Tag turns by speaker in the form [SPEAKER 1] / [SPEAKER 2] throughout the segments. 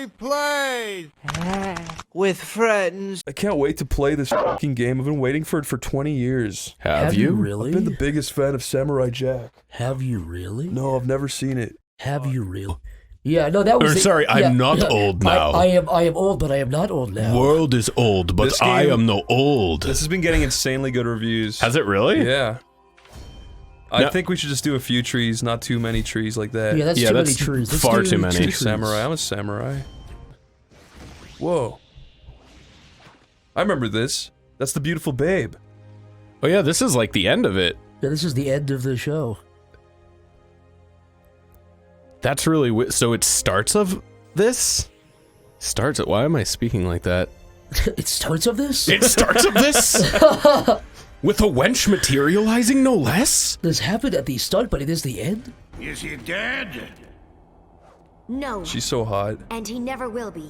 [SPEAKER 1] OneyPlays with friends.
[SPEAKER 2] I can't wait to play this fucking game. I've been waiting for it for 20 years.
[SPEAKER 3] Have you really?
[SPEAKER 2] I've been the biggest fan of Samurai Jack.
[SPEAKER 3] Have you really?
[SPEAKER 2] No, I've never seen it.
[SPEAKER 3] Have you really? Yeah, no, that was.
[SPEAKER 4] Sorry, I'm not old now.
[SPEAKER 3] I am old, but I am not old now.
[SPEAKER 4] World is old, but I am no old.
[SPEAKER 2] This has been getting insanely good reviews.
[SPEAKER 4] Has it really?
[SPEAKER 2] Yeah. I think we should just do a few trees, not too many trees like that.
[SPEAKER 3] Yeah, that's too many trees. Let's
[SPEAKER 4] far
[SPEAKER 3] do
[SPEAKER 4] too many.
[SPEAKER 2] Samurai, I'm a samurai. Whoa. I remember this. That's the beautiful babe.
[SPEAKER 4] Oh yeah, this is like the end of it.
[SPEAKER 3] Yeah, this is the end of the show.
[SPEAKER 4] That's really so it starts of this? Starts it? Why am I speaking like that?
[SPEAKER 3] It starts of this?
[SPEAKER 4] It starts of this? With a wench materializing, no less?
[SPEAKER 3] This happened at the start, but it is the end?
[SPEAKER 5] Is he dead?
[SPEAKER 6] No.
[SPEAKER 2] She's so hot.
[SPEAKER 6] And he never will be.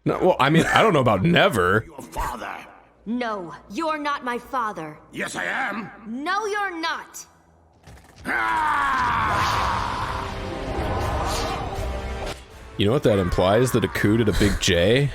[SPEAKER 4] No, well, I mean, I don't know about never.
[SPEAKER 5] Your father.
[SPEAKER 6] No, you're not my father.
[SPEAKER 5] Yes, I am.
[SPEAKER 6] No, you're not.
[SPEAKER 4] You know what that implies? That Aku did a big J?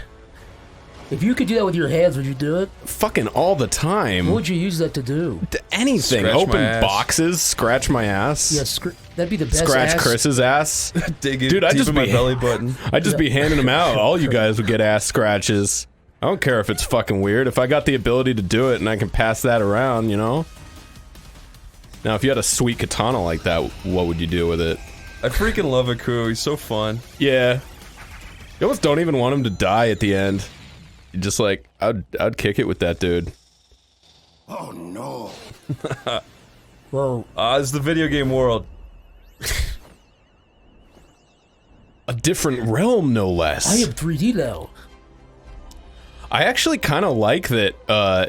[SPEAKER 3] If you could do that with your hands, would you do it?
[SPEAKER 4] Fucking all the time.
[SPEAKER 3] What would you use that to do?
[SPEAKER 4] Anything.
[SPEAKER 2] Scratch
[SPEAKER 4] Open
[SPEAKER 2] my ass.
[SPEAKER 4] boxes, scratch my ass.
[SPEAKER 3] Yeah, that'd be the best
[SPEAKER 4] Scratch
[SPEAKER 3] ass.
[SPEAKER 4] Chris's ass.
[SPEAKER 2] Dig it
[SPEAKER 4] Dude, I'd
[SPEAKER 2] deep
[SPEAKER 4] just
[SPEAKER 2] in my
[SPEAKER 4] be-
[SPEAKER 2] belly button.
[SPEAKER 4] I'd just be handing them out. All you guys would get ass scratches. I don't care if it's fucking weird. If I got the ability to do it and I can pass that around, you know? Now, if you had a sweet katana like that, what would you do with it?
[SPEAKER 2] I freaking love Aku. He's so fun.
[SPEAKER 4] Yeah. You almost don't even want him to die at the end. You just like, I'd kick it with that dude.
[SPEAKER 5] Oh no.
[SPEAKER 3] Whoa.
[SPEAKER 2] It's the video game world.
[SPEAKER 4] A different realm, no less.
[SPEAKER 3] I am 3D now.
[SPEAKER 4] I actually kind of like that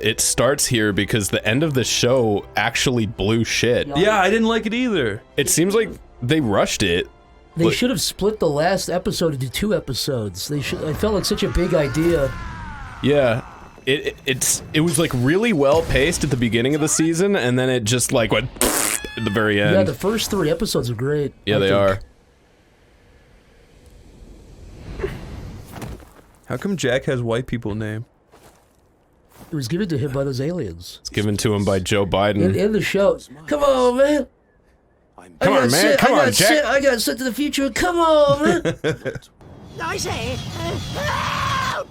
[SPEAKER 4] it starts here because the end of the show actually blew shit.
[SPEAKER 2] Yeah, I didn't like it either.
[SPEAKER 4] It seems like they rushed it.
[SPEAKER 3] They should have split the last episode into 2 episodes. They should. I felt like such a big idea.
[SPEAKER 4] Yeah, it was like really well paced at the beginning of the season, and then it just like went at the very end.
[SPEAKER 3] Yeah, the first 3 episodes are great.
[SPEAKER 4] Yeah, they are.
[SPEAKER 2] How come Jack has white people name?
[SPEAKER 3] It was given to him by those aliens.
[SPEAKER 4] It's given to him by Joe Biden.
[SPEAKER 3] In the show. Come on, man.
[SPEAKER 4] Come on, man. Come on, Jack.
[SPEAKER 3] I got sent to the future. Come on, man.
[SPEAKER 7] I say,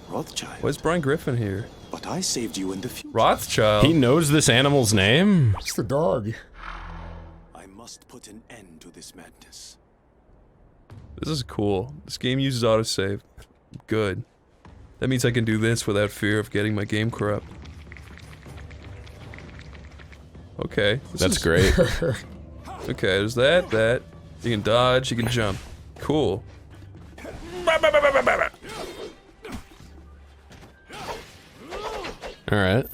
[SPEAKER 8] Rothschild.
[SPEAKER 2] Why is Brian Griffin here?
[SPEAKER 8] But I saved you in the future.
[SPEAKER 2] Rothschild?
[SPEAKER 4] He knows this animal's name?
[SPEAKER 3] It's the dog.
[SPEAKER 8] I must put an end to this madness.
[SPEAKER 2] This is cool. This game uses autosave. Good. That means I can do this without fear of getting my game corrupt. Okay.
[SPEAKER 4] That's great.
[SPEAKER 2] Okay, there's that. You can dodge, you can jump. Cool.
[SPEAKER 4] Alright.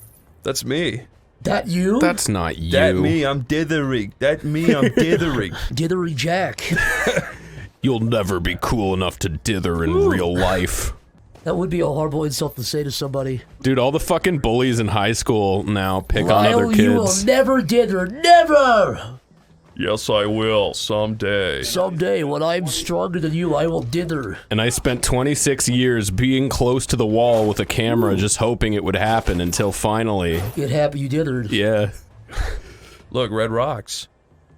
[SPEAKER 2] That's me.
[SPEAKER 3] That you?
[SPEAKER 4] That's not you.
[SPEAKER 2] That me, I'm dithering. That me, I'm dithering.
[SPEAKER 3] Dithery Jack.
[SPEAKER 4] You'll never be cool enough to dither in real life.
[SPEAKER 3] That would be a horrible insult to say to somebody.
[SPEAKER 4] Dude, all the fucking bullies in high school now pick on
[SPEAKER 3] Lyle,
[SPEAKER 4] other kids.
[SPEAKER 3] you will never dither. Never!
[SPEAKER 2] Yes, I will, someday.
[SPEAKER 3] Someday, when I'm stronger than you, I will dither.
[SPEAKER 4] And I spent 26 years being close to the wall with a camera just hoping it would happen until finally...
[SPEAKER 3] It happened, you dithered.
[SPEAKER 4] Yeah.
[SPEAKER 2] Look, red rocks.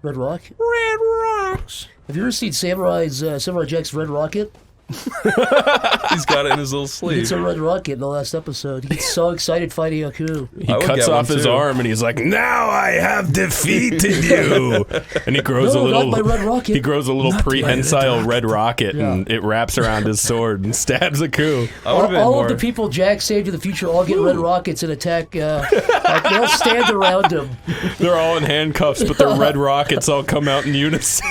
[SPEAKER 3] Red Rock?
[SPEAKER 2] Red rocks.
[SPEAKER 3] Have you ever seen Samurai Jack's Red Rocket?
[SPEAKER 2] He's got it in his little sleeve.
[SPEAKER 3] It's a Red Rocket in the last episode. He gets so excited fighting Aku.
[SPEAKER 4] He cuts off his arm and he's like, "Now I have defeated you." And he grows a little.
[SPEAKER 3] Not my Red Rocket.
[SPEAKER 4] He grows a little
[SPEAKER 3] Not
[SPEAKER 4] prehensile red rocket,
[SPEAKER 3] Yeah.
[SPEAKER 4] and it wraps around his sword and stabs Aku.
[SPEAKER 3] All of the people Jack saved in the future all get Red Rockets and attack. Like they'll stand around him.
[SPEAKER 4] They're all in handcuffs, but their red rockets all come out in unison.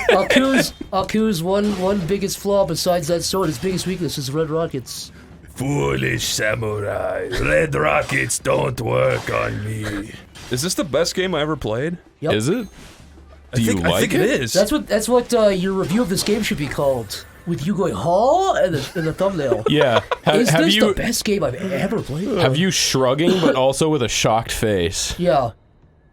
[SPEAKER 3] Aku's one biggest flaw besides that sword. His biggest weakness is red rockets.
[SPEAKER 2] Foolish samurai. Red rockets don't work on me. Is this the best game I ever played?
[SPEAKER 3] Yep.
[SPEAKER 4] Is it? Do you like
[SPEAKER 2] I think it is.
[SPEAKER 3] That's what your review of this game should be called. With you going, "Huh?" in the thumbnail.
[SPEAKER 4] Yeah.
[SPEAKER 3] Is this the best game I've ever played?
[SPEAKER 4] Have you shrugging, but also with a shocked face?
[SPEAKER 3] Yeah.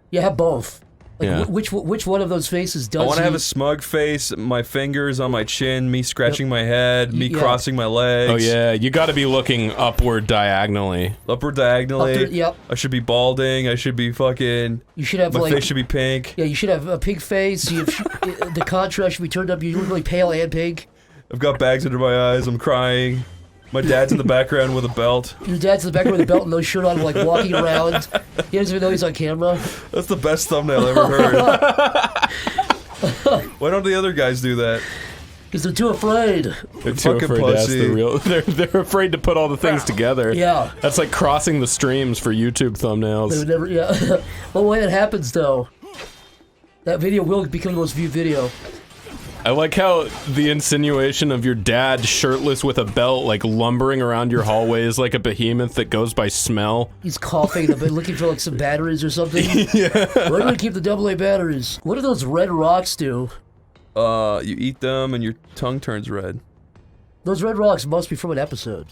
[SPEAKER 3] Yeah, have both. Like,
[SPEAKER 4] Yeah.
[SPEAKER 3] which one of those faces does
[SPEAKER 2] I want to
[SPEAKER 3] he...
[SPEAKER 2] have a smug face, my fingers on my chin, me scratching my head, me
[SPEAKER 3] Yeah.
[SPEAKER 2] crossing my legs.
[SPEAKER 4] Oh yeah, you got to be looking upward diagonally.
[SPEAKER 2] Upward diagonally.
[SPEAKER 3] Up there, yep.
[SPEAKER 2] I should be balding. I should be fucking.
[SPEAKER 3] You should have,
[SPEAKER 2] My
[SPEAKER 3] like...
[SPEAKER 2] face should be pink.
[SPEAKER 3] Yeah, you should have a pink face. You have, the contrast should be turned up. You're really pale and pink.
[SPEAKER 2] I've got bags under my eyes. I'm crying. My dad's in the background with a belt.
[SPEAKER 3] Your dad's in the back with a belt and no shirt on, like, walking around. He doesn't even know he's on camera.
[SPEAKER 2] That's the best thumbnail I ever heard. Why don't the other guys do that?
[SPEAKER 3] Because they're too afraid.
[SPEAKER 4] They're too
[SPEAKER 2] Fucking
[SPEAKER 4] afraid to ask
[SPEAKER 2] pussy.
[SPEAKER 4] the real. They're afraid to put all the things together.
[SPEAKER 3] Yeah.
[SPEAKER 4] That's like crossing the streams for YouTube
[SPEAKER 3] They would
[SPEAKER 4] thumbnails.
[SPEAKER 3] never, yeah. But when it happens, though, that video will become the most viewed video.
[SPEAKER 4] I like how the insinuation of your dad shirtless with a belt, like lumbering around your hallways like a behemoth that goes by smell.
[SPEAKER 3] He's coughing a bit, looking for, like, some batteries or something. Yeah. Where do we keep the AA batteries? What do those red rocks do?
[SPEAKER 2] You eat them and your tongue turns red.
[SPEAKER 3] Those red rocks must be from an episode.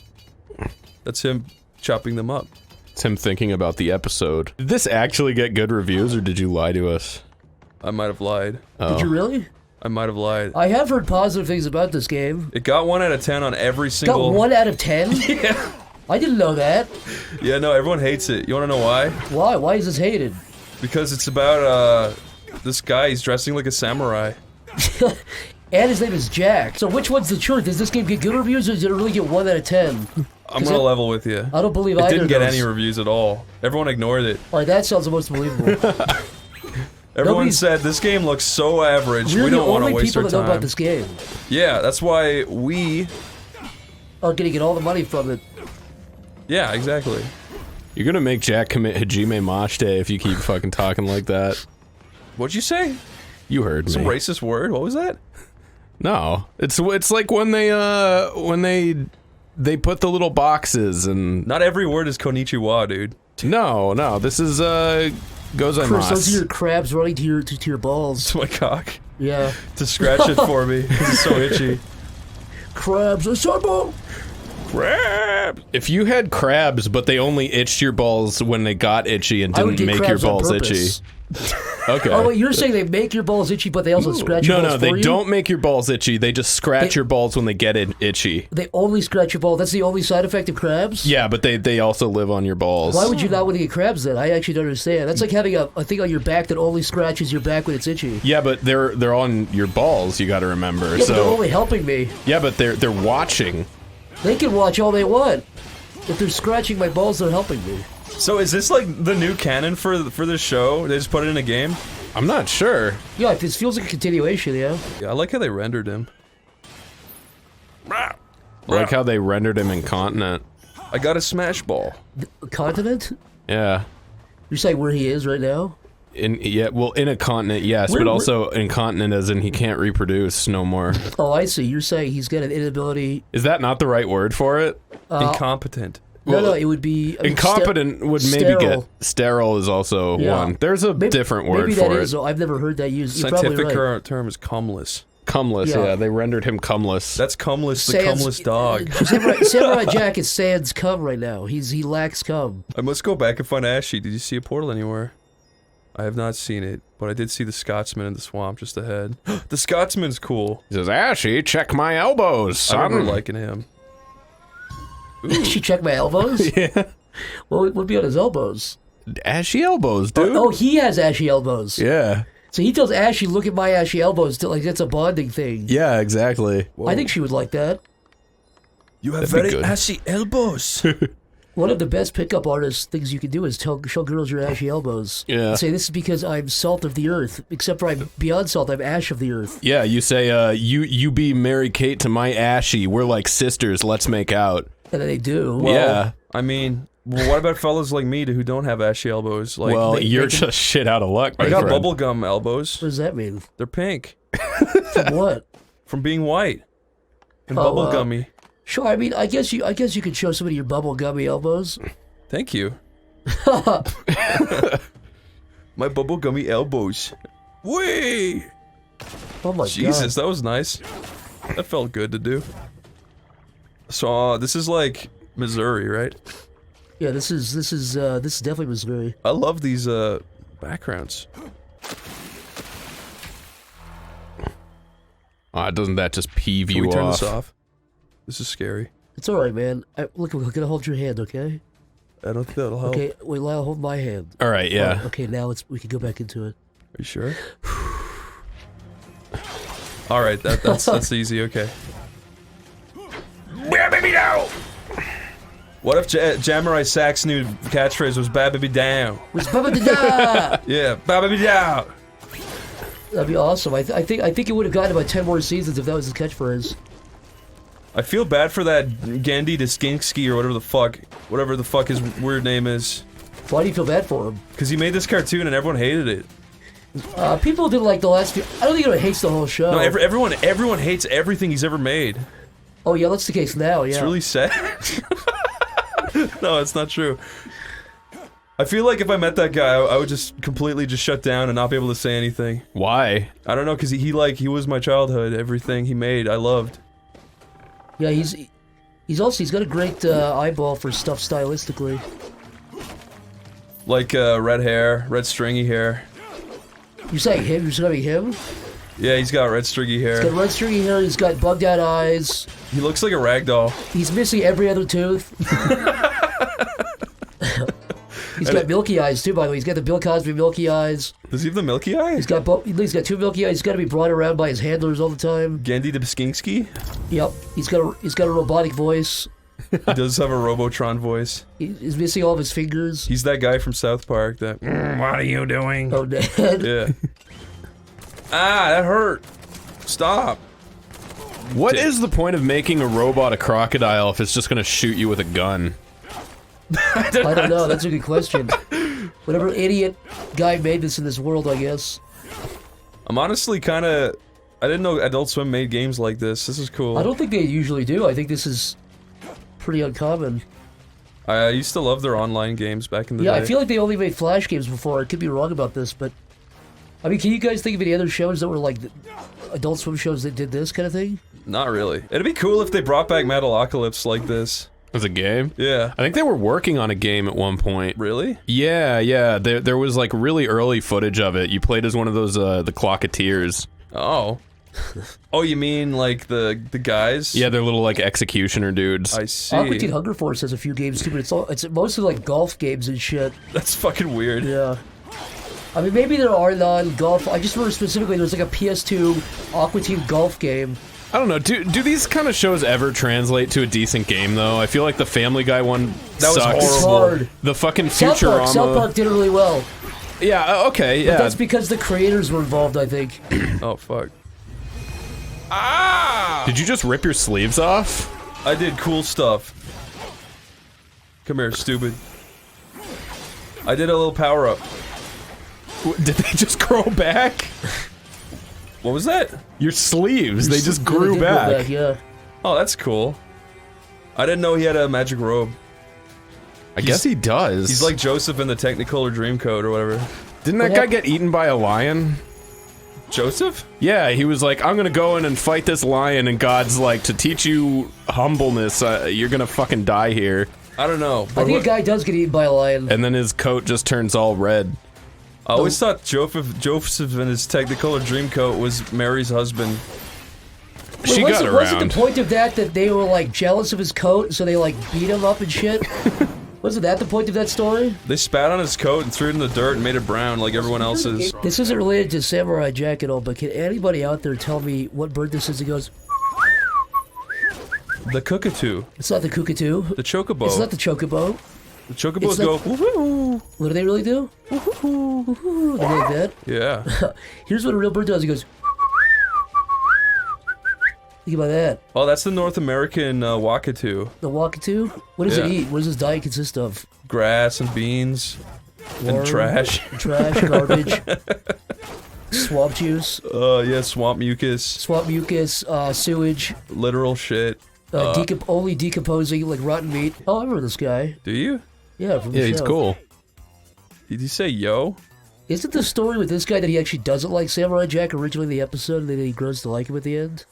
[SPEAKER 2] That's him chopping them up.
[SPEAKER 4] It's him thinking about the episode. Did this actually get good reviews or did you lie to us?
[SPEAKER 2] I might have lied.
[SPEAKER 3] Did you really?
[SPEAKER 2] I might have lied.
[SPEAKER 3] I have heard positive things about this game.
[SPEAKER 2] It got 1 out of 10 on every single.
[SPEAKER 3] Got 1 out of 10?
[SPEAKER 2] Yeah.
[SPEAKER 3] I didn't know that.
[SPEAKER 2] Yeah, no, everyone hates it. You want to know why?
[SPEAKER 3] Why? Why is this hated?
[SPEAKER 2] Because it's about this guy. He's dressing like a samurai.
[SPEAKER 3] And his name is Jack. So which one's the truth? Does this game get good reviews or did it really get 1 out of 10?
[SPEAKER 2] I'm gonna level with you.
[SPEAKER 3] I don't believe
[SPEAKER 2] It
[SPEAKER 3] either
[SPEAKER 2] didn't
[SPEAKER 3] of
[SPEAKER 2] get
[SPEAKER 3] those.
[SPEAKER 2] any reviews at all. Everyone ignored it.
[SPEAKER 3] Alright, that sounds the most believable.
[SPEAKER 2] Everyone
[SPEAKER 3] Nobody's-
[SPEAKER 2] said this game looks so average.
[SPEAKER 3] We're
[SPEAKER 2] We
[SPEAKER 3] the
[SPEAKER 2] don't want to
[SPEAKER 3] only
[SPEAKER 2] waste
[SPEAKER 3] people
[SPEAKER 2] our
[SPEAKER 3] that know about
[SPEAKER 2] time.
[SPEAKER 3] this game.
[SPEAKER 2] Yeah, that's why we.
[SPEAKER 3] Are gonna get all the money from it.
[SPEAKER 2] Yeah, exactly.
[SPEAKER 4] You're gonna make Jack commit Hajime Mashite if you keep fucking talking like that.
[SPEAKER 2] What'd you say?
[SPEAKER 4] You heard
[SPEAKER 2] It's a
[SPEAKER 4] me.
[SPEAKER 2] racist word. What was that?
[SPEAKER 4] No, it's like when they put the little boxes and
[SPEAKER 2] Not every word is konnichiwa, dude.
[SPEAKER 4] no, this is
[SPEAKER 3] Chris, those are
[SPEAKER 4] gozaimasu.
[SPEAKER 3] your crabs running to your balls.
[SPEAKER 2] It's my cock.
[SPEAKER 3] Yeah.
[SPEAKER 2] To scratch it for me. 'Cause it's so itchy.
[SPEAKER 3] Crabs assemble!
[SPEAKER 2] Crap.
[SPEAKER 4] If you had crabs, but they only itched your balls when they got itchy and
[SPEAKER 3] I would
[SPEAKER 4] didn't
[SPEAKER 3] get
[SPEAKER 4] make your
[SPEAKER 3] crabs on
[SPEAKER 4] balls itchy.
[SPEAKER 3] purpose.
[SPEAKER 4] Okay.
[SPEAKER 3] Oh wait, you're saying they make your balls itchy, but they also scratch your
[SPEAKER 4] No,
[SPEAKER 3] balls
[SPEAKER 4] no,
[SPEAKER 3] for
[SPEAKER 4] they
[SPEAKER 3] you?
[SPEAKER 4] don't make your balls itchy. They just scratch your balls when they get itchy.
[SPEAKER 3] They only scratch your ball. That's the only side effect of crabs?
[SPEAKER 4] Yeah, but they also live on your balls.
[SPEAKER 3] Why would you not want to get crabs then? I actually don't understand. That's like having a thing on your back that only scratches your back when it's itchy.
[SPEAKER 4] Yeah, but they're on your balls. You got to remember.
[SPEAKER 3] Yeah, but they're
[SPEAKER 4] So
[SPEAKER 3] only helping me.
[SPEAKER 4] yeah, but they're watching.
[SPEAKER 3] They can watch all they want. If they're scratching my balls, they're helping me.
[SPEAKER 2] So is this like the new canon for this show? They just put it in a game?
[SPEAKER 4] I'm not sure.
[SPEAKER 3] Yeah, this feels like a continuation, yeah.
[SPEAKER 2] Yeah, I like how they rendered him.
[SPEAKER 4] I like how they rendered him incontinent.
[SPEAKER 2] I got a smash ball.
[SPEAKER 3] A continent?
[SPEAKER 4] Yeah.
[SPEAKER 3] You're saying where he is right now?
[SPEAKER 4] In a continent, yes,
[SPEAKER 3] Where-
[SPEAKER 4] but also incontinent as in he can't reproduce no more.
[SPEAKER 3] Oh, I see. You're saying he's got an inability...
[SPEAKER 4] Is that not the right word for it?
[SPEAKER 2] Incompetent.
[SPEAKER 3] No, it would be... I mean,
[SPEAKER 4] Incompetent would maybe
[SPEAKER 3] sterile.
[SPEAKER 4] get sterile is also
[SPEAKER 3] Yeah.
[SPEAKER 4] one. There's a different word
[SPEAKER 3] maybe
[SPEAKER 4] for
[SPEAKER 3] that
[SPEAKER 4] it.
[SPEAKER 3] is. I've never heard that used. You're probably
[SPEAKER 2] Scientific
[SPEAKER 3] right.
[SPEAKER 2] term is cumless.
[SPEAKER 4] Cumless,
[SPEAKER 3] Yeah.
[SPEAKER 4] yeah. They rendered him cumless.
[SPEAKER 2] That's cumless, the
[SPEAKER 3] Sans-
[SPEAKER 2] cumless dog.
[SPEAKER 3] Samurai Jack is sans cum right now. He lacks cum.
[SPEAKER 2] I must go back and find Ashy. Did you see a portal anywhere? I have not seen it, but I did see the Scotsman in the swamp just ahead. The Scotsman's cool.
[SPEAKER 4] He says, Ashy, check my elbows,
[SPEAKER 2] I remember
[SPEAKER 4] son.
[SPEAKER 2] liking him.
[SPEAKER 3] She checked my elbows?
[SPEAKER 4] Yeah.
[SPEAKER 3] Well, it would be on his elbows.
[SPEAKER 4] Ashy elbows, dude.
[SPEAKER 3] Oh, he has ashy elbows.
[SPEAKER 4] Yeah.
[SPEAKER 3] So he tells Ashy, look at my ashy elbows. Like, that's a bonding thing.
[SPEAKER 4] Yeah, exactly.
[SPEAKER 3] I think she would like that.
[SPEAKER 2] You have
[SPEAKER 4] That'd be
[SPEAKER 2] very
[SPEAKER 4] good.
[SPEAKER 2] ashy elbows.
[SPEAKER 3] One of the best pickup artist things you can do is show girls your ashy elbows.
[SPEAKER 4] Yeah.
[SPEAKER 3] And say, this is because I'm salt of the earth. Except for I'm beyond salt, I'm ash of the earth.
[SPEAKER 4] Yeah, you say, you be Mary Kate to my Ashy. We're like sisters. Let's make out.
[SPEAKER 3] And then they do.
[SPEAKER 4] Yeah.
[SPEAKER 2] I mean, well, what about fellas like me who don't have ashy elbows? Like,
[SPEAKER 4] Well, you're
[SPEAKER 3] can-
[SPEAKER 4] just shit out of luck, my
[SPEAKER 2] I got
[SPEAKER 4] friend.
[SPEAKER 2] bubblegum elbows.
[SPEAKER 3] What does that mean?
[SPEAKER 2] They're pink
[SPEAKER 3] From what?
[SPEAKER 2] from being white and
[SPEAKER 3] Oh,
[SPEAKER 2] bubblegummy.
[SPEAKER 3] Sure, I mean, I guess you could show somebody your bubble gummy elbows.
[SPEAKER 2] Thank you. My bubblegummy elbows. Whee!
[SPEAKER 3] Oh my
[SPEAKER 2] Jesus,
[SPEAKER 3] god.
[SPEAKER 2] that was nice. That felt good to do. So, this is like Missouri, right?
[SPEAKER 3] Yeah, this is definitely Missouri.
[SPEAKER 2] I love these backgrounds.
[SPEAKER 4] Doesn't that just peeve
[SPEAKER 2] Can
[SPEAKER 4] you
[SPEAKER 2] we turn
[SPEAKER 4] off?
[SPEAKER 2] this off? This is scary.
[SPEAKER 3] It's alright, man. Look, I'm gonna hold your hand, okay?
[SPEAKER 2] I don't think that'll help.
[SPEAKER 3] Okay, wait, Lyle, hold my hand.
[SPEAKER 4] All right, yeah.
[SPEAKER 3] Oh, okay, now we can go back into it.
[SPEAKER 2] Are you sure? All right, that's easy. Okay. Where baby down? What if Jamurai Sack's new catchphrase was "Ba baby down"?
[SPEAKER 3] Was da.
[SPEAKER 2] Yeah, "Ba baby down."
[SPEAKER 3] That'd be awesome. I think it would have gotten about 10 more seasons if that was his catchphrase.
[SPEAKER 2] I feel bad for that Gandhi Diskinsky or whatever the fuck his weird name is.
[SPEAKER 3] Why do you feel bad for him?
[SPEAKER 2] Because he made this cartoon and everyone hated it.
[SPEAKER 3] People didn't like the last few. I don't think anyone hates the whole show.
[SPEAKER 2] No, everyone hates everything he's ever made.
[SPEAKER 3] Oh yeah, that's the case now. Yeah.
[SPEAKER 2] It's really sad. No, it's not true. I feel like if I met that guy, I would just completely just shut down and not be able to say anything.
[SPEAKER 4] Why?
[SPEAKER 2] I don't know, because he was my childhood. Everything he made, I loved.
[SPEAKER 3] Yeah, he's got a great eyeball for stuff stylistically.
[SPEAKER 2] Like red hair, red stringy hair.
[SPEAKER 3] You're saying him? You're describing him?
[SPEAKER 2] Yeah, he's got red stringy hair.
[SPEAKER 3] He's got red stringy hair. He's got bugged out eyes.
[SPEAKER 2] He looks like a rag doll.
[SPEAKER 3] He's missing every other tooth. He's got milky eyes too, by the way. He's got the Bill Cosby milky eyes.
[SPEAKER 2] Does he have the milky eye?
[SPEAKER 3] He's got two milky eyes. He's got to be brought around by his handlers all the time.
[SPEAKER 2] Gandhi Diskinsky?
[SPEAKER 3] Yep. He's got a robotic voice.
[SPEAKER 2] He does have a Robotron voice.
[SPEAKER 3] He's missing all of his fingers.
[SPEAKER 2] He's that guy from South Park that. What are you doing?
[SPEAKER 3] Oh, Dad.
[SPEAKER 2] Yeah. Ah, that hurt. Stop.
[SPEAKER 4] What is the point of making a robot a crocodile if it's just gonna shoot you with a gun?
[SPEAKER 3] I don't know. That's a good question. Whatever idiot guy made this in this world, I guess.
[SPEAKER 2] I'm honestly kind of. I didn't know Adult Swim made games like this. This is cool.
[SPEAKER 3] I don't think they usually do. I think this is pretty uncommon.
[SPEAKER 2] I used to love their online games back in the day.
[SPEAKER 3] Yeah, I feel like they only made Flash games before. I could be wrong about this, but I mean, can you guys think of any other shows that were like Adult Swim shows that did this kind of thing?
[SPEAKER 2] Not really. It'd be cool if they brought back Metalocalypse like this.
[SPEAKER 4] As a game?
[SPEAKER 2] Yeah.
[SPEAKER 4] I think they were working on a game at one point.
[SPEAKER 2] Really?
[SPEAKER 4] Yeah. There was like really early footage of it. You played as one of those the Clocketeers.
[SPEAKER 2] Oh. Oh, you mean like the guys?
[SPEAKER 4] Yeah, they're little like executioner dudes.
[SPEAKER 2] I see.
[SPEAKER 3] Aqua Teen Hunger Force has a few games too, but it's mostly like golf games and shit.
[SPEAKER 2] That's fucking weird.
[SPEAKER 3] Yeah. I mean, maybe there are non-golf. I just remember specifically there was like a PS2 Aqua Teen golf game.
[SPEAKER 4] I don't know. Do these kind of shows ever translate to a decent game though? I feel like the Family Guy one
[SPEAKER 2] that
[SPEAKER 4] sucks.
[SPEAKER 2] was
[SPEAKER 3] It's
[SPEAKER 2] horrible.
[SPEAKER 3] hard.
[SPEAKER 4] The fucking
[SPEAKER 3] South
[SPEAKER 4] Futurama.
[SPEAKER 3] Park did it really well.
[SPEAKER 4] Yeah. Okay.
[SPEAKER 3] But
[SPEAKER 4] Yeah.
[SPEAKER 3] that's because the creators were involved, I think.
[SPEAKER 2] Oh fuck. Ah!
[SPEAKER 4] Did you just rip your sleeves off?
[SPEAKER 2] I did cool stuff. Come here, stupid. I did a little power up.
[SPEAKER 4] Did they just grow back?
[SPEAKER 2] What was that?
[SPEAKER 4] Your sleeves. They just
[SPEAKER 3] Yeah,
[SPEAKER 4] grew
[SPEAKER 3] they did grow
[SPEAKER 4] back.
[SPEAKER 3] Yeah.
[SPEAKER 2] Oh, that's cool. I didn't know he had a magic robe.
[SPEAKER 4] I guess he does.
[SPEAKER 2] He's like Joseph in the Technicolor Dreamcoat or whatever.
[SPEAKER 4] Didn't that guy get eaten by a lion?
[SPEAKER 2] Joseph?
[SPEAKER 4] Yeah, he was like, I'm gonna go in and fight this lion, and God's like, to teach you humbleness, you're gonna fucking die here.
[SPEAKER 2] I don't know.
[SPEAKER 3] I think a guy does get eaten by a lion.
[SPEAKER 4] And then his coat just turns all red.
[SPEAKER 2] I always thought Joseph in his Technicolor Dreamcoat was Mary's husband.
[SPEAKER 4] She
[SPEAKER 3] Wait,
[SPEAKER 4] got
[SPEAKER 3] wasn't
[SPEAKER 4] around.
[SPEAKER 3] the point of that they were like jealous of his coat, so they like beat him up and shit? Wasn't that the point of that story?
[SPEAKER 2] They spat on his coat and threw it in the dirt and made it brown like everyone else's.
[SPEAKER 3] This isn't related to Samurai Jack at all, but can anybody out there tell me what bird this is? He goes,
[SPEAKER 2] The cockatoo.
[SPEAKER 3] it's not the cuckoo.
[SPEAKER 2] The chocobo.
[SPEAKER 3] It's not the chocobo.
[SPEAKER 2] The chocobos
[SPEAKER 3] it's
[SPEAKER 2] go,
[SPEAKER 3] not-
[SPEAKER 2] woohoo!
[SPEAKER 3] What do they really do? Woohoo. They go like that.
[SPEAKER 2] Yeah.
[SPEAKER 3] Here's what a real bird does. He goes. Think about that.
[SPEAKER 2] Oh, that's the North American wakatu.
[SPEAKER 3] The wakatu? What does it
[SPEAKER 2] Yeah.
[SPEAKER 3] eat? What does his diet consist of?
[SPEAKER 2] Grass and beans.
[SPEAKER 3] Worm,
[SPEAKER 2] And trash.
[SPEAKER 3] Trash, garbage. Swamp juice.
[SPEAKER 2] Yeah, swamp mucus.
[SPEAKER 3] Swamp mucus, sewage.
[SPEAKER 2] Literal shit.
[SPEAKER 3] Only decomposing, like rotten meat. Oh, I remember this guy.
[SPEAKER 2] Do you?
[SPEAKER 3] Yeah, from the
[SPEAKER 4] Yeah, he's
[SPEAKER 3] show.
[SPEAKER 4] cool.
[SPEAKER 2] Did you say yo?
[SPEAKER 3] Isn't the story with this guy that he actually doesn't like Samurai Jack originally in the episode, and then he grows to like him at the end?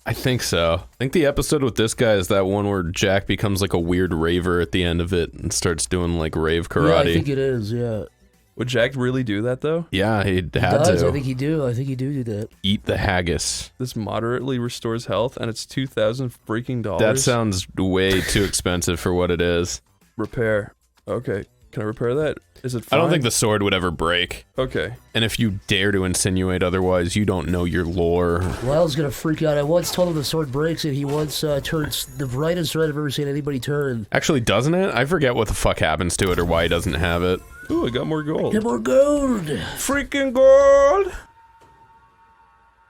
[SPEAKER 4] I think so. I think the episode with this guy is that one where Jack becomes like a weird raver at the end of it and starts doing like rave karate.
[SPEAKER 3] Yeah, I think it is, yeah.
[SPEAKER 2] Would Jack really do that though?
[SPEAKER 4] Yeah, he'd
[SPEAKER 3] He
[SPEAKER 4] had
[SPEAKER 3] does.
[SPEAKER 4] to.
[SPEAKER 3] I think he do. I think he do that.
[SPEAKER 4] Eat the haggis.
[SPEAKER 2] This moderately restores health, and it's $2,000 freaking dollars.
[SPEAKER 4] That sounds way too expensive for what it is.
[SPEAKER 2] Repair. Okay, can I repair that? Is it fine?
[SPEAKER 4] I don't think the sword would ever break.
[SPEAKER 2] Okay.
[SPEAKER 4] And if you dare to insinuate otherwise, you don't know your lore.
[SPEAKER 3] Lyle's gonna freak out. I once told him the sword breaks, and he once turns the brightest red I've ever seen anybody turn.
[SPEAKER 4] Actually, doesn't it? I forget what the fuck happens to it or why he doesn't have it.
[SPEAKER 2] Ooh, I got more gold.
[SPEAKER 3] Get more gold!
[SPEAKER 2] Freaking gold!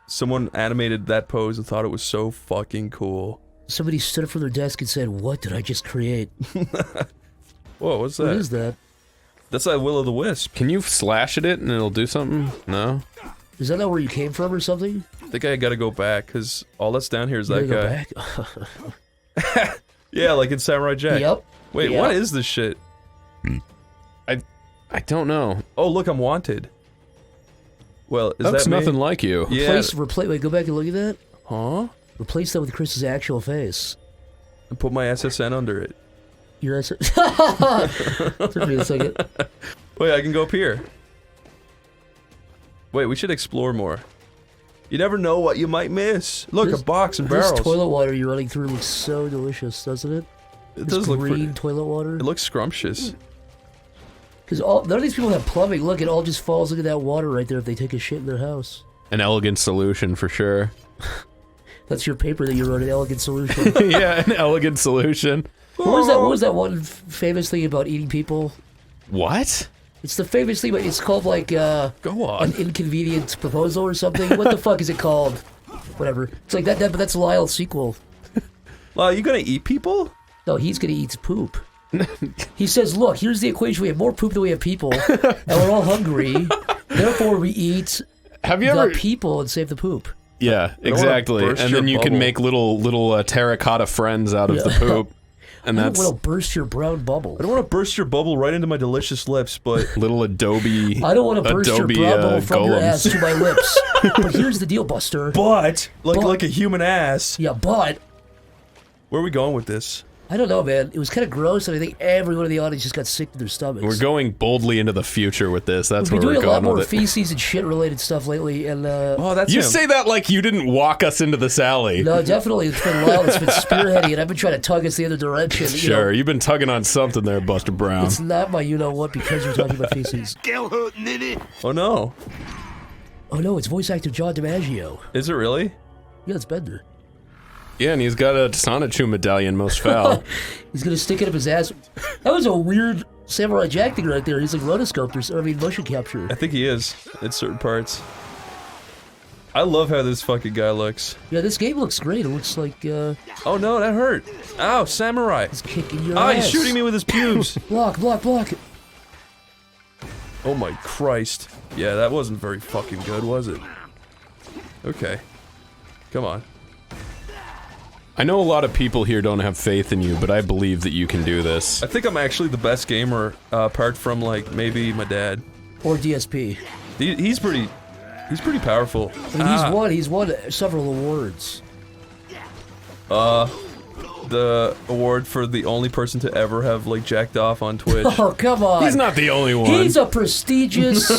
[SPEAKER 2] Someone animated that pose and thought it was so fucking cool.
[SPEAKER 3] Somebody stood up from their desk and said, "What did I just create?"
[SPEAKER 2] Whoa, what's that?
[SPEAKER 3] What is that?
[SPEAKER 2] That's that Will-o'-the-Wisp.
[SPEAKER 4] Can you slash at it and it'll do something? No?
[SPEAKER 3] Is that not where you came from or something?
[SPEAKER 2] I think I gotta go back, because all that's down here is that
[SPEAKER 3] You gotta
[SPEAKER 2] guy.
[SPEAKER 3] go back?
[SPEAKER 2] Yeah, like in Samurai Jack.
[SPEAKER 3] Yep.
[SPEAKER 2] Wait,
[SPEAKER 3] Yep.
[SPEAKER 2] what is this shit?
[SPEAKER 4] I don't know.
[SPEAKER 2] Oh, look, I'm wanted. Well, is
[SPEAKER 4] Looks
[SPEAKER 2] that me?
[SPEAKER 4] nothing like you.
[SPEAKER 2] Yeah.
[SPEAKER 3] Wait, go back and look at that.
[SPEAKER 2] Huh?
[SPEAKER 3] Replace that with Chris's actual face.
[SPEAKER 2] And put my SSN under it.
[SPEAKER 3] Your Took me a second.
[SPEAKER 2] Wait, I can go up here. Wait, we should explore more. You never know what you might miss. Look,
[SPEAKER 3] This-
[SPEAKER 2] a box and barrels.
[SPEAKER 3] This toilet water you're running through looks so delicious, doesn't it?
[SPEAKER 2] It
[SPEAKER 3] This
[SPEAKER 2] does look
[SPEAKER 3] green
[SPEAKER 2] pretty.
[SPEAKER 3] toilet water.
[SPEAKER 2] It looks scrumptious.
[SPEAKER 3] Because none of these people have plumbing. Look, it all just falls into that water right there if they take a shit in their house.
[SPEAKER 4] An elegant solution for sure.
[SPEAKER 3] That's your paper that you wrote, an elegant solution.
[SPEAKER 4] Yeah, an elegant solution.
[SPEAKER 3] What was that one famous thing about eating people?
[SPEAKER 4] What?
[SPEAKER 3] It's the famous thing, but it's called like
[SPEAKER 2] Go on.
[SPEAKER 3] an inconvenient proposal or something. What the fuck is it called? Whatever. It's like that but that's Lyle's sequel.
[SPEAKER 2] Well, you gonna eat people?
[SPEAKER 3] No, he's gonna eat poop. He says, look, here's the equation. We have more poop than we have people, and we're all hungry. Therefore, we eat
[SPEAKER 4] Have you
[SPEAKER 3] the
[SPEAKER 4] ever...
[SPEAKER 3] people and save the poop.
[SPEAKER 4] Yeah,
[SPEAKER 2] wanna
[SPEAKER 4] exactly.
[SPEAKER 2] burst
[SPEAKER 4] And
[SPEAKER 2] your
[SPEAKER 4] then you can
[SPEAKER 2] bubble.
[SPEAKER 4] make little terracotta friends out of the poop. And
[SPEAKER 3] I
[SPEAKER 4] that's
[SPEAKER 3] don't want to burst your brown bubble.
[SPEAKER 2] I don't want to burst your bubble right into my delicious lips, but
[SPEAKER 4] little Adobe.
[SPEAKER 3] I don't want to burst your
[SPEAKER 4] Adobe,
[SPEAKER 3] brown bubble from your
[SPEAKER 4] golems.
[SPEAKER 3] ass to my lips. But here's the deal, Buster.
[SPEAKER 2] like a human ass.
[SPEAKER 3] Yeah, but
[SPEAKER 2] Where are we going with this?
[SPEAKER 3] I don't know, man. It was kind of gross, and I think everyone in the audience just got sick to their stomachs.
[SPEAKER 4] We're going boldly into the future with this. That's
[SPEAKER 3] We've
[SPEAKER 4] where
[SPEAKER 3] been
[SPEAKER 4] we're
[SPEAKER 3] doing a lot
[SPEAKER 4] going
[SPEAKER 3] more
[SPEAKER 4] with it.
[SPEAKER 3] feces and shit-related stuff lately, and
[SPEAKER 2] Oh, that's
[SPEAKER 4] You
[SPEAKER 2] him.
[SPEAKER 4] say that like you didn't walk us into this alley.
[SPEAKER 3] no, definitely it's been Lyle that's been spearheading, and I've been trying to tug us the other direction. You know,
[SPEAKER 4] Sure, you've been tugging on something there, Buster Brown.
[SPEAKER 3] it's not my you-know-what because you're talking about feces.
[SPEAKER 2] Oh no.
[SPEAKER 3] Oh no, it's voice actor John DiMaggio.
[SPEAKER 2] Is it really?
[SPEAKER 3] Yeah, it's Bender.
[SPEAKER 4] Yeah, and he's got a Sonichu medallion, most foul.
[SPEAKER 3] He's gonna stick it up his ass. That was a weird Samurai Jack thing right there. He's like rotoscoped, or I mean motion capture.
[SPEAKER 2] I think he is in certain parts. I love how this fucking guy looks.
[SPEAKER 3] Yeah, this game looks great. It looks like
[SPEAKER 2] Oh no, that hurt. Ow, samurai.
[SPEAKER 3] he's kicking your
[SPEAKER 2] Ah,
[SPEAKER 3] ass.
[SPEAKER 2] he's shooting me with his pubes.
[SPEAKER 3] Block, block, block.
[SPEAKER 2] Oh my Christ. Yeah, that wasn't very fucking good, was it? Okay. Come on.
[SPEAKER 4] I know a lot of people here don't have faith in you, but I believe that you can do this.
[SPEAKER 2] I think I'm actually the best gamer, apart from, like, maybe my dad.
[SPEAKER 3] Or DSP.
[SPEAKER 2] He's pretty powerful.
[SPEAKER 3] I mean, he's won several awards.
[SPEAKER 2] The award for the only person to ever have, like, jacked off on Twitch.
[SPEAKER 3] Oh, come on.
[SPEAKER 4] He's not the only one.
[SPEAKER 3] He's a prestigious,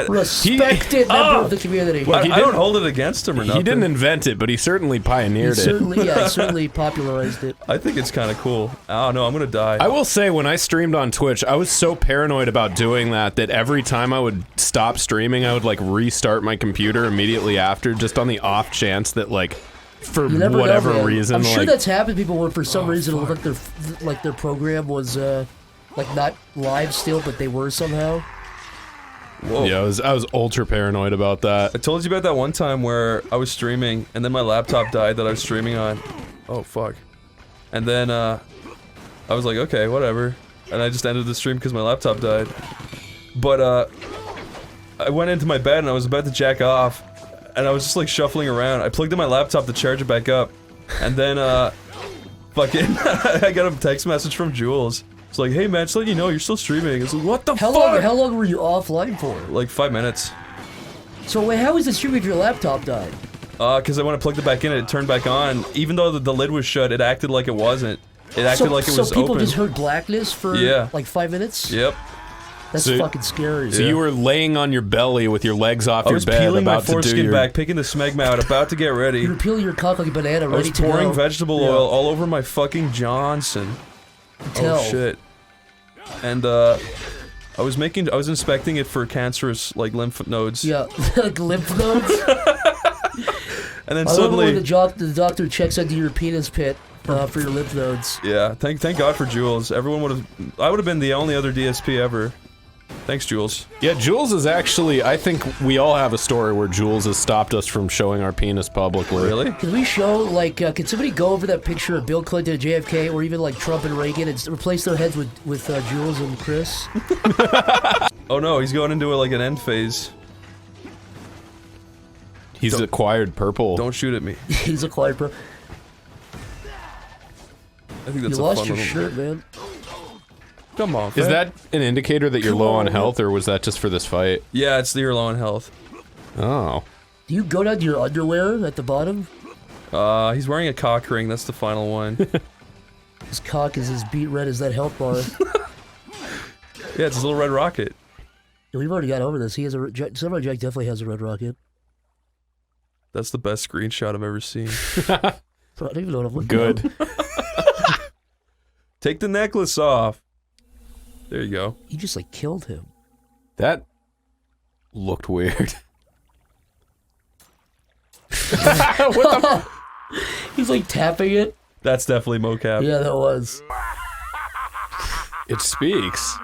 [SPEAKER 3] respected member of the community.
[SPEAKER 2] I,
[SPEAKER 4] he
[SPEAKER 2] I don't
[SPEAKER 4] didn't-
[SPEAKER 2] hold it against him or nothing.
[SPEAKER 4] He didn't invent it, but he certainly
[SPEAKER 3] He
[SPEAKER 4] pioneered it.
[SPEAKER 3] certainly popularized it.
[SPEAKER 2] I think it's kind of cool. I don't know, I'm gonna die.
[SPEAKER 4] I will say, when I streamed on Twitch, I was so paranoid about doing that every time I would stop streaming, I would, like, restart my computer immediately after, just on the off chance that, like, for
[SPEAKER 3] You never
[SPEAKER 4] whatever
[SPEAKER 3] know, man.
[SPEAKER 4] reason,
[SPEAKER 3] I'm sure
[SPEAKER 4] like,
[SPEAKER 3] that's happened to people where for some reason it looked like their program was like not live still, but they were somehow.
[SPEAKER 2] Whoa.
[SPEAKER 4] yeah, I was ultra paranoid about that.
[SPEAKER 2] I told you about that one time where I was streaming, and then my laptop died that I was streaming on. Oh, fuck. And then, I was like, okay, whatever. And I just ended the stream because my laptop died. But, I went into my bed and I was about to jack off, and I was just, like, shuffling around. I plugged in my laptop to charge it back up, and then, fucking, I got a text message from Jules. It's like, hey man, just letting you know, you're still streaming. It's like, what the
[SPEAKER 3] How long were you offline for?
[SPEAKER 2] Like 5 minutes.
[SPEAKER 3] So wait, how was it streaming if your laptop died?
[SPEAKER 2] Cause when I plugged it back in, it turned back on. Even though the lid was shut, it acted like it wasn't. It acted like it was
[SPEAKER 3] so people
[SPEAKER 2] open.
[SPEAKER 3] just heard blackness for
[SPEAKER 2] Yeah.
[SPEAKER 3] like 5 minutes?
[SPEAKER 2] Yep.
[SPEAKER 3] That's
[SPEAKER 4] So-
[SPEAKER 3] fucking scary.
[SPEAKER 4] So you were laying on your belly with your legs off
[SPEAKER 2] I
[SPEAKER 4] your
[SPEAKER 2] was
[SPEAKER 4] bed,
[SPEAKER 2] peeling my
[SPEAKER 4] about to do
[SPEAKER 2] foreskin
[SPEAKER 4] your.
[SPEAKER 2] back, picking the smegma out, about to get ready.
[SPEAKER 3] You were peeling your cock like a banana,
[SPEAKER 2] I was
[SPEAKER 3] ready to go.
[SPEAKER 2] pouring vegetable
[SPEAKER 3] Yeah.
[SPEAKER 2] oil all over my fucking Johnson.
[SPEAKER 3] Tell.
[SPEAKER 2] Oh shit. And I was inspecting it for cancerous like lymph nodes.
[SPEAKER 3] Yeah, like lymph nodes.
[SPEAKER 2] And then
[SPEAKER 3] I love when
[SPEAKER 2] suddenly,
[SPEAKER 3] the doctor checks under your penis pit for your lymph nodes.
[SPEAKER 2] yeah, thank God for Jules. I would have been the only other DSP ever. Thanks, Jules.
[SPEAKER 4] Yeah, Jules is actually. I think we all have a story where Jules has stopped us from showing our penis publicly.
[SPEAKER 2] Really?
[SPEAKER 3] Can we show, like, can somebody go over that picture of Bill Clinton and JFK, or even like Trump and Reagan, and replace their heads with Jules and Chris?
[SPEAKER 2] Oh no, he's going into like an end phase.
[SPEAKER 4] He's acquired purple.
[SPEAKER 2] Don't shoot at me.
[SPEAKER 3] He's a quiet bro.
[SPEAKER 2] I think
[SPEAKER 3] You
[SPEAKER 2] that's a
[SPEAKER 3] lost
[SPEAKER 2] fun
[SPEAKER 3] your
[SPEAKER 2] little.
[SPEAKER 3] shirt, man.
[SPEAKER 2] Come on.
[SPEAKER 4] Is
[SPEAKER 2] fam.
[SPEAKER 4] that an indicator that you're
[SPEAKER 2] Come
[SPEAKER 4] low on
[SPEAKER 2] on.
[SPEAKER 4] health, or was that just for this fight?
[SPEAKER 2] Yeah, it's the you're low on health.
[SPEAKER 4] Oh.
[SPEAKER 3] Do you go down to your underwear at the bottom?
[SPEAKER 2] He's wearing a cock ring. That's the final one.
[SPEAKER 3] His cock is as beat red as that health bar.
[SPEAKER 2] Yeah, it's his little red rocket.
[SPEAKER 3] Yeah, we've already got over this. He has a Samurai Jack definitely has a red rocket.
[SPEAKER 2] That's the best screenshot I've ever seen.
[SPEAKER 3] I don't even know what I'm looking
[SPEAKER 4] Good.
[SPEAKER 3] at.
[SPEAKER 2] Take the necklace off. There you go.
[SPEAKER 3] You just like killed him.
[SPEAKER 4] That looked weird.
[SPEAKER 3] He's like tapping it.
[SPEAKER 2] That's definitely mocap.
[SPEAKER 3] Yeah, that was.
[SPEAKER 4] It speaks.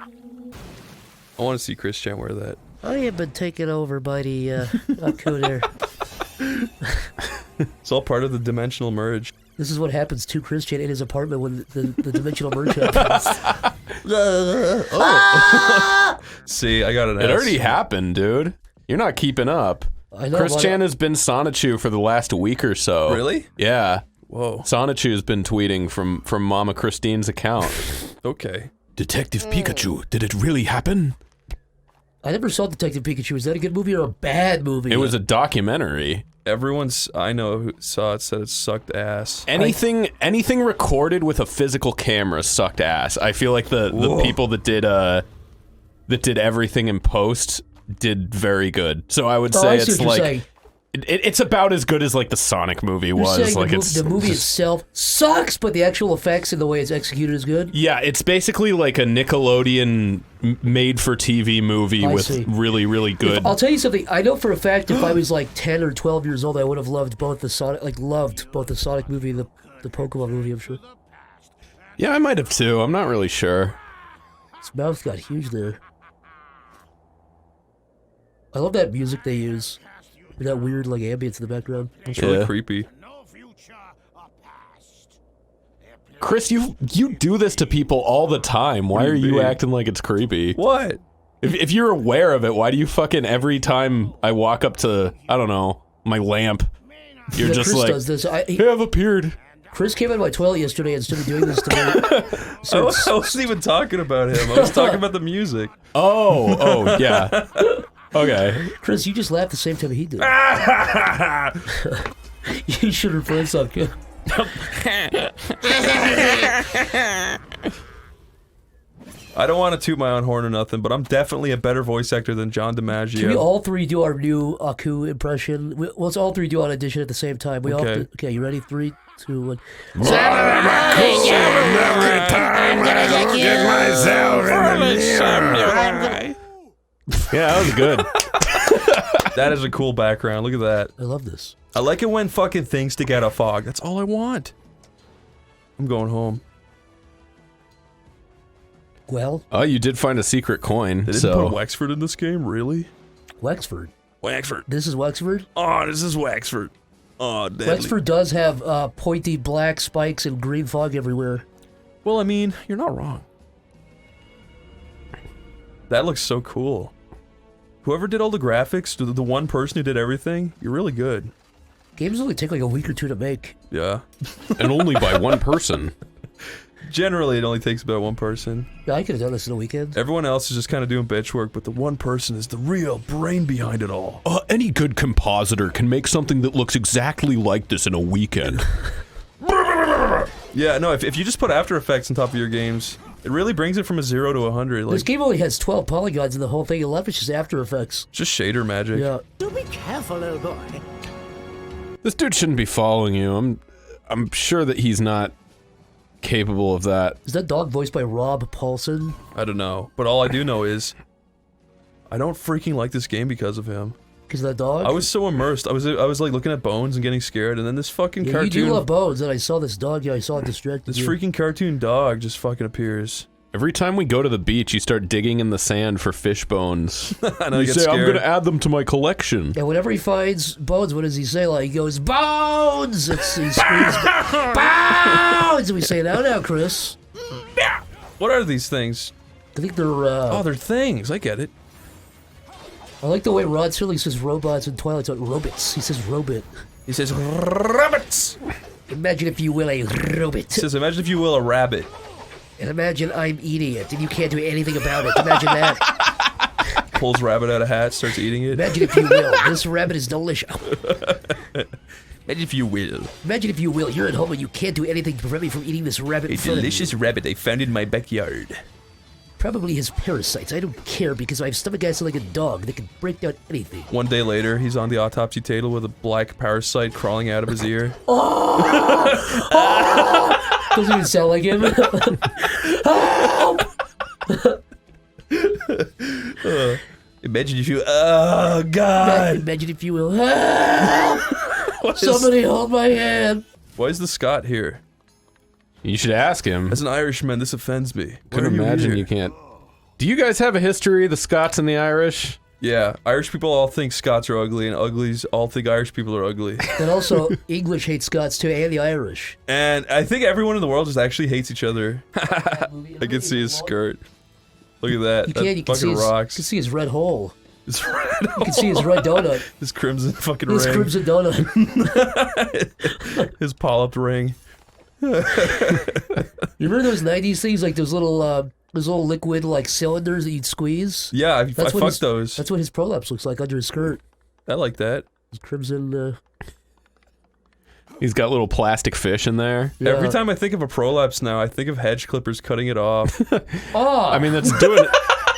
[SPEAKER 2] I want to see Chris Chan wear that.
[SPEAKER 3] I have been taken over by the Aku there.
[SPEAKER 2] It's all part of the dimensional merge.
[SPEAKER 3] This is what happens to Christian in his apartment when the dimensional merge happens.
[SPEAKER 2] See, I got an
[SPEAKER 4] It
[SPEAKER 2] S.
[SPEAKER 4] already happened, dude. You're not keeping up.
[SPEAKER 3] I know.
[SPEAKER 4] Chris
[SPEAKER 3] but-
[SPEAKER 4] Chan has been Sonichu for the last week or so.
[SPEAKER 2] Really?
[SPEAKER 4] Yeah.
[SPEAKER 2] Whoa.
[SPEAKER 4] Sonichu's been tweeting from Mama Christine's account.
[SPEAKER 2] Okay.
[SPEAKER 4] Detective Pikachu, did it really happen?
[SPEAKER 3] I never saw Detective Pikachu. Is that a good movie or a bad movie?
[SPEAKER 4] It was a documentary.
[SPEAKER 2] Everyone's I know who saw it said it sucked ass.
[SPEAKER 4] Anything recorded with a physical camera sucked ass. I feel like the people that did everything in post did very good. So I would
[SPEAKER 3] Oh,
[SPEAKER 4] say
[SPEAKER 3] I see
[SPEAKER 4] it's
[SPEAKER 3] what you're
[SPEAKER 4] like
[SPEAKER 3] saying.
[SPEAKER 4] it's about as good as like the Sonic movie
[SPEAKER 3] You're
[SPEAKER 4] was.
[SPEAKER 3] saying
[SPEAKER 4] Like
[SPEAKER 3] the movie itself sucks, but the actual effects and the way it's executed is good.
[SPEAKER 4] yeah, it's basically like a Nickelodeon made-for-TV movie
[SPEAKER 3] I
[SPEAKER 4] with
[SPEAKER 3] see.
[SPEAKER 4] really, really good.
[SPEAKER 3] I'll tell you something. I know for a fact if I was like 10 or 12 years old, I would have loved both the Sonic, movie, and the Pokemon movie. I'm sure.
[SPEAKER 4] Yeah, I might have too. I'm not really sure.
[SPEAKER 3] His mouth got huge there. I love that music they use. With that weird like ambience in the background.
[SPEAKER 2] It's really
[SPEAKER 4] Yeah.
[SPEAKER 2] creepy.
[SPEAKER 5] No future or past.
[SPEAKER 4] Chris, you do this to people all the time. Why
[SPEAKER 2] do
[SPEAKER 4] are
[SPEAKER 2] you
[SPEAKER 4] you
[SPEAKER 2] mean?
[SPEAKER 4] acting like it's creepy?
[SPEAKER 2] What?
[SPEAKER 4] If you're aware of it, why do you fucking every time I walk up to, I don't know, my lamp, you're
[SPEAKER 3] Yeah,
[SPEAKER 4] just
[SPEAKER 3] Chris
[SPEAKER 4] like,
[SPEAKER 3] does this.
[SPEAKER 4] hey, I've appeared.
[SPEAKER 3] Chris came out of my toilet yesterday and started doing this to me.
[SPEAKER 2] I wasn't even talking about him. I was talking about the music.
[SPEAKER 4] Oh, yeah. Okay.
[SPEAKER 3] Chris, you just laughed the same time he did. You should replace that kid.
[SPEAKER 2] I don't want to toot my own horn or nothing, but I'm definitely a better voice actor than John DiMaggio.
[SPEAKER 3] Can we all three do our new Aku impression? Let's all three do an audition at the same time. We all
[SPEAKER 2] Okay.
[SPEAKER 3] have to, okay, you ready? 3, 2, 1.
[SPEAKER 4] Yeah, that was good.
[SPEAKER 2] That is a cool background. Look at that.
[SPEAKER 3] I love this.
[SPEAKER 2] I like it when fucking things stick out of fog. That's all I want. I'm going home.
[SPEAKER 3] Well,
[SPEAKER 4] Oh, you did find a secret coin.
[SPEAKER 2] They didn't
[SPEAKER 4] So
[SPEAKER 2] put Wexford in this game, really?
[SPEAKER 3] Wexford.
[SPEAKER 2] Wexford.
[SPEAKER 3] This is Wexford?
[SPEAKER 2] Oh, this is Wexford. Oh, deadly.
[SPEAKER 3] Wexford does have pointy black spikes and green fog everywhere.
[SPEAKER 2] Well, I mean, you're not wrong. That looks so cool. Whoever did all the graphics, the one person who did everything, you're really good.
[SPEAKER 3] Games only take like a week or two to make.
[SPEAKER 2] Yeah.
[SPEAKER 4] and only by one person.
[SPEAKER 2] Generally, it only takes about one person.
[SPEAKER 3] Yeah, I could have done this in a weekend.
[SPEAKER 2] Everyone else is just kind of doing bitch work, but the one person is the real brain behind it all.
[SPEAKER 4] Any good compositor can make something that looks exactly like this in a weekend.
[SPEAKER 2] Yeah, no, if you just put After Effects on top of your games, It really brings it from a 0 to 100.
[SPEAKER 3] This
[SPEAKER 2] Like,
[SPEAKER 3] game only has 12 polygons in the whole thing. 11 is just After Effects.
[SPEAKER 2] just shader magic.
[SPEAKER 3] Yeah.
[SPEAKER 7] Do be careful, old boy.
[SPEAKER 4] This dude shouldn't be following you. I'm sure that he's not capable of that.
[SPEAKER 3] Is that dog voiced by Rob Paulson?
[SPEAKER 2] I don't know, but all I do know is I don't freaking like this game because of him.
[SPEAKER 3] Because of that dog?
[SPEAKER 2] I was so immersed. I was like looking at Bones and getting scared, and then this fucking
[SPEAKER 3] Yeah,
[SPEAKER 2] cartoon.
[SPEAKER 3] you do love Bones, and I saw this dog. Yeah, I saw it distracted
[SPEAKER 2] This
[SPEAKER 3] you.
[SPEAKER 2] freaking cartoon dog just fucking appears.
[SPEAKER 4] Every time we go to the beach, you start digging in the sand for fish bones.
[SPEAKER 2] And I
[SPEAKER 4] You
[SPEAKER 2] get
[SPEAKER 4] say,
[SPEAKER 2] scared.
[SPEAKER 4] I'm gonna add them to my collection.
[SPEAKER 3] And whenever he finds Bones, what does he say? Like, he goes, Bones! He screams, Bones! And we say, now, Chris.
[SPEAKER 2] What are these things?
[SPEAKER 3] I think they're,
[SPEAKER 2] Oh, they're things. I get it.
[SPEAKER 3] I like the way Rod Serling says robots in Twilight Zone. Robots. He says robot.
[SPEAKER 2] He says rabbits.
[SPEAKER 3] Imagine, if you will, a robot.
[SPEAKER 2] He says, imagine if you will a rabbit.
[SPEAKER 3] And imagine I'm eating it, and you can't do anything about it. Imagine that.
[SPEAKER 2] Pulls rabbit out of hat, starts eating it.
[SPEAKER 3] Imagine, if you will, this rabbit is delicious.
[SPEAKER 2] Imagine if you will.
[SPEAKER 3] Imagine, if you will, you're at home and you can't do anything to prevent me from eating this rabbit
[SPEAKER 2] A
[SPEAKER 3] in front of you.
[SPEAKER 2] delicious rabbit I found in my backyard.
[SPEAKER 3] Probably has parasites. I don't care because I have stomach acid like a dog that can break down anything.
[SPEAKER 2] One day later, he's on the autopsy table with a black parasite crawling out of his ear.
[SPEAKER 3] Doesn't even sound like him.
[SPEAKER 2] Imagine if you. Oh, God.
[SPEAKER 3] Imagine, if you will. Somebody hold my hand.
[SPEAKER 2] Why is the Scot here?
[SPEAKER 4] You should ask him.
[SPEAKER 2] As an Irishman, this offends me.
[SPEAKER 4] Could
[SPEAKER 2] Why are
[SPEAKER 4] imagine
[SPEAKER 2] here?
[SPEAKER 4] you can't. Do you guys have a history, the Scots and the Irish?
[SPEAKER 2] Yeah, Irish people all think Scots are ugly, and uglies all think Irish people are ugly.
[SPEAKER 3] And also, English hates Scots too, and the Irish.
[SPEAKER 2] And I think everyone in the world just actually hates each other. I can see his skirt. Look at that.
[SPEAKER 3] You
[SPEAKER 2] That
[SPEAKER 3] can, you can see
[SPEAKER 2] fucking
[SPEAKER 3] his,
[SPEAKER 2] rocks.
[SPEAKER 3] you can see his red hole.
[SPEAKER 2] It's red.
[SPEAKER 3] You can see his red donut.
[SPEAKER 2] His crimson fucking
[SPEAKER 3] His
[SPEAKER 2] ring.
[SPEAKER 3] crimson donut.
[SPEAKER 2] His polyped ring.
[SPEAKER 3] You remember those 90s things, like those little liquid, like, cylinders that you'd squeeze?
[SPEAKER 2] Yeah, I
[SPEAKER 3] what
[SPEAKER 2] fucked
[SPEAKER 3] his,
[SPEAKER 2] those.
[SPEAKER 3] That's what his prolapse looks like under his skirt.
[SPEAKER 2] I like that.
[SPEAKER 3] His crimson,
[SPEAKER 4] He's got little plastic fish in there.
[SPEAKER 3] yeah.
[SPEAKER 2] Every time I think of a prolapse now, I think of hedge clippers cutting it off.
[SPEAKER 3] Oh,
[SPEAKER 4] I mean, that's doing it.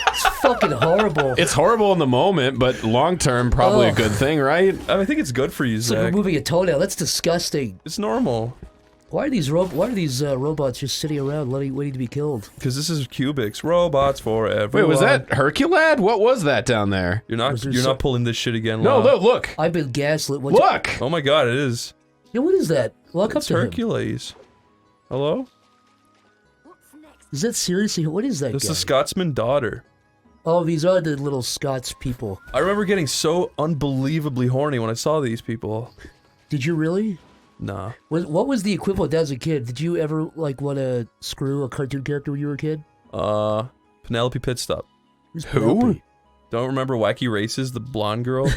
[SPEAKER 3] it's fucking horrible.
[SPEAKER 4] It's horrible in the moment, but long term, probably a
[SPEAKER 3] Ugh.
[SPEAKER 4] good thing, right?
[SPEAKER 2] I think it's good for you,
[SPEAKER 3] It's like
[SPEAKER 2] Zach.
[SPEAKER 3] removing a toenail. That's disgusting.
[SPEAKER 2] It's normal.
[SPEAKER 3] Why are these robots just sitting around waiting to be killed?
[SPEAKER 2] Because this is Cubics. Robots forever.
[SPEAKER 4] Wait, was that Herculad? What was that down there?
[SPEAKER 2] You're not.
[SPEAKER 3] Was there
[SPEAKER 2] You're
[SPEAKER 3] some-
[SPEAKER 2] not pulling this shit again.
[SPEAKER 4] No,
[SPEAKER 2] Lau.
[SPEAKER 4] look.
[SPEAKER 3] I've been gaslit.
[SPEAKER 4] Look!
[SPEAKER 2] Oh my God, it is.
[SPEAKER 3] Yeah, what is that? Walk up
[SPEAKER 2] It's
[SPEAKER 3] to him.
[SPEAKER 2] Hercules. Hello?
[SPEAKER 3] Is that seriously? What is that
[SPEAKER 2] It's
[SPEAKER 3] guy?
[SPEAKER 2] the Scotsman daughter.
[SPEAKER 3] Oh, these are the little Scots people.
[SPEAKER 2] I remember getting so unbelievably horny when I saw these people.
[SPEAKER 3] Did you really?
[SPEAKER 2] Nah.
[SPEAKER 3] What was the equivalent as a kid? Did you ever, like, want to screw a cartoon character when you were a kid?
[SPEAKER 2] Penelope Pitstop.
[SPEAKER 3] Who's
[SPEAKER 4] Who?
[SPEAKER 3] Penelope?
[SPEAKER 2] Don't remember Wacky Races, the blonde girl?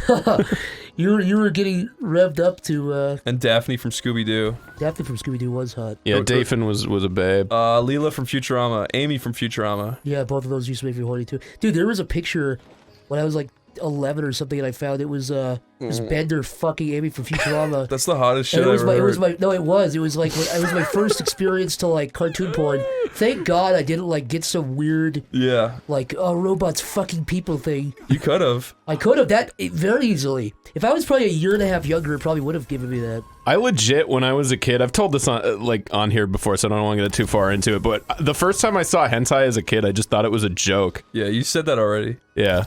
[SPEAKER 3] You were getting revved up to,
[SPEAKER 2] And Daphne from Scooby-Doo.
[SPEAKER 3] Daphne from Scooby-Doo was hot.
[SPEAKER 4] Yeah, Dafin was a babe.
[SPEAKER 2] Leela from Futurama. Amy from Futurama.
[SPEAKER 3] Yeah, both of those used to make me horny too. Dude, there was a picture when I was like 11 or something, and I found it was Bender fucking Amy from Futurama.
[SPEAKER 2] That's the hottest shit
[SPEAKER 3] And
[SPEAKER 2] I've ever heard.
[SPEAKER 3] it was like it was my first experience to like cartoon porn. Thank God I didn't like get some weird
[SPEAKER 2] Yeah,
[SPEAKER 3] like robots fucking people thing.
[SPEAKER 2] you could have.
[SPEAKER 3] I could have very easily. If I was probably a year and a half younger, it probably would have given me that.
[SPEAKER 4] I legit, when I was a kid, I've told this on here before, so I don't want to get too far into it, but the first time I saw hentai as a kid, I just thought it was a joke.
[SPEAKER 2] Yeah, you said that already.
[SPEAKER 4] Yeah.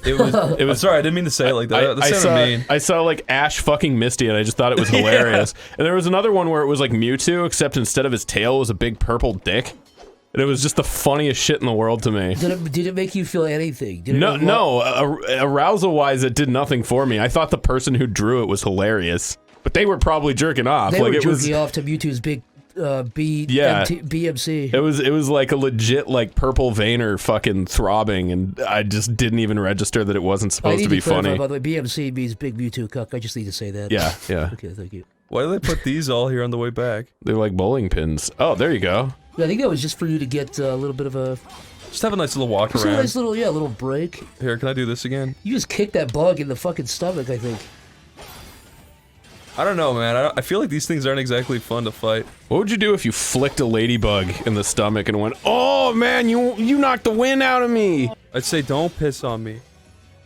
[SPEAKER 2] It was. Sorry, I didn't mean to say it like that. That sounded mean.
[SPEAKER 4] I saw like Ash fucking Misty, and I just thought it was hilarious. And there was another one where it was like Mewtwo, except instead of his tail was a big purple dick. And it was just the funniest shit in the world to me.
[SPEAKER 3] Did it make you feel anything? Did it
[SPEAKER 4] No, arousal-wise, it did nothing for me. I thought the person who drew it was hilarious, but they were probably jerking off.
[SPEAKER 3] They
[SPEAKER 4] like
[SPEAKER 3] were
[SPEAKER 4] it was.
[SPEAKER 3] jerking off to Mewtwo's big
[SPEAKER 4] Yeah.
[SPEAKER 3] BMC.
[SPEAKER 4] It was like a legit like purple veiner fucking throbbing, and I just didn't even register that it wasn't
[SPEAKER 3] I
[SPEAKER 4] supposed
[SPEAKER 3] need
[SPEAKER 4] to be
[SPEAKER 3] clarify,
[SPEAKER 4] funny.
[SPEAKER 3] by the way, BMC means Big Mewtwo Cuck. I just need to say that.
[SPEAKER 4] Yeah, yeah.
[SPEAKER 3] Okay, thank you.
[SPEAKER 2] Why do they put these all here on the way back?
[SPEAKER 4] They're like bowling pins. Oh, there you go.
[SPEAKER 3] Yeah, I think that was just for you to get a little bit of a
[SPEAKER 2] Just have a nice little walk
[SPEAKER 3] just a
[SPEAKER 2] around.
[SPEAKER 3] nice little break.
[SPEAKER 2] Here, can I do this again?
[SPEAKER 3] You just kicked that bug in the fucking stomach, I think.
[SPEAKER 2] I don't know, man. I feel like these things aren't exactly fun to fight.
[SPEAKER 4] What would you do if you flicked a ladybug in the stomach and went, "Oh man, you knocked the wind out of me"?
[SPEAKER 2] I'd say don't piss on me.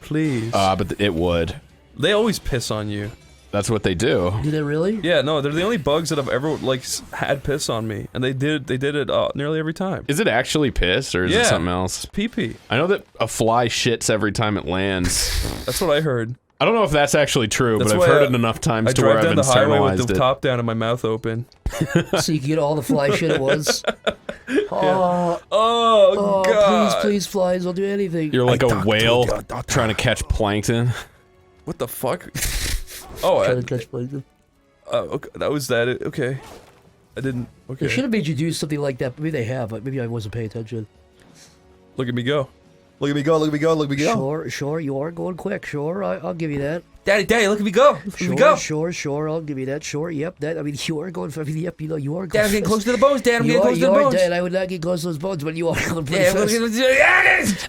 [SPEAKER 2] Please.
[SPEAKER 4] But it would.
[SPEAKER 2] They always piss on you.
[SPEAKER 4] That's what they do.
[SPEAKER 3] Do they really?
[SPEAKER 2] Yeah, no, they're the only bugs that I've ever, like, had piss on me. And they did it nearly every time.
[SPEAKER 4] Is it actually piss, or is it something else?
[SPEAKER 2] It's pee-pee.
[SPEAKER 4] I know that a fly shits every time it lands.
[SPEAKER 2] That's what I heard.
[SPEAKER 4] I don't know if that's actually true, but I've heard it enough times to where I've
[SPEAKER 2] I drive down the highway with
[SPEAKER 4] internalized
[SPEAKER 2] the
[SPEAKER 4] it.
[SPEAKER 2] top down and my mouth open.
[SPEAKER 3] So you can get all the fly shit at once. Oh,
[SPEAKER 2] Oh, God.
[SPEAKER 3] please, flies! I'll do anything.
[SPEAKER 4] You're like a whale trying to catch plankton.
[SPEAKER 2] What the fuck? Oh,
[SPEAKER 3] Trying to catch plankton.
[SPEAKER 2] okay, that was that. Okay. I didn't. Okay.
[SPEAKER 3] They should have made you do something like that. Maybe they have, but maybe I wasn't paying attention.
[SPEAKER 2] Look at me go. Look at me go, look at me go, look at me go.
[SPEAKER 3] Sure, you are going quick. Sure, I'll give you that.
[SPEAKER 1] Daddy, look at me go. Look at me go.
[SPEAKER 3] Sure, I'll give you that. Sure, yep, that. I mean, you are going. Yep, you know, you are going.
[SPEAKER 1] Dad, I'm getting close to the bones. Dad, I'm
[SPEAKER 3] You
[SPEAKER 1] getting
[SPEAKER 3] are,
[SPEAKER 1] close to
[SPEAKER 3] you
[SPEAKER 1] the
[SPEAKER 3] are
[SPEAKER 1] bones.
[SPEAKER 3] dead. I would not get close to those bones, but you are going pretty
[SPEAKER 1] Yeah,
[SPEAKER 3] fast.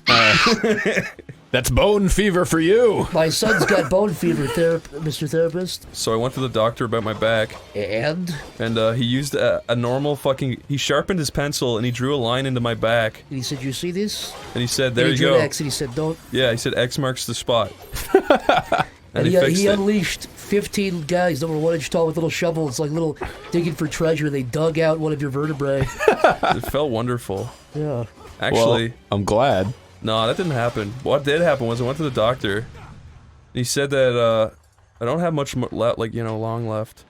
[SPEAKER 4] That's bone fever for you.
[SPEAKER 3] My son's got bone fever, Mr. Therapist.
[SPEAKER 2] So I went to the doctor about my back.
[SPEAKER 3] And
[SPEAKER 2] And he used a normal fucking. He sharpened his pencil and he drew a line into my back.
[SPEAKER 3] he said, "You see this?"
[SPEAKER 2] And he said, "There
[SPEAKER 3] and
[SPEAKER 2] you
[SPEAKER 3] he drew
[SPEAKER 2] go."
[SPEAKER 3] an X, and he said, "Don't."
[SPEAKER 2] Yeah, he said X marks the spot.
[SPEAKER 3] And
[SPEAKER 2] he fixed
[SPEAKER 3] he
[SPEAKER 2] it.
[SPEAKER 3] unleashed 15 guys that were 1 inch tall with little shovels, like little digging for treasure. They dug out one of your vertebrae.
[SPEAKER 2] It felt wonderful.
[SPEAKER 3] Yeah.
[SPEAKER 2] Actually,
[SPEAKER 4] Well, I'm glad.
[SPEAKER 2] no, that didn't happen. What did happen was I went to the doctor. And he said that I don't have much long left.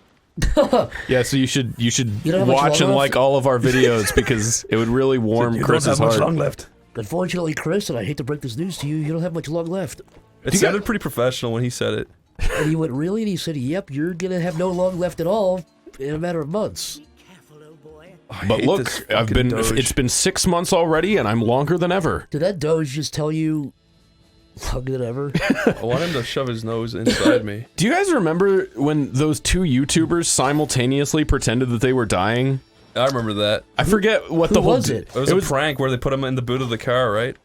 [SPEAKER 4] Yeah, so you should
[SPEAKER 3] You don't have much
[SPEAKER 4] watch and
[SPEAKER 3] long
[SPEAKER 4] like
[SPEAKER 3] left?
[SPEAKER 4] all of our videos because it would really warm Chris's heart.
[SPEAKER 2] left.
[SPEAKER 3] Unfortunately, Chris, and I hate to break this news to you, you don't have much long left.
[SPEAKER 2] It sounded pretty professional when he said it.
[SPEAKER 3] And he went, "Really?" And he said, "Yep, you're gonna have no long left at all in a matter of months."
[SPEAKER 4] But
[SPEAKER 2] hate
[SPEAKER 4] look,
[SPEAKER 2] this
[SPEAKER 4] I've
[SPEAKER 2] fucking
[SPEAKER 4] been
[SPEAKER 2] Doge.
[SPEAKER 4] it's been 6 months already and I'm longer than ever.
[SPEAKER 3] Did that Doge just tell you longer than ever?
[SPEAKER 2] I want him to shove his nose inside me.
[SPEAKER 4] Do you guys remember when those two YouTubers simultaneously pretended that they were dying?
[SPEAKER 2] I remember that.
[SPEAKER 4] I forget what
[SPEAKER 3] who
[SPEAKER 4] the whole
[SPEAKER 3] was it?
[SPEAKER 2] It was a prank where they put him in the boot of the car, right?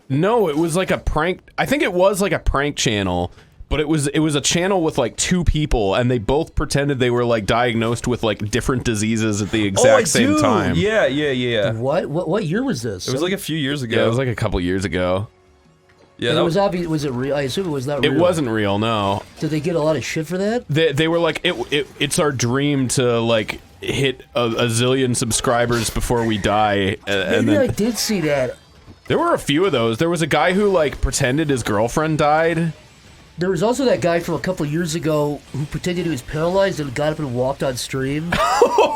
[SPEAKER 4] No, it was like a prank. I think it was like a prank channel, but it was a channel with like two people, and they both pretended they were like diagnosed with like different diseases at the exact same time.
[SPEAKER 2] Yeah.
[SPEAKER 3] What year was this?
[SPEAKER 2] It was like a few years ago.
[SPEAKER 4] Yeah, it was like a couple years ago.
[SPEAKER 2] Yeah,
[SPEAKER 3] And
[SPEAKER 2] that
[SPEAKER 3] it was obvious. Was it real? I assume it was not real.
[SPEAKER 4] It wasn't real, no.
[SPEAKER 3] Did they get a lot of shit for that?
[SPEAKER 4] They were like, it's our dream to like hit a zillion subscribers before we die, and
[SPEAKER 3] Maybe I
[SPEAKER 4] then
[SPEAKER 3] did see that.
[SPEAKER 4] there were a few of those. There was a guy who like pretended his girlfriend died.
[SPEAKER 3] There was also that guy from a couple of years ago who pretended he was paralyzed and got up and walked on stream.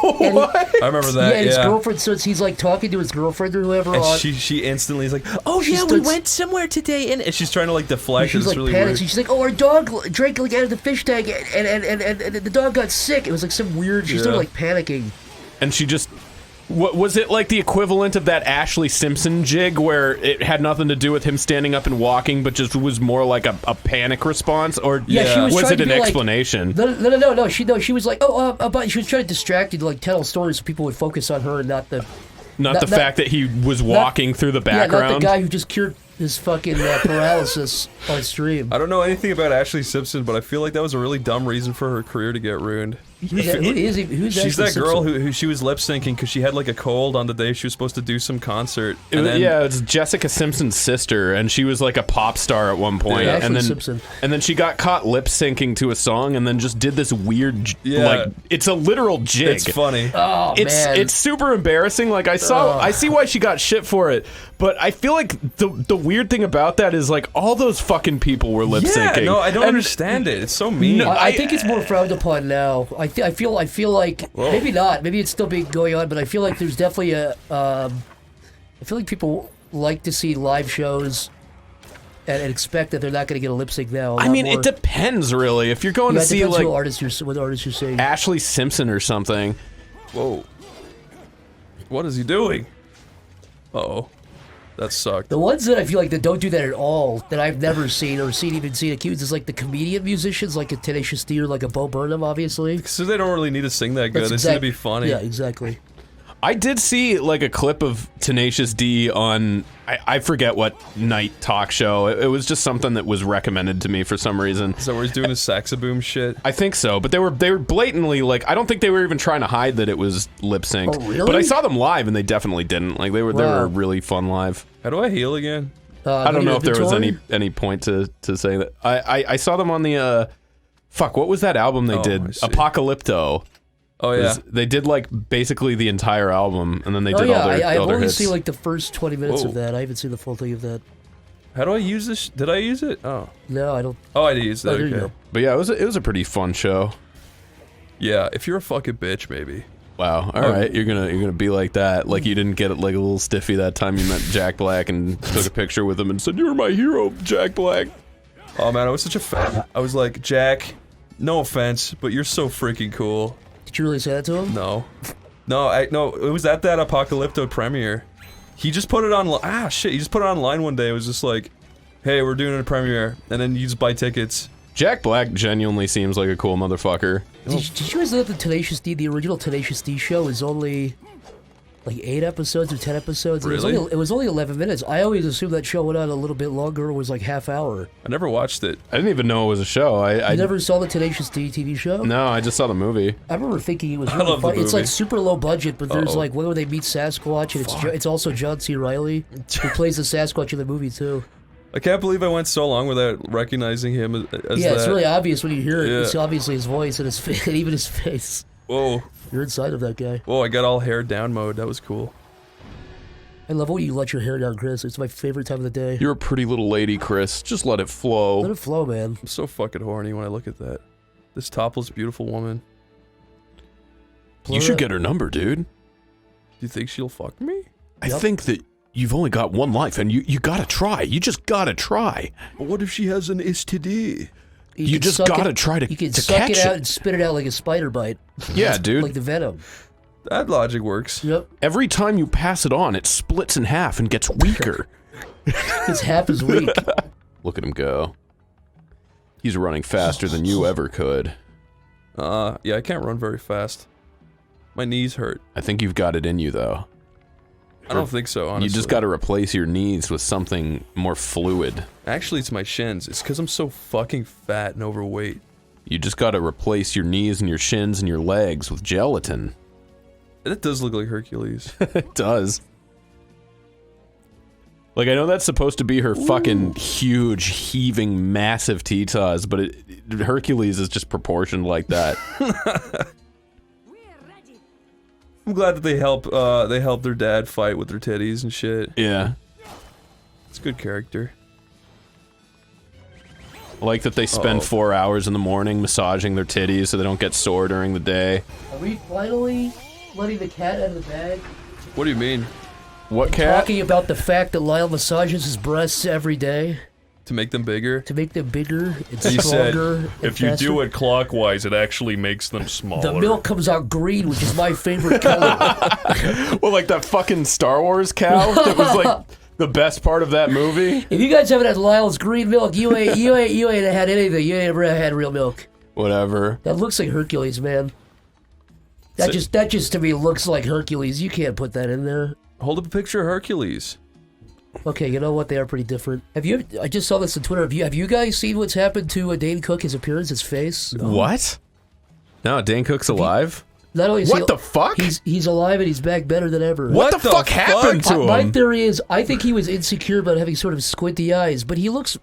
[SPEAKER 4] What?
[SPEAKER 2] I remember that.
[SPEAKER 3] Yeah, and his
[SPEAKER 2] Yeah.
[SPEAKER 3] girlfriend starts. He's like talking to his girlfriend or whoever.
[SPEAKER 2] And
[SPEAKER 3] on,
[SPEAKER 2] she instantly is like, "Oh
[SPEAKER 3] She
[SPEAKER 2] yeah, we
[SPEAKER 3] starts-
[SPEAKER 2] went somewhere today," and she's trying to like deflect.
[SPEAKER 3] she's
[SPEAKER 2] It's
[SPEAKER 3] like
[SPEAKER 2] really
[SPEAKER 3] panicked.
[SPEAKER 2] weird.
[SPEAKER 3] She's like, "Oh, our dog drank like out of the fish tank, and the dog got sick." It was like some weird. She started
[SPEAKER 2] Yeah.
[SPEAKER 3] like panicking.
[SPEAKER 4] And she just. What was it like the equivalent of that Ashley Simpson jig where it had nothing to do with him standing up and walking, but just was more like a panic response? Or
[SPEAKER 3] Yeah, she was
[SPEAKER 4] was
[SPEAKER 3] trying
[SPEAKER 4] it
[SPEAKER 3] to
[SPEAKER 4] an
[SPEAKER 3] be like-
[SPEAKER 4] explanation?
[SPEAKER 3] No. She was like, but she was trying to distract you to like tell stories so people would focus on her and not the
[SPEAKER 4] not the fact that he was walking through the
[SPEAKER 3] yeah,
[SPEAKER 4] background.
[SPEAKER 3] not the guy who just cured his fucking paralysis on stream.
[SPEAKER 2] I don't know anything about Ashley Simpson, but I feel like that was a really dumb reason for her career to get ruined.
[SPEAKER 3] Who's that? Who's
[SPEAKER 2] She's
[SPEAKER 3] Ashley
[SPEAKER 2] that girl
[SPEAKER 3] Simpson?
[SPEAKER 2] who she was lip syncing because she had like a cold on the day she was supposed to do some concert. And then,
[SPEAKER 4] Yeah, it's Jessica Simpson's sister, and she was like a pop star at one point,
[SPEAKER 2] Yeah.
[SPEAKER 4] and
[SPEAKER 3] Ashley
[SPEAKER 4] then
[SPEAKER 3] Simpson.
[SPEAKER 4] and then she got caught lip syncing to a song, and then just did this weird,
[SPEAKER 2] Yeah.
[SPEAKER 4] like it's a literal jig.
[SPEAKER 2] it's funny.
[SPEAKER 3] Oh man,
[SPEAKER 4] It's super embarrassing. Like I see why she got shit for it, but I feel like the weird thing about that is like all those fucking people were lip syncing.
[SPEAKER 2] Yeah, no, I don't
[SPEAKER 4] And-
[SPEAKER 2] understand it. It's so mean.
[SPEAKER 4] No,
[SPEAKER 3] I think it's more frowned upon now. I feel like maybe not. Maybe it's still going on, but I feel like there's definitely I feel like people like to see live shows and expect that they're not going to get a lip sync now.
[SPEAKER 4] I mean, it depends really. If you're going
[SPEAKER 3] Yeah,
[SPEAKER 4] to
[SPEAKER 3] it
[SPEAKER 4] see
[SPEAKER 3] depends
[SPEAKER 4] like
[SPEAKER 3] what artist you're seeing.
[SPEAKER 4] Ashley Simpson or something,
[SPEAKER 2] Whoa. What is he doing? Uh-oh. That sucked.
[SPEAKER 3] The ones that I feel like that don't do that at all, that I've never seen or seen accused, is like the comedian musicians, like a Tenacious D or like a Bo Burnham, obviously.
[SPEAKER 2] So they don't really need to sing that good.
[SPEAKER 3] That's
[SPEAKER 2] They seem to be funny.
[SPEAKER 3] Yeah, exactly.
[SPEAKER 4] I did see like a clip of Tenacious D on I forget what night talk show. It was just something that was recommended to me for some reason.
[SPEAKER 2] Is that where he's doing his saxaboom shit?
[SPEAKER 4] I think so, but they were blatantly like I don't think they were even trying to hide that it was lip synced.
[SPEAKER 3] Oh, really?
[SPEAKER 4] But I saw them live and they definitely didn't. Like they were really fun live.
[SPEAKER 2] How do I heal again?
[SPEAKER 4] I don't know if there was any point to say that. I saw them on the fuck, what was that album they did? Apocalypto.
[SPEAKER 2] Oh yeah.
[SPEAKER 4] They did like basically the entire album and then they did all their
[SPEAKER 3] I've
[SPEAKER 4] other
[SPEAKER 3] only
[SPEAKER 4] hits.
[SPEAKER 3] seen like the first 20 minutes of that. I haven't seen the full thing of that.
[SPEAKER 2] How do I use this? Did I use it? Oh.
[SPEAKER 3] No, I don't.
[SPEAKER 2] Oh, I used that.
[SPEAKER 3] There you
[SPEAKER 2] Okay.
[SPEAKER 3] go.
[SPEAKER 4] But yeah, it was a pretty fun show.
[SPEAKER 2] Yeah, if you're a fucking bitch, maybe.
[SPEAKER 4] Wow. All right, you're gonna be like that. Like you didn't get it like a little stiffy that time you met Jack Black and took a picture with him and said, "You're my hero, Jack Black."
[SPEAKER 2] Oh man, I was such a fan. I was like, Jack, no offense, but you're so freaking cool.
[SPEAKER 3] Did you really say that to him?
[SPEAKER 2] No. No, it was at that Apocalypto premiere. He just put it on, he just put it online one day. It was just like, hey, we're doing a premiere, and then you just buy tickets.
[SPEAKER 4] Jack Black genuinely seems like a cool motherfucker.
[SPEAKER 3] Did you guys know that the original Tenacious D show is only like 8 episodes or 10 episodes?
[SPEAKER 2] Really?
[SPEAKER 3] It was only 11 minutes. I always assumed that show went on a little bit longer. It was like half hour.
[SPEAKER 2] I never watched it.
[SPEAKER 4] I didn't even know it was a show. I
[SPEAKER 3] never saw the Tenacious D TV show?
[SPEAKER 4] No, I just saw the movie.
[SPEAKER 3] I remember thinking it was
[SPEAKER 2] I
[SPEAKER 3] really
[SPEAKER 2] love the
[SPEAKER 3] fun. It's like
[SPEAKER 2] movie.
[SPEAKER 3] super low budget, but there's like when they meet Sasquatch, and it's also John C. Reilly who plays the Sasquatch in the movie too.
[SPEAKER 2] I can't believe I went so long without recognizing him as
[SPEAKER 3] Yeah,
[SPEAKER 2] that.
[SPEAKER 3] it's really obvious when you hear it.
[SPEAKER 2] Yeah.
[SPEAKER 3] It's obviously his voice and his face, and even his face.
[SPEAKER 2] Whoa.
[SPEAKER 3] You're inside of that guy.
[SPEAKER 2] Whoa, I got all hair down mode. That was cool.
[SPEAKER 3] I love when you let your hair down, Chris. It's my favorite time of the day.
[SPEAKER 4] You're a pretty little lady, Chris. Just let it flow.
[SPEAKER 3] Let it flow, man.
[SPEAKER 2] I'm so fucking horny when I look at that. This topless, beautiful woman.
[SPEAKER 4] You should get her number, dude.
[SPEAKER 2] Do you think she'll fuck me?
[SPEAKER 4] I think that you've only got one life, and you gotta try. You just gotta try.
[SPEAKER 2] But what if she has an STD?
[SPEAKER 4] You
[SPEAKER 3] can
[SPEAKER 4] just
[SPEAKER 3] suck
[SPEAKER 4] gotta
[SPEAKER 3] it-
[SPEAKER 4] try to
[SPEAKER 3] You can
[SPEAKER 4] to
[SPEAKER 3] suck
[SPEAKER 4] catch
[SPEAKER 3] it out
[SPEAKER 4] it.
[SPEAKER 3] and spit it out like a spider bite.
[SPEAKER 4] Yeah, dude.
[SPEAKER 3] Like the venom.
[SPEAKER 2] That logic works.
[SPEAKER 3] Yep.
[SPEAKER 4] Every time you pass it on, it splits in half and gets weaker.
[SPEAKER 3] It's half as weak.
[SPEAKER 4] Look at him go. He's running faster than you ever could.
[SPEAKER 2] Yeah, I can't run very fast. My knees hurt.
[SPEAKER 4] I think you've got it in you, though.
[SPEAKER 2] I don't think so, honestly.
[SPEAKER 4] You just gotta replace your knees with something more fluid.
[SPEAKER 2] Actually, it's my shins. It's because I'm so fucking fat and overweight.
[SPEAKER 4] You just gotta replace your knees and your shins and your legs with gelatin.
[SPEAKER 2] That does look like Hercules.
[SPEAKER 4] It does. Like, I know that's supposed to be her fucking huge, heaving, massive titas, but Hercules is just proportioned like that.
[SPEAKER 2] I'm glad that they help their dad fight with their titties and shit.
[SPEAKER 4] Yeah.
[SPEAKER 2] It's good character.
[SPEAKER 4] I like that they spend 4 hours in the morning massaging their titties so they don't get sore during the day.
[SPEAKER 3] Are we finally letting the cat out of the bag?
[SPEAKER 2] What do you mean?
[SPEAKER 4] What cat?
[SPEAKER 3] Talking about the fact that Lyle massages his breasts every day
[SPEAKER 2] To make them bigger?
[SPEAKER 3] to make them bigger and
[SPEAKER 2] He said,
[SPEAKER 3] stronger. and
[SPEAKER 9] If you
[SPEAKER 3] faster.
[SPEAKER 9] do it clockwise, it actually makes them smaller.
[SPEAKER 3] The milk comes out green, which is my favorite color.
[SPEAKER 4] Well, like that fucking Star Wars cow that was like the best part of that movie.
[SPEAKER 3] If you guys haven't had Lyle's green milk, you ain't had anything. You ain't ever had real milk.
[SPEAKER 4] Whatever.
[SPEAKER 3] That looks like Hercules, man. That just to me looks like Hercules. You can't put that in there.
[SPEAKER 2] Hold up a picture of Hercules.
[SPEAKER 3] Okay, you know what? They are pretty different. I just saw this on Twitter. Have you guys seen what's happened to Dane Cook? His appearance, his face.
[SPEAKER 4] What? No, Dane Cook's alive?
[SPEAKER 3] Not only is
[SPEAKER 4] What the fuck?
[SPEAKER 3] He's alive and he's back better than ever.
[SPEAKER 4] What the fuck happened to him?
[SPEAKER 3] My theory is, I think he was insecure about having sort of squinty eyes, but he looks.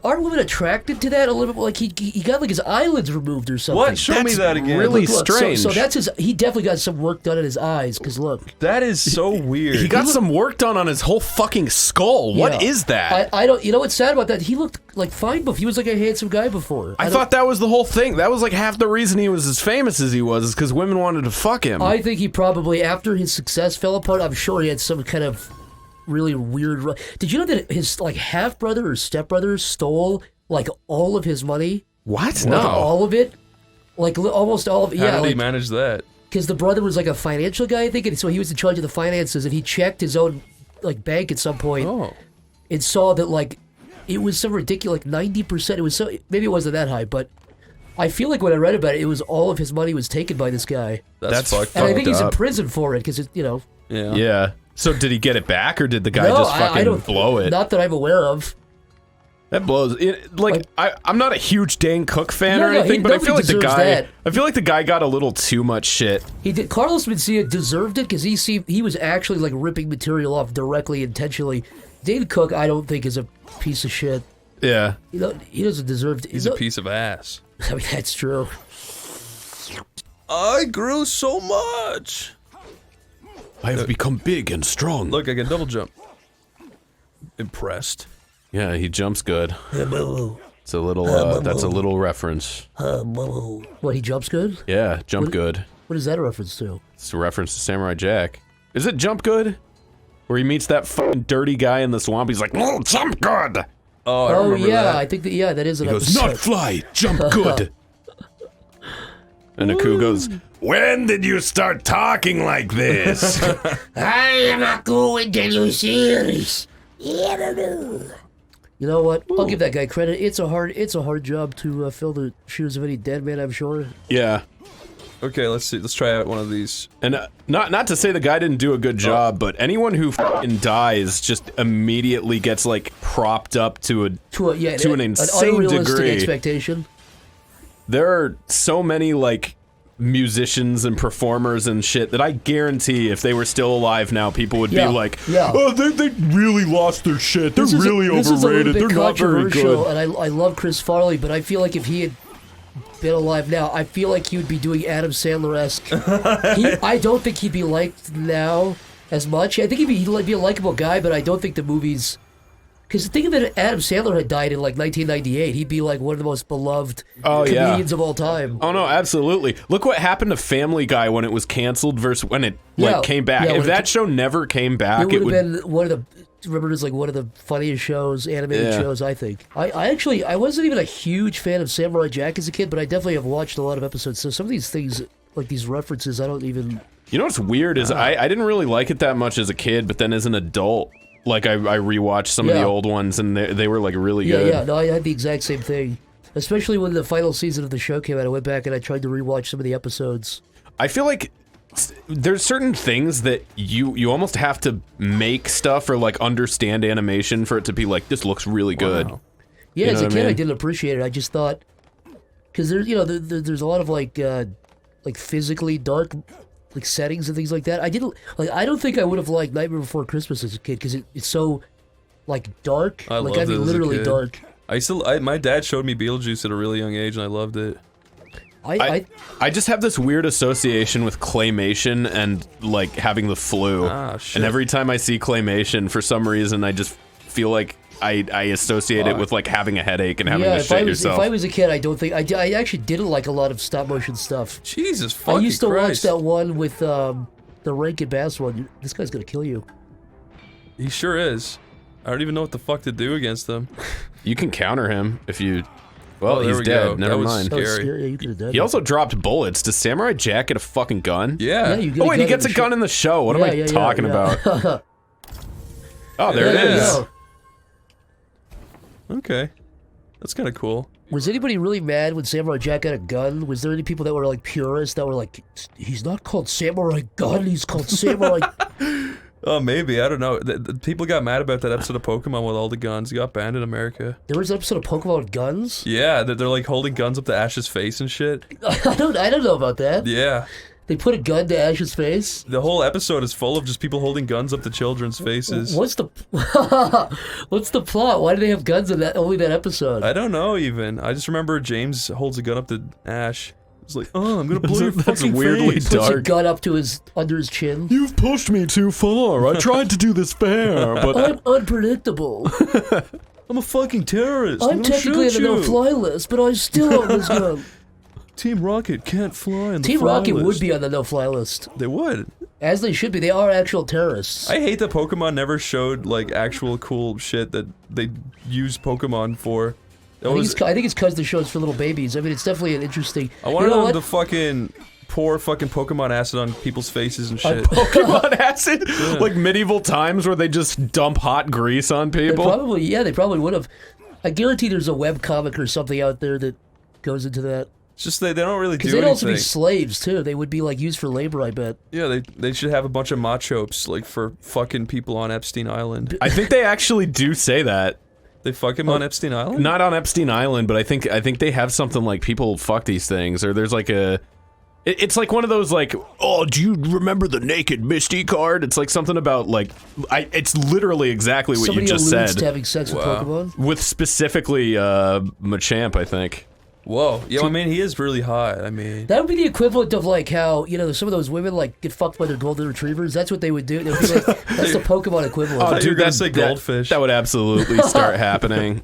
[SPEAKER 3] Aren't women attracted to that a little bit? Like he got like his eyelids removed or something.
[SPEAKER 2] What? Show me that again.
[SPEAKER 4] really
[SPEAKER 3] Look,
[SPEAKER 4] strange.
[SPEAKER 3] So that's his. He definitely got some work done in his eyes. Cause look,
[SPEAKER 2] That is so weird.
[SPEAKER 4] He got some work done on his whole fucking skull. What
[SPEAKER 3] Yeah.
[SPEAKER 4] is that?
[SPEAKER 3] I don't. You know what's sad about that? He looked like fine before. He was like a handsome guy before.
[SPEAKER 4] I thought that was the whole thing. That was like half the reason he was as famous as he was, is because women wanted to fuck him.
[SPEAKER 3] I think he probably, after his success fell apart, I'm sure he had some kind of really weird. Did you know that his like half brother or stepbrother stole like all of his money?
[SPEAKER 4] What?
[SPEAKER 3] Like, all of it, like almost all of it.
[SPEAKER 2] How
[SPEAKER 3] Yeah,
[SPEAKER 2] did he manage that?
[SPEAKER 3] because the brother was like a financial guy, I think, and so he was in charge of the finances, and he checked his own like bank at some point
[SPEAKER 2] Oh.
[SPEAKER 3] and saw that like it was some ridiculous, like 90%. It was so maybe it wasn't that high, but I feel like when I read about it, it was all of his money was taken by this guy.
[SPEAKER 2] That's fucked
[SPEAKER 3] And
[SPEAKER 2] up.
[SPEAKER 3] I think he's in
[SPEAKER 4] up.
[SPEAKER 3] prison for it, because, you know...
[SPEAKER 2] Yeah.
[SPEAKER 4] Yeah. So did he get it back, or did the guy
[SPEAKER 3] No,
[SPEAKER 4] just
[SPEAKER 3] I
[SPEAKER 4] fucking
[SPEAKER 3] don't,
[SPEAKER 4] blow it?
[SPEAKER 3] Not that I'm aware of.
[SPEAKER 4] That blows. I'm not a huge Dane Cook fan
[SPEAKER 3] No,
[SPEAKER 4] or
[SPEAKER 3] no,
[SPEAKER 4] anything, but I feel like the
[SPEAKER 3] deserves
[SPEAKER 4] guy.
[SPEAKER 3] that.
[SPEAKER 4] I feel like the guy got a little too much shit.
[SPEAKER 3] He did. Carlos Mencia deserved it because he was actually like ripping material off directly, intentionally. David Cook, I don't think, is a piece of shit.
[SPEAKER 4] Yeah.
[SPEAKER 3] He doesn't deserve.
[SPEAKER 2] He's a piece of ass.
[SPEAKER 3] I mean, that's true.
[SPEAKER 2] I grew so much.
[SPEAKER 4] I have become big and strong.
[SPEAKER 2] Look, I can double jump. Impressed.
[SPEAKER 4] Yeah, he jumps good. It's a little. That's a little reference.
[SPEAKER 3] What, he jumps good?
[SPEAKER 4] Yeah, jump good.
[SPEAKER 3] What is that a reference to?
[SPEAKER 4] It's a reference to Samurai Jack. Is it Jump Good? Where he meets that fucking dirty guy in the swamp. He's like, "Oh, jump good."
[SPEAKER 2] Oh, I remember
[SPEAKER 3] yeah,
[SPEAKER 2] that.
[SPEAKER 3] I think that is an
[SPEAKER 4] He goes,
[SPEAKER 3] episode.
[SPEAKER 4] "Not fly, jump good." And Aku goes, "When did you start talking like this?"
[SPEAKER 7] I am not going to lose series.
[SPEAKER 3] You know what? I'll give that guy credit. It's a hard job to fill the shoes of any dead man, I'm sure.
[SPEAKER 4] Yeah.
[SPEAKER 2] Okay, let's see. Let's try out one of these.
[SPEAKER 4] And not to say the guy didn't do a good job, but anyone who fucking dies just immediately gets like propped up to an insane
[SPEAKER 3] unrealistic
[SPEAKER 4] degree.
[SPEAKER 3] expectation.
[SPEAKER 4] There are so many like musicians and performers and shit that I guarantee if they were still alive now, people would be like, "Oh, they really lost their shit. They're really
[SPEAKER 3] this is a little
[SPEAKER 4] overrated.
[SPEAKER 3] bit
[SPEAKER 4] They're not very
[SPEAKER 3] controversial,
[SPEAKER 4] good."
[SPEAKER 3] and I love Chris Farley, but I feel like if he had been alive now, I feel like he would be doing Adam Sandler-esque. I don't think he'd be liked now as much. I think he'd be a likable guy, but I don't think the movies... Because think of it, Adam Sandler had died in like 1998. He'd be like one of the most beloved comedians of all time.
[SPEAKER 4] Oh no, absolutely. Look what happened to Family Guy when it was canceled versus when it came back. If that show never came back,
[SPEAKER 3] it would have been one of the... Remember, it was like one of the funniest shows, animated shows, I think. I wasn't even a huge fan of Samurai Jack as a kid, but I definitely have watched a lot of episodes. So some of these things, like these references, I don't even...
[SPEAKER 4] You know what's weird is I didn't really like it that much as a kid, but then as an adult, like I rewatched some of the old ones and they were like really good.
[SPEAKER 3] Yeah, no, I had the exact same thing. Especially when the final season of the show came out, I went back and I tried to rewatch some of the episodes.
[SPEAKER 4] I feel like there's certain things that you almost have to make stuff or like understand animation for it to be like, this looks really good.
[SPEAKER 2] Wow.
[SPEAKER 3] Yeah,
[SPEAKER 4] You know
[SPEAKER 3] as a
[SPEAKER 4] what I
[SPEAKER 3] kid, I
[SPEAKER 4] mean?
[SPEAKER 3] didn't appreciate it. I just thought, because there's there's a lot of like physically dark like settings and things like that. I don't think I would have liked Nightmare Before Christmas as a kid because it's so like dark.
[SPEAKER 2] I
[SPEAKER 3] like
[SPEAKER 2] loved it as a
[SPEAKER 3] literally
[SPEAKER 2] kid.
[SPEAKER 3] dark.
[SPEAKER 2] My dad showed me Beetlejuice at a really young age and I loved it.
[SPEAKER 4] I just have this weird association with claymation and like having the flu.
[SPEAKER 2] Shit.
[SPEAKER 4] And every time I see claymation, for some reason, I just feel like I associate it with like having a headache and having to shit yourself.
[SPEAKER 3] If I was a kid, I don't think I actually didn't like a lot of stop motion stuff.
[SPEAKER 2] Jesus fucking
[SPEAKER 3] I used to watch
[SPEAKER 2] Christ.
[SPEAKER 3] that one with the Rankin Bass one. This guy's gonna kill you.
[SPEAKER 2] He sure is. I don't even know what the fuck to do against them.
[SPEAKER 4] You can counter him if you... Well,
[SPEAKER 2] there
[SPEAKER 4] he's
[SPEAKER 2] we
[SPEAKER 4] dead.
[SPEAKER 2] go.
[SPEAKER 4] Never
[SPEAKER 2] That was
[SPEAKER 4] mind.
[SPEAKER 3] That was
[SPEAKER 2] Scary.
[SPEAKER 3] scary. Yeah, you could have done
[SPEAKER 4] He
[SPEAKER 3] it.
[SPEAKER 4] also dropped bullets. Does Samurai Jack get a fucking gun?
[SPEAKER 2] Yeah.
[SPEAKER 3] Yeah, you get
[SPEAKER 4] Oh
[SPEAKER 3] a
[SPEAKER 4] wait,
[SPEAKER 3] gun
[SPEAKER 4] he
[SPEAKER 3] in
[SPEAKER 4] gets
[SPEAKER 3] the
[SPEAKER 4] a gun in the show. What am I talking about? Oh, there it
[SPEAKER 2] Yeah.
[SPEAKER 4] is.
[SPEAKER 2] Okay. That's kind of cool.
[SPEAKER 3] Was anybody really mad when Samurai Jack got a gun? Was there any people that were like purists that were like, he's not called Samurai Gun, he's called Samurai...
[SPEAKER 2] Oh, maybe. I don't know. People got mad about that episode of Pokemon with all the guns. It got banned in America.
[SPEAKER 3] There was an episode of Pokemon with guns?
[SPEAKER 2] Yeah, they're like holding guns up to Ash's face and shit.
[SPEAKER 3] I don't know about that.
[SPEAKER 2] Yeah.
[SPEAKER 3] They put a gun to Ash's face?
[SPEAKER 2] The whole episode is full of just people holding guns up to children's faces.
[SPEAKER 3] What's the plot? Why do they have guns in only that episode?
[SPEAKER 2] I don't know even. I just remember James holds a gun up to Ash. It's like, oh, I'm gonna blow your
[SPEAKER 4] That's
[SPEAKER 2] fucking
[SPEAKER 4] weirdly
[SPEAKER 2] face.
[SPEAKER 3] Puts a
[SPEAKER 4] dark.
[SPEAKER 3] gun up to under his chin.
[SPEAKER 4] You've pushed me too far. I tried to do this fair, but
[SPEAKER 3] I'm unpredictable.
[SPEAKER 2] I'm a fucking terrorist.
[SPEAKER 3] I'm technically on the no-fly list, but I still own this gun.
[SPEAKER 2] Team Rocket can't fly on the
[SPEAKER 3] Team
[SPEAKER 2] fly
[SPEAKER 3] Rocket
[SPEAKER 2] list.
[SPEAKER 3] would be on the no-fly list.
[SPEAKER 2] They would.
[SPEAKER 3] As they should be. They are actual terrorists.
[SPEAKER 2] I hate that Pokemon never showed like actual cool shit that they use Pokemon for.
[SPEAKER 3] I think it's because the show's for little babies. I mean, it's definitely an interesting...
[SPEAKER 2] I want to
[SPEAKER 3] you know
[SPEAKER 2] know
[SPEAKER 3] what?
[SPEAKER 2] the fucking pour fucking Pokemon acid on people's faces and shit.
[SPEAKER 4] Pokemon acid? Like medieval times where they just dump hot grease on
[SPEAKER 3] They
[SPEAKER 4] people?
[SPEAKER 3] probably would have. I guarantee there's a webcomic or something out there that goes into that.
[SPEAKER 2] It's just they don't really do
[SPEAKER 3] Because
[SPEAKER 2] anything.
[SPEAKER 3] they'd also be slaves too. They would be like used for labor, I bet.
[SPEAKER 2] Yeah, they should have a bunch of machopes like for fucking people on Epstein Island.
[SPEAKER 4] I think they actually do say that.
[SPEAKER 2] They fuck him on Epstein Island?
[SPEAKER 4] Not on Epstein Island, but I think they have something like people fuck these things, or there's like a. It's like one of those like, oh, do you remember the Naked Misty card? It's like something about like, it's literally exactly what
[SPEAKER 3] Somebody
[SPEAKER 4] you just
[SPEAKER 3] alludes
[SPEAKER 4] said.
[SPEAKER 3] to having sex with Pokemon.
[SPEAKER 4] With specifically Machamp, I think.
[SPEAKER 2] Whoa, yeah, I mean, he is really hot, I mean...
[SPEAKER 3] That would be the equivalent of like how, you know, some of those women like get fucked by their golden retrievers. That's what they would do. They would be like, that's the Pokemon equivalent.
[SPEAKER 2] Oh, dude, that's say goldfish.
[SPEAKER 4] That would absolutely start happening.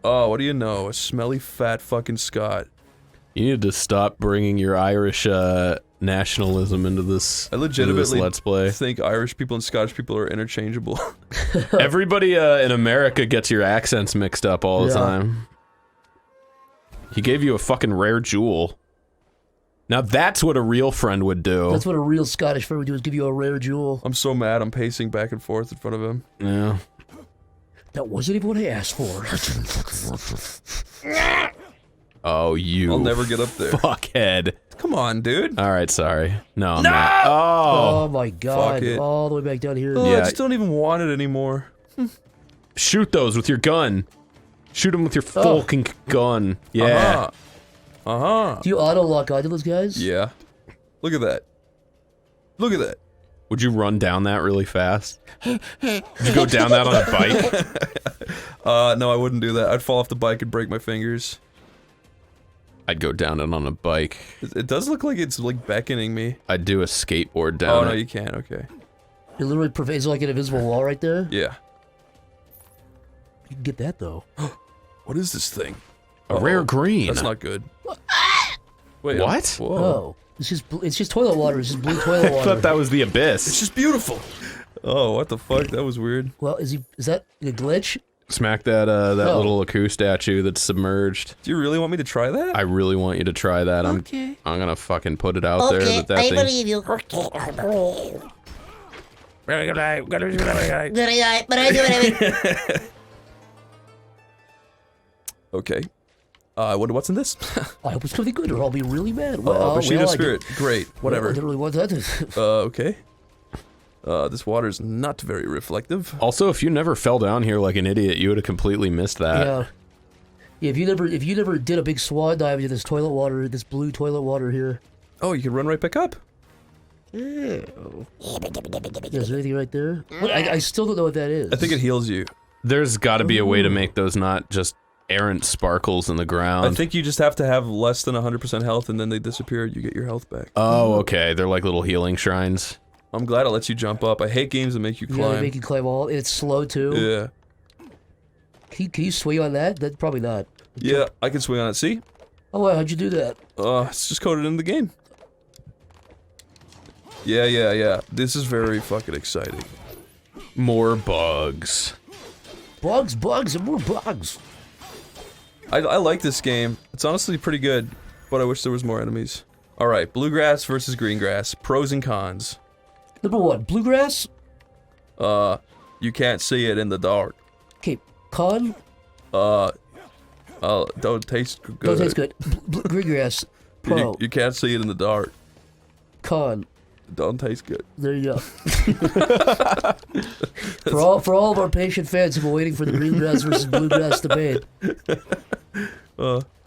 [SPEAKER 2] Oh, what do you know? A smelly, fat fucking Scot.
[SPEAKER 4] You need to stop bringing your Irish nationalism into this.
[SPEAKER 2] I legitimately
[SPEAKER 4] Let's Play.
[SPEAKER 2] think Irish people and Scottish people are interchangeable.
[SPEAKER 4] Everybody in America gets your accents mixed up all the time. He gave you a fucking rare jewel. Now that's what a real friend would do.
[SPEAKER 3] That's what a real Scottish friend would do, is give you a rare jewel.
[SPEAKER 2] I'm so mad I'm pacing back and forth in front of him.
[SPEAKER 4] Yeah.
[SPEAKER 3] That wasn't even what I asked for.
[SPEAKER 4] Oh, you.
[SPEAKER 2] I'll never get up there.
[SPEAKER 4] Fuckhead.
[SPEAKER 2] Come on, dude.
[SPEAKER 4] Alright, sorry. No, I'm not.
[SPEAKER 3] Oh my god.
[SPEAKER 2] Fuck it.
[SPEAKER 3] All the way back down here.
[SPEAKER 2] Oh,
[SPEAKER 4] Yeah.
[SPEAKER 2] I just don't even want it anymore.
[SPEAKER 4] Shoot those with your gun. Shoot them with your fucking gun. Yeah.
[SPEAKER 2] Uh-huh.
[SPEAKER 3] Do you auto-lock onto those guys?
[SPEAKER 2] Yeah. Look at that. Look at that.
[SPEAKER 4] Would you run down that really fast? Would you go down that on a bike?
[SPEAKER 2] No, I wouldn't do that. I'd fall off the bike and break my fingers.
[SPEAKER 4] I'd go down it on a bike.
[SPEAKER 2] It does look like it's, like, beckoning me.
[SPEAKER 4] I'd do a skateboard down
[SPEAKER 2] Oh, no,
[SPEAKER 4] it.
[SPEAKER 2] you can't. Okay.
[SPEAKER 3] It literally is like an invisible wall right there.
[SPEAKER 2] Yeah.
[SPEAKER 3] You can get that though.
[SPEAKER 2] What is this thing?
[SPEAKER 4] A rare green.
[SPEAKER 2] That's not good. Wait.
[SPEAKER 4] What?
[SPEAKER 2] Whoa.
[SPEAKER 3] Oh, it's just toilet water. It's just blue toilet water.
[SPEAKER 4] I thought that was the abyss.
[SPEAKER 2] It's just beautiful. Oh, what the fuck? That was weird.
[SPEAKER 3] Well, is that a glitch?
[SPEAKER 4] Smack that little Aku statue that's submerged.
[SPEAKER 2] Do you really want me to try that?
[SPEAKER 4] I really want you to try that. I'm gonna fucking put it out there that
[SPEAKER 7] I
[SPEAKER 4] thing.
[SPEAKER 7] believe you. Okay, I believe. But I do it.
[SPEAKER 2] Okay. I wonder what's in this.
[SPEAKER 3] I hope it's something good, or I'll be really mad.
[SPEAKER 2] Machine
[SPEAKER 3] well,
[SPEAKER 2] of Spirit. Great. Whatever.
[SPEAKER 3] I didn't really want that.
[SPEAKER 2] Okay. This water's not very reflective.
[SPEAKER 4] Also, if you never fell down here like an idiot, you would have completely missed that.
[SPEAKER 3] Yeah. Yeah, if you never did a big swan dive into this toilet water, this blue toilet water here.
[SPEAKER 2] Oh, you can run right back up.
[SPEAKER 3] Yeah, is there anything right there? What, I still don't know what that is.
[SPEAKER 2] I think it heals you.
[SPEAKER 4] There's got to be a way to make those not just errant sparkles in the ground.
[SPEAKER 2] I think you just have to have less than 100% health and then they disappear and you get your health back.
[SPEAKER 4] Oh, okay. They're like little healing shrines.
[SPEAKER 2] I'm glad it lets you jump up. I hate games that make you climb.
[SPEAKER 3] Yeah, they make you climb all. And it's slow too.
[SPEAKER 2] Yeah.
[SPEAKER 3] Can you swing on that? That probably not.
[SPEAKER 2] Yeah, I can swing on it. See?
[SPEAKER 3] Oh, wow, how'd you do that?
[SPEAKER 2] It's just coded in the game. Yeah. This is very fucking exciting.
[SPEAKER 4] More bugs.
[SPEAKER 3] Bugs, and more bugs.
[SPEAKER 2] I like this game. It's honestly pretty good, but I wish there was more enemies. Alright, bluegrass versus greengrass. Pros and cons.
[SPEAKER 3] Number one, bluegrass.
[SPEAKER 2] You can't see it in the dark.
[SPEAKER 3] Okay, con.
[SPEAKER 2] Don't taste good.
[SPEAKER 3] Don't taste good. Greengrass. Pro.
[SPEAKER 2] You can't see it in the dark.
[SPEAKER 3] Con.
[SPEAKER 2] Don't taste good.
[SPEAKER 3] There you go. for all of our patient fans who've been waiting for the greengrass versus bluegrass debate.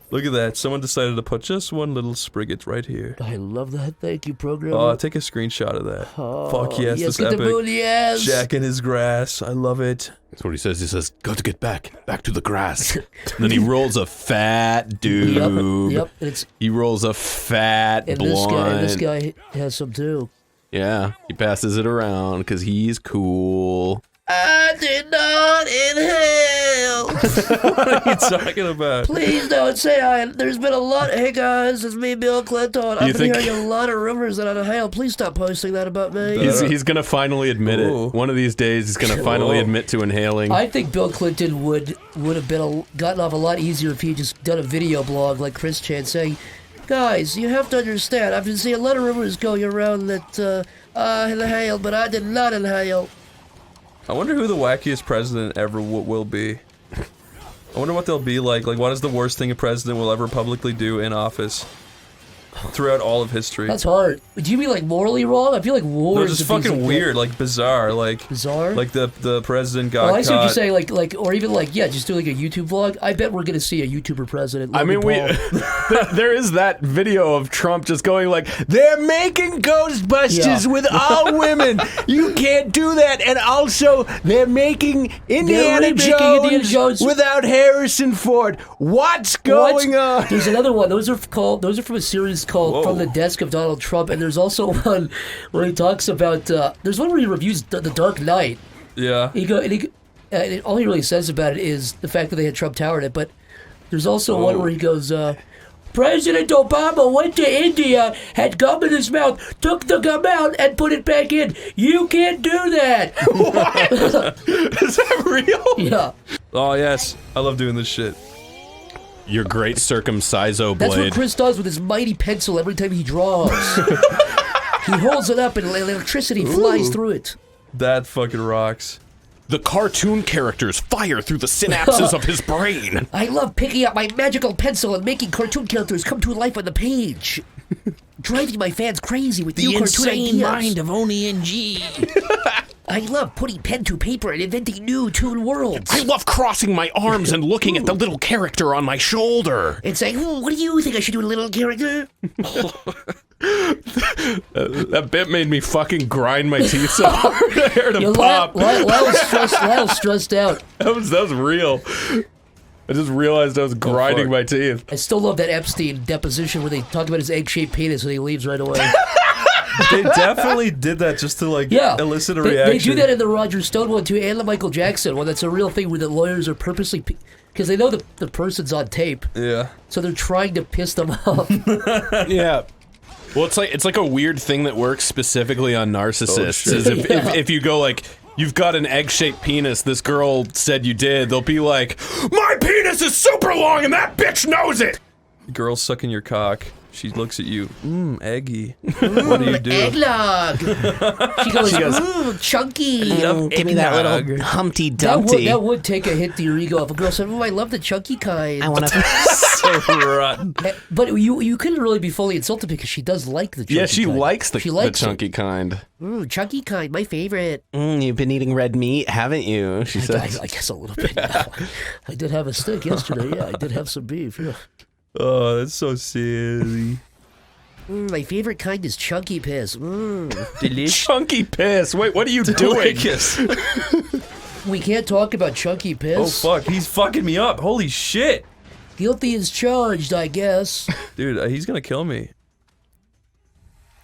[SPEAKER 2] Look at that. Someone decided to put just one little sprig right here.
[SPEAKER 3] I love that. Thank you, programmer.
[SPEAKER 2] Take a screenshot of that.
[SPEAKER 3] Oh,
[SPEAKER 2] Fuck yes,
[SPEAKER 3] yes,
[SPEAKER 2] this
[SPEAKER 3] get
[SPEAKER 2] epic.
[SPEAKER 3] the moon, yes.
[SPEAKER 2] Jack in his grass. I love it.
[SPEAKER 4] That's what he says. He says, "Got to get back to the grass." And then he rolls a fat dude.
[SPEAKER 3] Yep. It's
[SPEAKER 4] He rolls a fat
[SPEAKER 3] and
[SPEAKER 4] blunt.
[SPEAKER 3] this guy has some too.
[SPEAKER 4] Yeah, he passes it around because he's cool.
[SPEAKER 7] I did not inhale.
[SPEAKER 2] What are you talking about?
[SPEAKER 3] Please don't say I. There's been a lot. Hey guys, it's me, Bill Clinton. I've been hearing a lot of rumors that I inhale. Please stop posting that about me.
[SPEAKER 4] He's gonna finally admit
[SPEAKER 2] Ooh.
[SPEAKER 4] it. One of these days, he's gonna finally admit to inhaling.
[SPEAKER 3] I think Bill Clinton would have been gotten off a lot easier if he had just done a video blog like Chris Chan saying, "Guys, you have to understand. I've been seeing a lot of rumors going around that I inhaled, but I did not inhale."
[SPEAKER 2] I wonder who the wackiest president ever will be. I wonder what they'll be like. Like, what is the worst thing a president will ever publicly do in office? throughout all of history.
[SPEAKER 3] That's hard. Do you mean like morally wrong? I feel like war
[SPEAKER 2] No,
[SPEAKER 3] is
[SPEAKER 2] just
[SPEAKER 3] the things
[SPEAKER 2] fucking
[SPEAKER 3] like
[SPEAKER 2] weird, like bizarre, like
[SPEAKER 3] bizarre.
[SPEAKER 2] like the president got
[SPEAKER 3] Oh, I see what you're
[SPEAKER 2] caught.
[SPEAKER 3] saying. Like, or even like, yeah, just do like a YouTube vlog. I bet we're gonna see a YouTuber president.
[SPEAKER 4] I mean,
[SPEAKER 3] Logan Paul.
[SPEAKER 4] there is that video of Trump just going like, they're making Ghostbusters with all women. You can't do that. And also, they're making Indiana Jones without Harrison Ford. What's going on?
[SPEAKER 3] There's another one. Those are from a series called From the Desk of Donald Trump, and there's also one where he talks about. There's one where he reviews the Dark Knight.
[SPEAKER 2] Yeah.
[SPEAKER 3] All he really says about it is the fact that they had Trump Tower in it. But there's also one where he goes, President Obama went to India, had gum in his mouth, took the gum out, and put it back in. You can't do that.
[SPEAKER 4] What? Is that real?
[SPEAKER 3] Yeah.
[SPEAKER 2] Oh yes, I love doing this shit.
[SPEAKER 4] Your great circumciso blade.
[SPEAKER 3] That's what Chris does with his mighty pencil every time he draws. He holds it up and electricity flies through it.
[SPEAKER 2] That fucking rocks.
[SPEAKER 4] The cartoon characters fire through the synapses of his brain.
[SPEAKER 3] I love picking up my magical pencil and making cartoon characters come to life on the page. Driving my fans crazy with new cartoon ideas.
[SPEAKER 7] of Oney and G.
[SPEAKER 3] I love putting pen to paper and inventing new toon worlds.
[SPEAKER 4] I love crossing my arms and looking at the little character on my shoulder.
[SPEAKER 3] And saying, what do you think I should do, little character?
[SPEAKER 4] That bit made me fucking grind my teeth so hard. I heard him pop.
[SPEAKER 3] Lyle's stressed out.
[SPEAKER 4] That was real. I just realized I was grinding my teeth.
[SPEAKER 3] I still love that Epstein deposition where they talk about his egg-shaped penis and he leaves right away.
[SPEAKER 2] They definitely did that just to like elicit a reaction.
[SPEAKER 3] They do that in the Roger Stone one too, and the Michael Jackson one. That's a real thing where the lawyers are purposely, because they know the person's on tape.
[SPEAKER 2] Yeah.
[SPEAKER 3] So they're trying to piss them off.
[SPEAKER 4] Yeah. Well, it's like a weird thing that works specifically on narcissists. Is if you go like, you've got an egg-shaped penis, this girl said you did, they'll be like, my penis is super long and that bitch knows it!
[SPEAKER 2] Girl sucking your cock. She looks at you. Eggy. What do you do?
[SPEAKER 3] Eggnog. She goes, chunky.
[SPEAKER 7] Give me that little Humpty Dumpty.
[SPEAKER 3] That would take a hit to your ego if a girl said, I love the chunky kind.
[SPEAKER 7] I want to.
[SPEAKER 2] So rotten.
[SPEAKER 3] But you couldn't really be fully insulted because she does like the chunky kind.
[SPEAKER 4] Yeah, she likes the
[SPEAKER 3] likes
[SPEAKER 4] chunky kind.
[SPEAKER 3] Chunky kind, my favorite.
[SPEAKER 7] You've been eating red meat, haven't you?
[SPEAKER 4] She says.
[SPEAKER 3] I guess a little bit now. I did have a steak yesterday. Yeah, I did have some beef. Yeah.
[SPEAKER 2] Oh, that's so silly.
[SPEAKER 3] My favorite kind is chunky piss.
[SPEAKER 2] Delicious.
[SPEAKER 4] Chunky piss. Wait, what are you doing?
[SPEAKER 3] We can't talk about chunky piss.
[SPEAKER 2] Oh fuck, he's fucking me up. Holy shit.
[SPEAKER 3] Guilty as charged, I guess.
[SPEAKER 2] Dude, he's gonna kill me.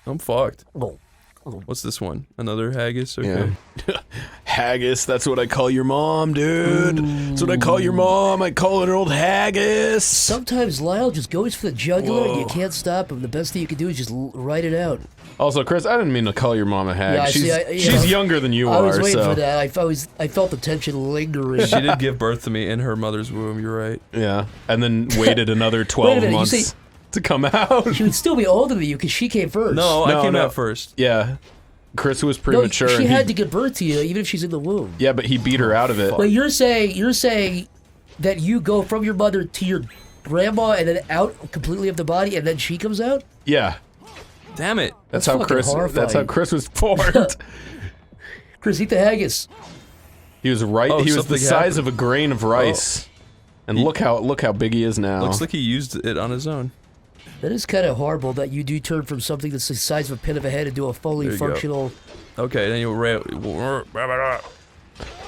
[SPEAKER 2] I'm fucked.
[SPEAKER 3] Oh.
[SPEAKER 2] What's this one? Another haggis? Okay.
[SPEAKER 4] Yeah. Haggis, that's what I call your mom, dude. That's what I call your mom. I call it an old haggis.
[SPEAKER 3] Sometimes Lyle just goes for the jugular and you can't stop him. The best thing you can do is just write it out.
[SPEAKER 4] Also, Chris, I didn't mean to call your mom a hag.
[SPEAKER 3] Yeah,
[SPEAKER 4] she's younger than you are.
[SPEAKER 3] I was waiting
[SPEAKER 4] so.
[SPEAKER 3] for that. I felt the tension lingering.
[SPEAKER 2] She did give birth to me in her mother's womb, you're right.
[SPEAKER 4] Yeah, and then waited another 12 months to come out.
[SPEAKER 3] She would still be older than you because she came first.
[SPEAKER 2] No, I came out first.
[SPEAKER 4] Yeah. Chris was premature.
[SPEAKER 3] No, she had to give birth to you, even if she's in the womb.
[SPEAKER 4] Yeah, but he beat her out of it.
[SPEAKER 3] But you're saying that you go from your mother to your grandma and then out completely of the body, and then she comes out?
[SPEAKER 4] Yeah.
[SPEAKER 2] Damn it.
[SPEAKER 4] That's how Chris.
[SPEAKER 3] horrifying.
[SPEAKER 4] That's how Chris was formed.
[SPEAKER 3] Chris, eat the haggis.
[SPEAKER 4] He was right.
[SPEAKER 2] Oh,
[SPEAKER 4] he was the
[SPEAKER 2] something
[SPEAKER 4] size
[SPEAKER 2] happened.
[SPEAKER 4] of a grain of rice. And look how big he is now.
[SPEAKER 2] Looks like he used it on his own.
[SPEAKER 3] That is kind of horrible that you do turn from something that's the size of a pin of a head into a fully functional...
[SPEAKER 2] Okay, then you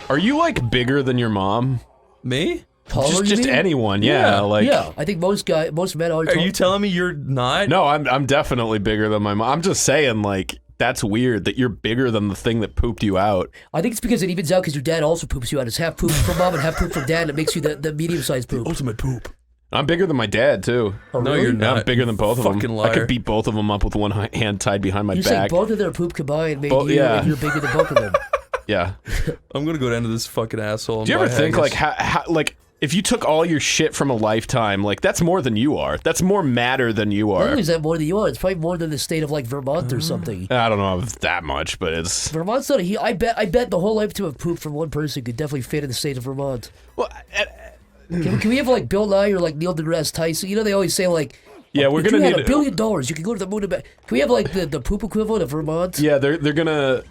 [SPEAKER 4] Are you like bigger than your mom?
[SPEAKER 2] Me?
[SPEAKER 3] Taller,
[SPEAKER 4] Just anyone, yeah. Like
[SPEAKER 3] yeah, I think most men are.
[SPEAKER 2] Are you telling me you're not?
[SPEAKER 4] No, I'm definitely bigger than my mom. I'm just saying, like, that's weird that you're bigger than the thing that pooped you out.
[SPEAKER 3] I think it's because it evens out because your dad also poops you out. It's half poop from mom and half poop from dad, and it makes you the medium-sized poop.
[SPEAKER 2] Ultimate poop.
[SPEAKER 4] I'm bigger than my dad, too.
[SPEAKER 3] Oh,
[SPEAKER 2] No,
[SPEAKER 3] really?
[SPEAKER 2] you're not.
[SPEAKER 4] I'm bigger than both of them.
[SPEAKER 2] Fucking liar.
[SPEAKER 4] I could beat both of them up with one hand tied behind my
[SPEAKER 3] You're saying
[SPEAKER 4] back.
[SPEAKER 3] both of their poop combined made
[SPEAKER 4] Both-
[SPEAKER 3] you,
[SPEAKER 4] yeah.
[SPEAKER 3] and you're bigger than both of them.
[SPEAKER 4] Yeah.
[SPEAKER 2] I'm gonna go down to this fucking asshole. And
[SPEAKER 4] Do you ever
[SPEAKER 2] buy
[SPEAKER 4] think,
[SPEAKER 2] haggis.
[SPEAKER 4] like, how, like, if you took all your shit from a lifetime, like, that's more than you are. That's more matter than you
[SPEAKER 3] Not
[SPEAKER 4] are.
[SPEAKER 3] only is that more than you are, it's probably more than the state of like Vermont or something.
[SPEAKER 4] I don't know if it's that much, but it's...
[SPEAKER 3] Vermont's not a I bet the whole lifetime of poop from one person could definitely fit in the state of Vermont.
[SPEAKER 4] Well,
[SPEAKER 3] Can we have like Bill Nye or like Neil deGrasse Tyson? You know they always say like
[SPEAKER 4] Yeah, we're
[SPEAKER 3] If
[SPEAKER 4] gonna
[SPEAKER 3] you had
[SPEAKER 4] need
[SPEAKER 3] $1 billion, you could go to the moon and back. Can we have like the poop equivalent of Vermont?
[SPEAKER 4] Yeah, they're gonna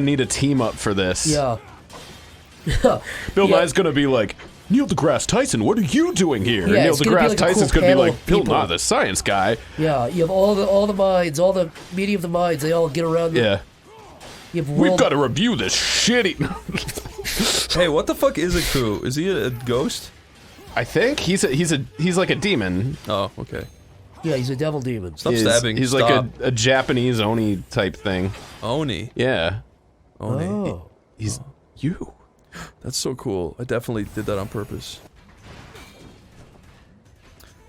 [SPEAKER 4] need a team up for this.
[SPEAKER 3] Yeah.
[SPEAKER 4] Bill
[SPEAKER 3] Yeah.
[SPEAKER 4] Nye's gonna be like, Neil deGrasse Tyson, what are you doing here?
[SPEAKER 3] Yeah,
[SPEAKER 4] and Neil
[SPEAKER 3] it's gonna be
[SPEAKER 4] deGrasse
[SPEAKER 3] like a
[SPEAKER 4] Tyson's
[SPEAKER 3] cool
[SPEAKER 4] gonna be
[SPEAKER 3] panel
[SPEAKER 4] like,
[SPEAKER 3] of
[SPEAKER 4] Bill
[SPEAKER 3] people.
[SPEAKER 4] Nye, the science guy.
[SPEAKER 3] Yeah, you have all the minds, all the media of the minds. They all get around.
[SPEAKER 4] Yeah.
[SPEAKER 3] You have
[SPEAKER 4] We've
[SPEAKER 3] world.
[SPEAKER 4] got to review this shitty.
[SPEAKER 2] Hey, what the fuck is a coup? Is he a ghost?
[SPEAKER 4] I think he's like a demon.
[SPEAKER 2] Oh, okay.
[SPEAKER 3] Yeah, he's a devil demon.
[SPEAKER 2] Stop stabbing.
[SPEAKER 4] He's
[SPEAKER 2] Stop.
[SPEAKER 4] like a Japanese Oni type thing.
[SPEAKER 2] Oney.
[SPEAKER 4] Yeah.
[SPEAKER 2] Oney.
[SPEAKER 3] Oh.
[SPEAKER 4] He's you.
[SPEAKER 2] That's so cool. I definitely did that on purpose.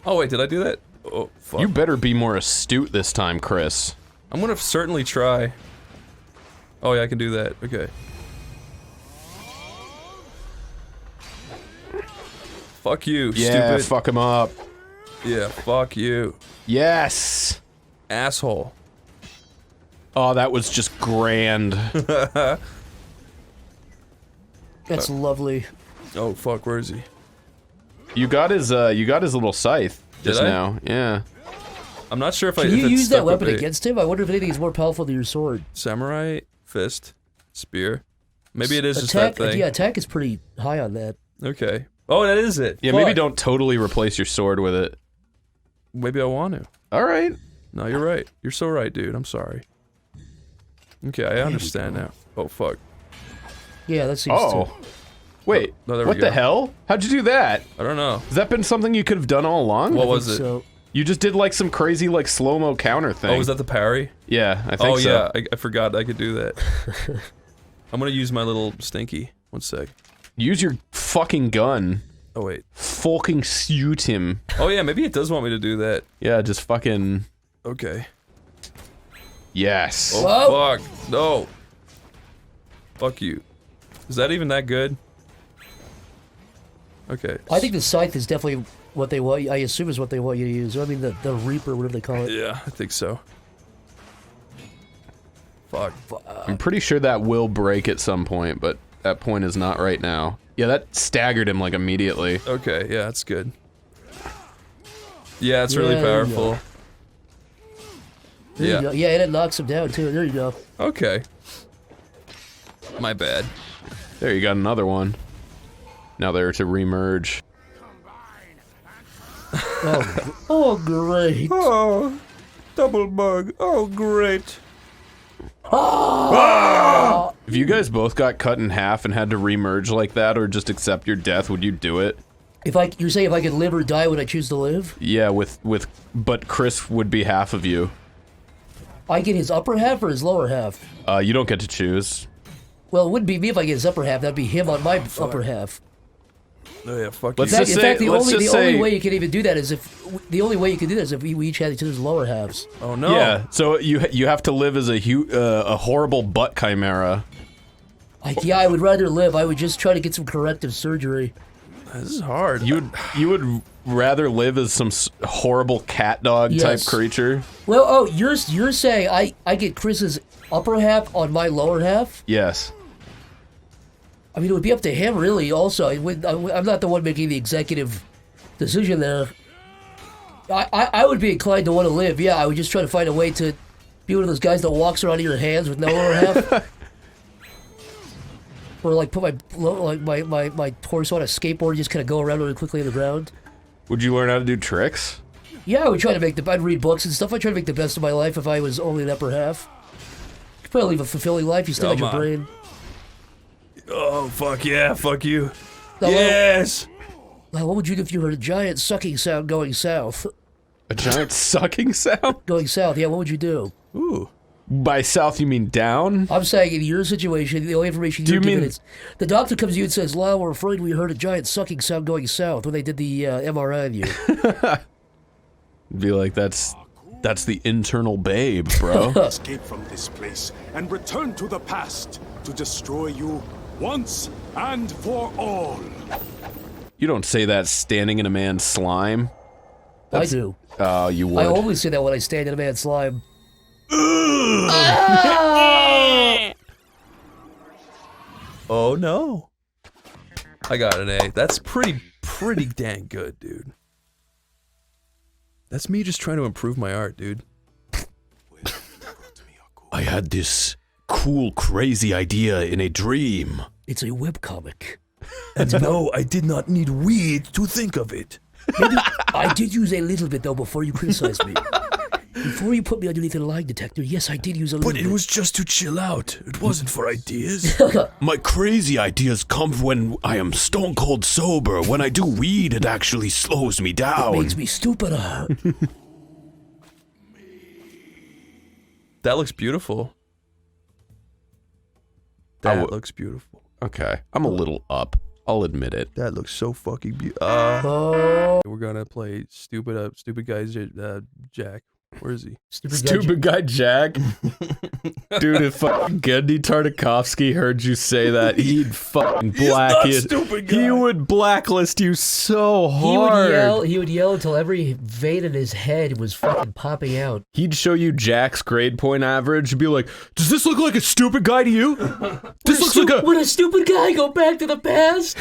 [SPEAKER 2] Oh wait, did I do that? Oh, fuck.
[SPEAKER 4] You better be more astute this time, Chris.
[SPEAKER 2] I'm gonna certainly try. Oh yeah, I can do that. Okay. Fuck you,
[SPEAKER 4] Yeah,
[SPEAKER 2] stupid.
[SPEAKER 4] fuck him up.
[SPEAKER 2] Yeah, fuck you.
[SPEAKER 4] Yes.
[SPEAKER 2] Asshole.
[SPEAKER 4] Oh, that was just grand.
[SPEAKER 3] That's lovely.
[SPEAKER 2] Oh fuck, where is he?
[SPEAKER 4] You got his little scythe
[SPEAKER 2] Did
[SPEAKER 4] just
[SPEAKER 2] I?
[SPEAKER 4] now. Yeah.
[SPEAKER 2] I'm not sure if
[SPEAKER 3] Can
[SPEAKER 2] if
[SPEAKER 3] you
[SPEAKER 2] it's
[SPEAKER 3] use
[SPEAKER 2] stuck
[SPEAKER 3] that
[SPEAKER 2] with
[SPEAKER 3] weapon
[SPEAKER 2] me.
[SPEAKER 3] against him? I wonder if anything is more powerful than your sword.
[SPEAKER 2] Samurai, fist, spear. Maybe it is just
[SPEAKER 3] Attack,
[SPEAKER 2] that thing.
[SPEAKER 3] yeah, attack is pretty high on that.
[SPEAKER 2] Okay. Oh, that is it.
[SPEAKER 4] Yeah,
[SPEAKER 2] Fuck.
[SPEAKER 4] maybe don't totally replace your sword with it.
[SPEAKER 2] Maybe I want to.
[SPEAKER 4] All right.
[SPEAKER 2] No, you're right. You're so right, dude. I'm sorry. Okay, I understand now. Oh, fuck.
[SPEAKER 3] Yeah, that seems
[SPEAKER 4] Oh.
[SPEAKER 3] to.
[SPEAKER 4] Wait.
[SPEAKER 2] No, there we
[SPEAKER 4] what the
[SPEAKER 2] go.
[SPEAKER 4] hell? How'd you do that?
[SPEAKER 2] I don't know.
[SPEAKER 4] Has that been something you could have done all along?
[SPEAKER 2] What was it?
[SPEAKER 3] So,
[SPEAKER 4] You just did like some crazy like slow-mo counter thing.
[SPEAKER 2] Oh, was that the parry?
[SPEAKER 4] Yeah, I think
[SPEAKER 2] Oh,
[SPEAKER 4] so.
[SPEAKER 2] yeah. I forgot I could do that. I'm gonna use my little stinky. One sec.
[SPEAKER 4] Use your fucking gun.
[SPEAKER 2] Oh, wait.
[SPEAKER 4] Fucking shoot him.
[SPEAKER 2] Oh, yeah, maybe it does want me to do that.
[SPEAKER 4] Yeah, just fucking...
[SPEAKER 2] Okay.
[SPEAKER 4] Yes.
[SPEAKER 2] Oh,
[SPEAKER 3] Whoa.
[SPEAKER 2] fuck. No. Fuck you. Is that even that good? Okay.
[SPEAKER 3] I think the scythe is definitely what they want. I assume is what they want you to use. I mean, the reaper, whatever they call it.
[SPEAKER 2] Yeah, I think so. Fuck.
[SPEAKER 4] I'm pretty sure that will break at some point, but that point is not right now. Yeah, that staggered him like immediately.
[SPEAKER 2] Okay, yeah, that's good. Yeah, it's really
[SPEAKER 3] Yeah, there you
[SPEAKER 2] powerful.
[SPEAKER 3] There you
[SPEAKER 2] Yeah.
[SPEAKER 3] go. Yeah, and it knocks him down too. There you go.
[SPEAKER 2] Okay. My bad.
[SPEAKER 4] There, you got another one. Now they're to remerge.
[SPEAKER 3] Oh, great.
[SPEAKER 2] Oh, double bug. Oh, great.
[SPEAKER 4] If you guys both got cut in half and had to remerge like that, or just accept your death, would you do it?
[SPEAKER 3] You're saying if I could live or die, would I choose to live?
[SPEAKER 4] Yeah, but Chris would be half of you.
[SPEAKER 3] I get his upper half or his lower half?
[SPEAKER 4] You don't get to choose.
[SPEAKER 3] Well, it wouldn't be me if I get his upper half. That'd be him on my upper half.
[SPEAKER 2] Oh, yeah, fuck
[SPEAKER 4] Let's
[SPEAKER 2] you.
[SPEAKER 4] just
[SPEAKER 3] In
[SPEAKER 4] say,
[SPEAKER 3] fact, the
[SPEAKER 4] let's
[SPEAKER 3] only
[SPEAKER 4] just
[SPEAKER 3] the only
[SPEAKER 4] say,
[SPEAKER 3] way you can even do that is if we each had each other's lower halves.
[SPEAKER 2] Oh, no.
[SPEAKER 4] yeah. So you have to live as a horrible butt chimera.
[SPEAKER 3] I would rather live. I would just try to get some corrective surgery.
[SPEAKER 2] This is hard.
[SPEAKER 4] You would rather live as some horrible cat dog type
[SPEAKER 3] Yes.
[SPEAKER 4] creature.
[SPEAKER 3] Well, oh, you're saying I get Chris's upper half on my lower half?
[SPEAKER 4] Yes.
[SPEAKER 3] I mean, it would be up to him, really, also. I'm not the one making the executive decision there. I would be inclined to want to live, yeah. I would just try to find a way to be one of those guys that walks around in your hands with no lower half. Or, like, put my torso on a skateboard and just kind of go around really quickly on the ground.
[SPEAKER 4] Would you learn how to do tricks?
[SPEAKER 3] Yeah, I would try to I'd read books and stuff. I'd try to make the best of my life if I was only the upper half. You'd probably live a fulfilling life. You still got your
[SPEAKER 2] Come on.
[SPEAKER 3] brain.
[SPEAKER 2] Oh, fuck yeah, fuck you.
[SPEAKER 3] Now,
[SPEAKER 2] Yes!
[SPEAKER 3] Now, what would you do if you heard a giant sucking sound going south?
[SPEAKER 4] A giant sucking sound?
[SPEAKER 3] Going south, yeah, what would you do?
[SPEAKER 2] Ooh.
[SPEAKER 4] By south, you mean down?
[SPEAKER 3] I'm saying in your situation, the only information
[SPEAKER 4] Do
[SPEAKER 3] you're
[SPEAKER 4] you
[SPEAKER 3] given
[SPEAKER 4] mean-
[SPEAKER 3] is the doctor comes to you and says, "Lyle, we're afraid we heard a giant sucking sound going south" when they did the MRI on you.
[SPEAKER 4] Be like, that's the internal babe, bro.
[SPEAKER 8] Escape from this place and return to the past to destroy you once and for all.
[SPEAKER 4] You don't say that standing in a man's slime.
[SPEAKER 3] I do.
[SPEAKER 4] Oh, you would.
[SPEAKER 3] I always say that when I stand in a man's slime.
[SPEAKER 2] Oh, no. I got an A. That's pretty dang good, dude. That's me just trying to improve my art, dude.
[SPEAKER 4] I had this cool, crazy idea in a dream.
[SPEAKER 3] It's a webcomic.
[SPEAKER 2] And no, I did not need weed to think of it.
[SPEAKER 3] Maybe I did use a little bit though before you criticized me. Before you put me underneath a lie detector, yes, I did use a little bit.
[SPEAKER 2] But it was just to chill out. It wasn't for ideas.
[SPEAKER 4] My crazy ideas come when I am stone cold sober. When I do weed, it actually slows me down.
[SPEAKER 3] It makes me stupider.
[SPEAKER 2] That looks beautiful. That looks beautiful.
[SPEAKER 4] Okay, I'm a little up. I'll admit it.
[SPEAKER 2] That looks so fucking beautiful. We're gonna play stupid guys, Jack. Where is he?
[SPEAKER 4] Stupid guy Jack. Dude, if fucking Gendy Tartakovsky heard you say that, he'd fucking he would blacklist you so hard.
[SPEAKER 3] He would yell until every vein in his head was fucking popping out.
[SPEAKER 4] He'd show you Jack's grade point average and be like, does this look like a stupid guy to you? This looks like a—
[SPEAKER 3] Would a stupid guy go back to the past?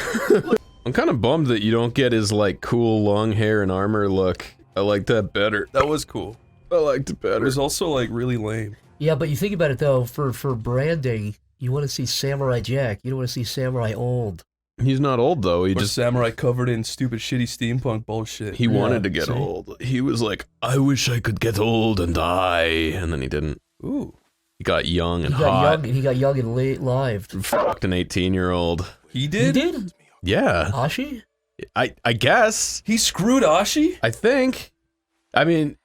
[SPEAKER 4] I'm kind of bummed that you don't get his, like, cool long hair and armor look. I like that better.
[SPEAKER 2] That was cool.
[SPEAKER 4] I liked it better.
[SPEAKER 2] It was also, like, really lame.
[SPEAKER 3] Yeah, but you think about it, though, for branding, you want to see Samurai Jack. You don't want to see Samurai old.
[SPEAKER 4] He's not old, though. He just—
[SPEAKER 2] Samurai covered in stupid, shitty steampunk bullshit.
[SPEAKER 4] He wanted to get old. He was like, I wish I could get old and die. And then he didn't.
[SPEAKER 2] Ooh.
[SPEAKER 4] He got young and hot.
[SPEAKER 3] He got young and lived.
[SPEAKER 4] Fucked an 18-year-old.
[SPEAKER 2] He did?
[SPEAKER 3] He did?
[SPEAKER 4] Yeah.
[SPEAKER 3] Ashi?
[SPEAKER 4] I guess.
[SPEAKER 2] He screwed Ashi?
[SPEAKER 4] I think. I mean,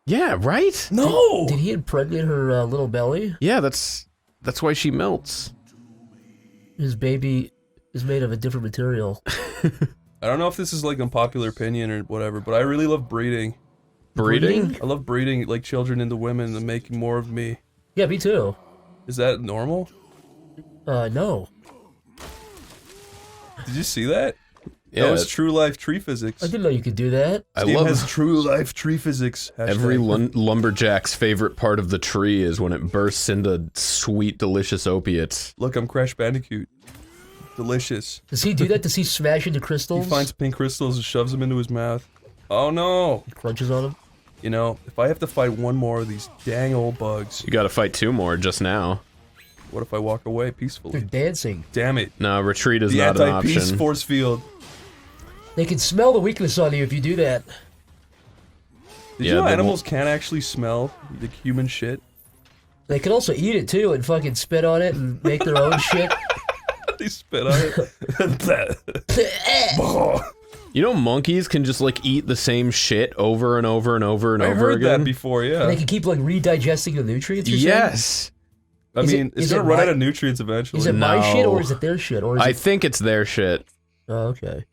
[SPEAKER 4] yeah, right?
[SPEAKER 2] No!
[SPEAKER 3] Did he impregnate her little belly?
[SPEAKER 4] Yeah, that's why she melts.
[SPEAKER 3] His baby is made of a different material.
[SPEAKER 2] I don't know if this is like unpopular opinion or whatever, but I really love breeding.
[SPEAKER 4] Breeding?
[SPEAKER 2] I love breeding like children into women and making more of me.
[SPEAKER 3] Yeah, me too.
[SPEAKER 2] Is that normal?
[SPEAKER 3] No.
[SPEAKER 2] Did you see that?
[SPEAKER 4] Yeah,
[SPEAKER 2] that was true life tree physics.
[SPEAKER 3] I didn't know you could do that.
[SPEAKER 2] Steve has true life tree physics. Hashtag.
[SPEAKER 4] Every lumberjack's favorite part of the tree is when it bursts into sweet, delicious opiates.
[SPEAKER 2] Look, I'm Crash Bandicoot. Delicious.
[SPEAKER 3] Does he do that? Does he smash into crystals?
[SPEAKER 2] He finds pink crystals and shoves them into his mouth. Oh no!
[SPEAKER 3] He crunches on them.
[SPEAKER 2] You know, if I have to fight one more of these dang old bugs...
[SPEAKER 4] You gotta fight 2 more just now.
[SPEAKER 2] What if I walk away peacefully?
[SPEAKER 3] They're dancing.
[SPEAKER 2] Damn it.
[SPEAKER 4] No, retreat is not an option.
[SPEAKER 2] The anti-peace force field.
[SPEAKER 3] They can smell the weakness on you if you do that.
[SPEAKER 2] Did you know animals can actually smell the human shit?
[SPEAKER 3] They can also eat it too and fucking spit on it and make their own shit.
[SPEAKER 2] They spit on it.
[SPEAKER 4] You know, monkeys can just like eat the same shit over and over and over and over again.
[SPEAKER 2] I heard that before, yeah.
[SPEAKER 3] And they can keep like redigesting the nutrients.
[SPEAKER 4] Yes.
[SPEAKER 2] I mean, it's gonna run out of nutrients eventually.
[SPEAKER 3] Is it my shit or is it their shit? Or is
[SPEAKER 4] I think it's their shit.
[SPEAKER 3] Oh, okay.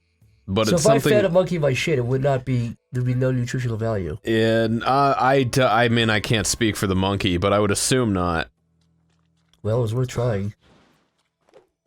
[SPEAKER 4] But
[SPEAKER 3] so
[SPEAKER 4] it's
[SPEAKER 3] if
[SPEAKER 4] something...
[SPEAKER 3] I fed a monkey my shit, it would not be, there'd be no nutritional value.
[SPEAKER 4] And I mean, I can't speak for the monkey, but I would assume not.
[SPEAKER 3] Well, it was worth trying.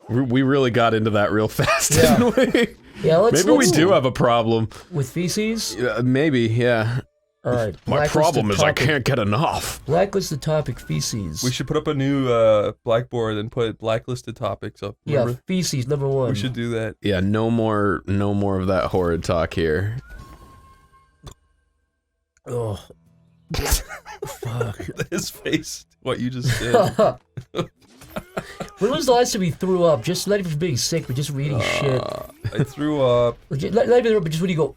[SPEAKER 4] We really got into that real fast, didn't we?
[SPEAKER 3] Yeah,
[SPEAKER 4] maybe we do have a problem.
[SPEAKER 3] With feces?
[SPEAKER 4] Maybe, yeah.
[SPEAKER 3] Alright.
[SPEAKER 4] My problem is I can't get enough.
[SPEAKER 3] Blacklisted topic, feces.
[SPEAKER 2] We should put up a new blackboard and put blacklisted topics up.
[SPEAKER 3] Remember? Yeah, feces, number 1.
[SPEAKER 2] We should do that.
[SPEAKER 4] Yeah, no more of that horrid talk here.
[SPEAKER 3] Oh. Fuck.
[SPEAKER 2] His face, what you just did.
[SPEAKER 3] When was the last time you threw up? Just not even from being sick, but just from eating shit.
[SPEAKER 2] I threw up.
[SPEAKER 3] Not even, but just when you go,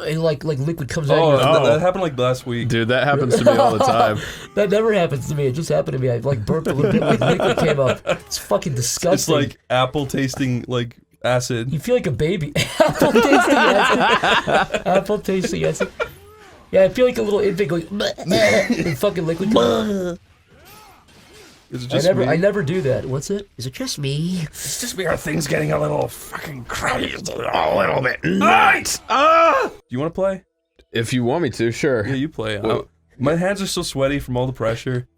[SPEAKER 3] and like liquid comes out of your
[SPEAKER 2] that happened like last week.
[SPEAKER 4] Dude, that happens to me all the time.
[SPEAKER 3] That never happens to me. It just happened to me. I like burped a little bit, like liquid came up. It's fucking disgusting.
[SPEAKER 2] It's like apple tasting like acid.
[SPEAKER 3] You feel like a baby. Apple tasting acid. Apple tasting acid. Yeah, I feel like a little infant going, and fucking liquid comes out.
[SPEAKER 2] Is it just
[SPEAKER 3] I never do that. What's it? Is it just me?
[SPEAKER 5] It's just me. Are things getting a little fucking crazy?
[SPEAKER 4] A little bit. Night!
[SPEAKER 2] Do you want to play?
[SPEAKER 4] If you want me to, sure.
[SPEAKER 2] Yeah, you play. My hands are so sweaty from all the pressure.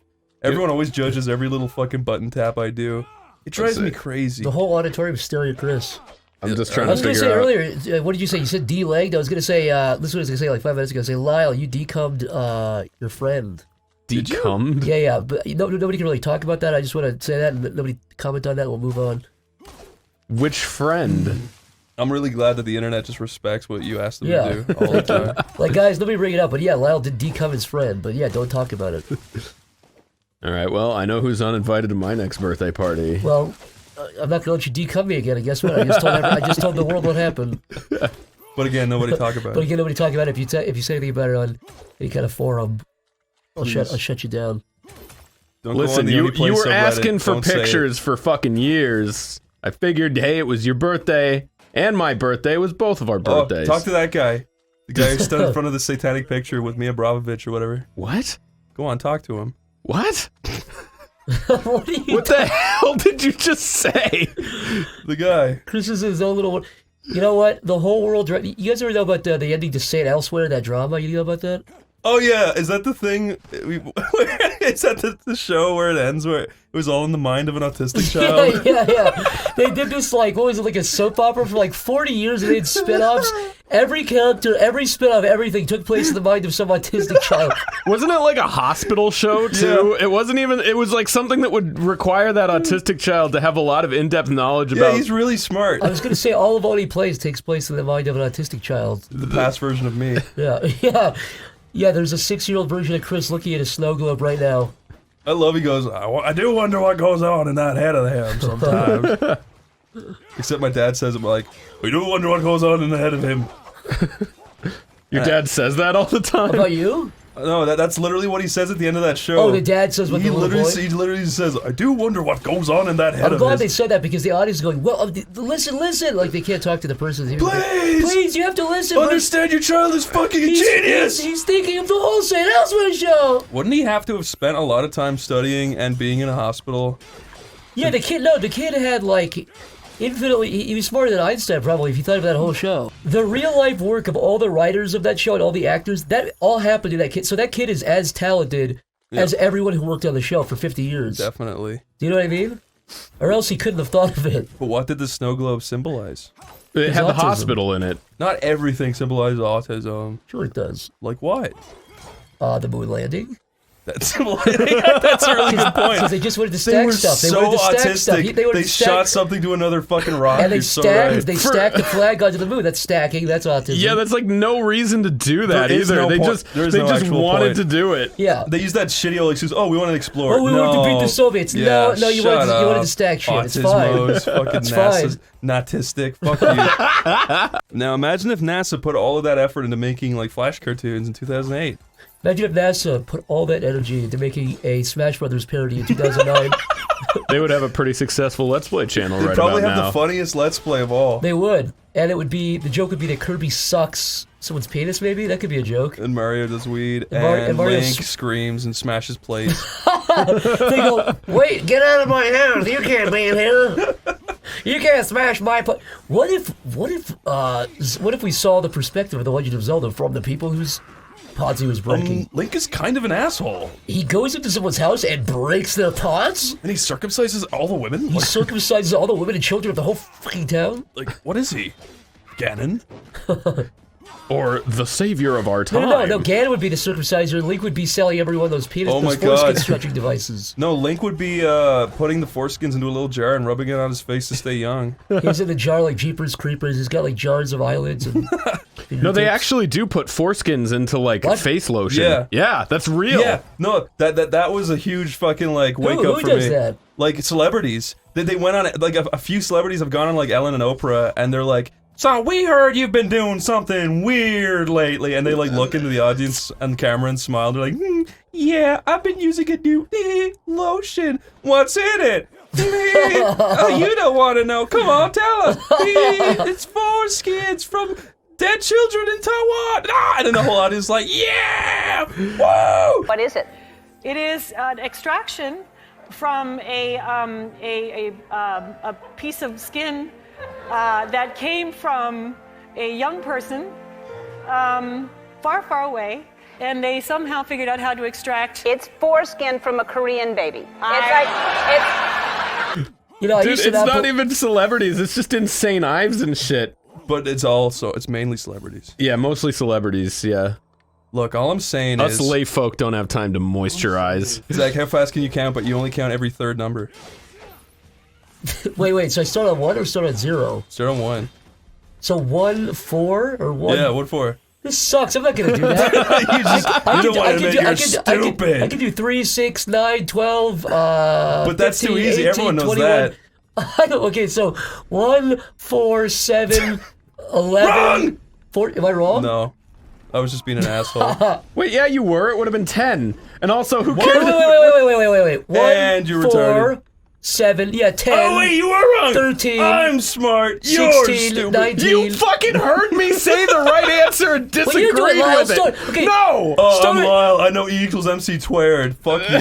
[SPEAKER 2] Everyone always judges every little fucking button tap I do. It drives me crazy.
[SPEAKER 3] The whole auditorium is staring at Chris.
[SPEAKER 4] I'm just trying to figure out.
[SPEAKER 3] I was going to say earlier, what did you say? You said de-legged? I was going to say, this is what I was going to say like 5 minutes ago. Say, Lyle, you decummed your friend.
[SPEAKER 4] Decummed?
[SPEAKER 3] Yeah, but nobody can really talk about that. I just want to say that, and nobody comment on that. We'll move on.
[SPEAKER 4] Which friend?
[SPEAKER 2] I'm really glad that the internet just respects what you asked them to do all the time.
[SPEAKER 3] Like, guys, let me bring it up, but yeah, Lyle did decum his friend, but yeah, don't talk about it.
[SPEAKER 4] Alright, well, I know who's uninvited to my next birthday party.
[SPEAKER 3] Well, I'm not gonna let you decum me again, and guess what? I just told the world what happened.
[SPEAKER 2] But again, nobody talk about it.
[SPEAKER 3] But again, nobody talk about it. If you say anything about it on any kind of forum, I'll shut you down.
[SPEAKER 2] Don't
[SPEAKER 4] Listen,
[SPEAKER 2] go on the
[SPEAKER 4] you
[SPEAKER 2] OneyPlays
[SPEAKER 4] were
[SPEAKER 2] subreddit.
[SPEAKER 4] asking for
[SPEAKER 2] Don't say it.
[SPEAKER 4] pictures for fucking years. I figured, hey, it was your birthday, and my birthday. It was both of our birthdays.
[SPEAKER 2] Oh, talk to that guy. The guy who stood in front of the satanic picture with Mia Brovovich or whatever.
[SPEAKER 4] What?
[SPEAKER 2] Go on, talk to him.
[SPEAKER 4] What?
[SPEAKER 3] What
[SPEAKER 4] the hell did you just say?
[SPEAKER 2] The guy.
[SPEAKER 3] Chris is his own little. You know what? The whole world. You guys ever know about the ending to Saint Elsewhere? That drama? You know about that?
[SPEAKER 2] Oh yeah, is that the thing? Is that the show where it ends, where it was all in the mind of an autistic child?
[SPEAKER 3] Yeah. They did this, like, what was it, like a soap opera for like 40 years, and they had spin-offs. Every character, every spin-off, everything took place in the mind of some autistic child.
[SPEAKER 4] Wasn't it like a hospital show, too? Yeah. It wasn't even, it was like something that would require that autistic child to have a lot of in-depth knowledge about...
[SPEAKER 2] Yeah, he's really smart.
[SPEAKER 3] I was going to say, all of OneyPlays takes place in the mind of an autistic child.
[SPEAKER 2] The past version of me.
[SPEAKER 3] Yeah, there's a 6-year-old version of Chris looking at a snow globe right now.
[SPEAKER 2] I love he goes, I do wonder what goes on in that head of him sometimes. Except my dad says it like, we do wonder what goes on in the head of him.
[SPEAKER 4] Your dad says that all the time?
[SPEAKER 3] How about you?
[SPEAKER 2] No, that's literally what he says at the end of that show.
[SPEAKER 3] Oh, the dad says what the little boy?
[SPEAKER 2] He literally says, I do wonder what goes on in that head of his.
[SPEAKER 3] I'm glad they said that because the audience is going, well, listen. Like, they can't talk to the person. Please, you have to listen.
[SPEAKER 2] Understand your child is fucking a genius.
[SPEAKER 3] He's thinking of the whole St. Elsewhere show.
[SPEAKER 2] Wouldn't he have to have spent a lot of time studying and being in a hospital?
[SPEAKER 3] Yeah, the kid had, like, infinitely, he was smarter than Einstein, probably, if you thought of that whole show. The real-life work of all the writers of that show and all the actors, that all happened to that kid. So that kid is as talented as everyone who worked on the show for 50 years.
[SPEAKER 2] Definitely.
[SPEAKER 3] Do you know what I mean? Or else he couldn't have thought of it.
[SPEAKER 2] But what did the snow globe symbolize?
[SPEAKER 4] It had the hospital in it.
[SPEAKER 2] Not everything symbolizes autism.
[SPEAKER 3] Sure it does.
[SPEAKER 2] Like what?
[SPEAKER 3] The moon landing.
[SPEAKER 2] That's a really good point.
[SPEAKER 3] Because they just wanted to stack stuff. They
[SPEAKER 2] so
[SPEAKER 3] wanted to stack stuff.
[SPEAKER 2] autistic. They shot something to another fucking rock.
[SPEAKER 3] And they
[SPEAKER 2] stacked
[SPEAKER 3] the flag onto the moon. That's stacking. That's autism.
[SPEAKER 4] Yeah, that's like no reason to do that either. They just wanted to do it.
[SPEAKER 3] Yeah.
[SPEAKER 2] They used that shitty old excuse. Oh, we want to explore.
[SPEAKER 3] Oh, we wanted to beat the Soviets.
[SPEAKER 2] Yeah,
[SPEAKER 3] no, you wanted to stack shit. It's fine.
[SPEAKER 2] Fucking
[SPEAKER 3] it's
[SPEAKER 2] NASA's
[SPEAKER 3] fine.
[SPEAKER 2] Natistic. Fuck you. Now imagine if NASA put all of that effort into making like Flash cartoons in 2008.
[SPEAKER 3] Imagine if NASA put all that energy into making a Smash Brothers parody in 2009.
[SPEAKER 4] They would have a pretty successful Let's Play channel right about now.
[SPEAKER 2] They'd probably have the funniest Let's Play of all.
[SPEAKER 3] They would. And the joke would be that Kirby sucks someone's penis, maybe? That could be a joke.
[SPEAKER 2] And Mario does weed,
[SPEAKER 3] and
[SPEAKER 2] Link screams and smashes plates.
[SPEAKER 3] They go, wait, get out of my house, you can't be in here. You can't smash my plate. What if we saw the perspective of The Legend of Zelda from the people whose pots he was breaking?
[SPEAKER 2] Link is kind of an asshole.
[SPEAKER 3] He goes into someone's house and breaks their pots?
[SPEAKER 2] And he circumcises all the women?
[SPEAKER 3] He circumcises all the women and children of the whole fucking town?
[SPEAKER 2] Like, what is he? Ganon?
[SPEAKER 4] Or the savior of our time.
[SPEAKER 3] No, Ganon would be the circumciser, and Link would be selling every one of those foreskin stretching devices.
[SPEAKER 2] No, Link would be putting the foreskins into a little jar and rubbing it on his face to stay young.
[SPEAKER 3] He's in the jar like Jeepers Creepers. He's got like jars of eyelids and...
[SPEAKER 4] No, they actually do put foreskins into like face lotion. Yeah, that's real.
[SPEAKER 2] Yeah, no, that was a huge fucking like wake up for me.
[SPEAKER 3] Who does that?
[SPEAKER 2] Like celebrities. They went on like a few celebrities have gone on like Ellen and Oprah, and they're like, so we heard you've been doing something weird lately, and they like look into the audience and camera and smile. They're like, yeah, I've been using a new lotion. What's in it? Oh, you don't want to know. Come on, tell us. It's foreskins from dead children in Taiwan. And then the whole audience is like, yeah, whoa.
[SPEAKER 10] What is it?
[SPEAKER 11] It is an extraction from a piece of skin that came from a young person far, far away, and they somehow figured out how to extract.
[SPEAKER 10] It's foreskin from a Korean baby.
[SPEAKER 3] You know,
[SPEAKER 4] dude, it's not even celebrities. It's just insane Ives and shit.
[SPEAKER 2] But it's mainly celebrities.
[SPEAKER 4] Yeah, mostly celebrities. Yeah.
[SPEAKER 2] Look, all I'm saying
[SPEAKER 4] is...
[SPEAKER 2] Us
[SPEAKER 4] lay folk don't have time to moisturize.
[SPEAKER 2] Zach, how fast can you count, but you only count every third number?
[SPEAKER 3] Wait, so I start on 1 or start on 0?
[SPEAKER 2] Start on 1.
[SPEAKER 3] So 1, 4, or 1?
[SPEAKER 2] Yeah, what for?
[SPEAKER 3] This sucks. I'm not gonna do that.
[SPEAKER 2] You don't want to admit you're stupid.
[SPEAKER 3] I can do 3, 6, 9, 12.
[SPEAKER 2] But that's
[SPEAKER 3] 15,
[SPEAKER 2] too easy.
[SPEAKER 3] 18,
[SPEAKER 2] Everyone knows
[SPEAKER 3] 21.
[SPEAKER 2] that.
[SPEAKER 3] I don't, okay, so 1, 4, 7, 11.
[SPEAKER 2] Wrong!
[SPEAKER 3] 4. Am I wrong?
[SPEAKER 2] No. I was just being an asshole.
[SPEAKER 4] Wait, yeah, you were. It would have been 10. And also, who
[SPEAKER 3] Wait,
[SPEAKER 4] cares?
[SPEAKER 3] wait. 1,
[SPEAKER 2] And you're
[SPEAKER 3] 4,
[SPEAKER 2] retarded.
[SPEAKER 3] 7, yeah, 10.
[SPEAKER 2] Oh wait, you were wrong.
[SPEAKER 3] 13.
[SPEAKER 2] I'm smart. You're
[SPEAKER 3] 16,
[SPEAKER 2] stupid.
[SPEAKER 3] 19.
[SPEAKER 4] You fucking heard me say the right answer and
[SPEAKER 3] Well,
[SPEAKER 4] disagreed
[SPEAKER 3] you do it, Lyle.
[SPEAKER 4] with it.
[SPEAKER 3] Start. Okay.
[SPEAKER 4] No!
[SPEAKER 2] Oh,
[SPEAKER 3] Start
[SPEAKER 2] I'm
[SPEAKER 3] it.
[SPEAKER 2] Lyle. I know E equals MC squared. Fuck you.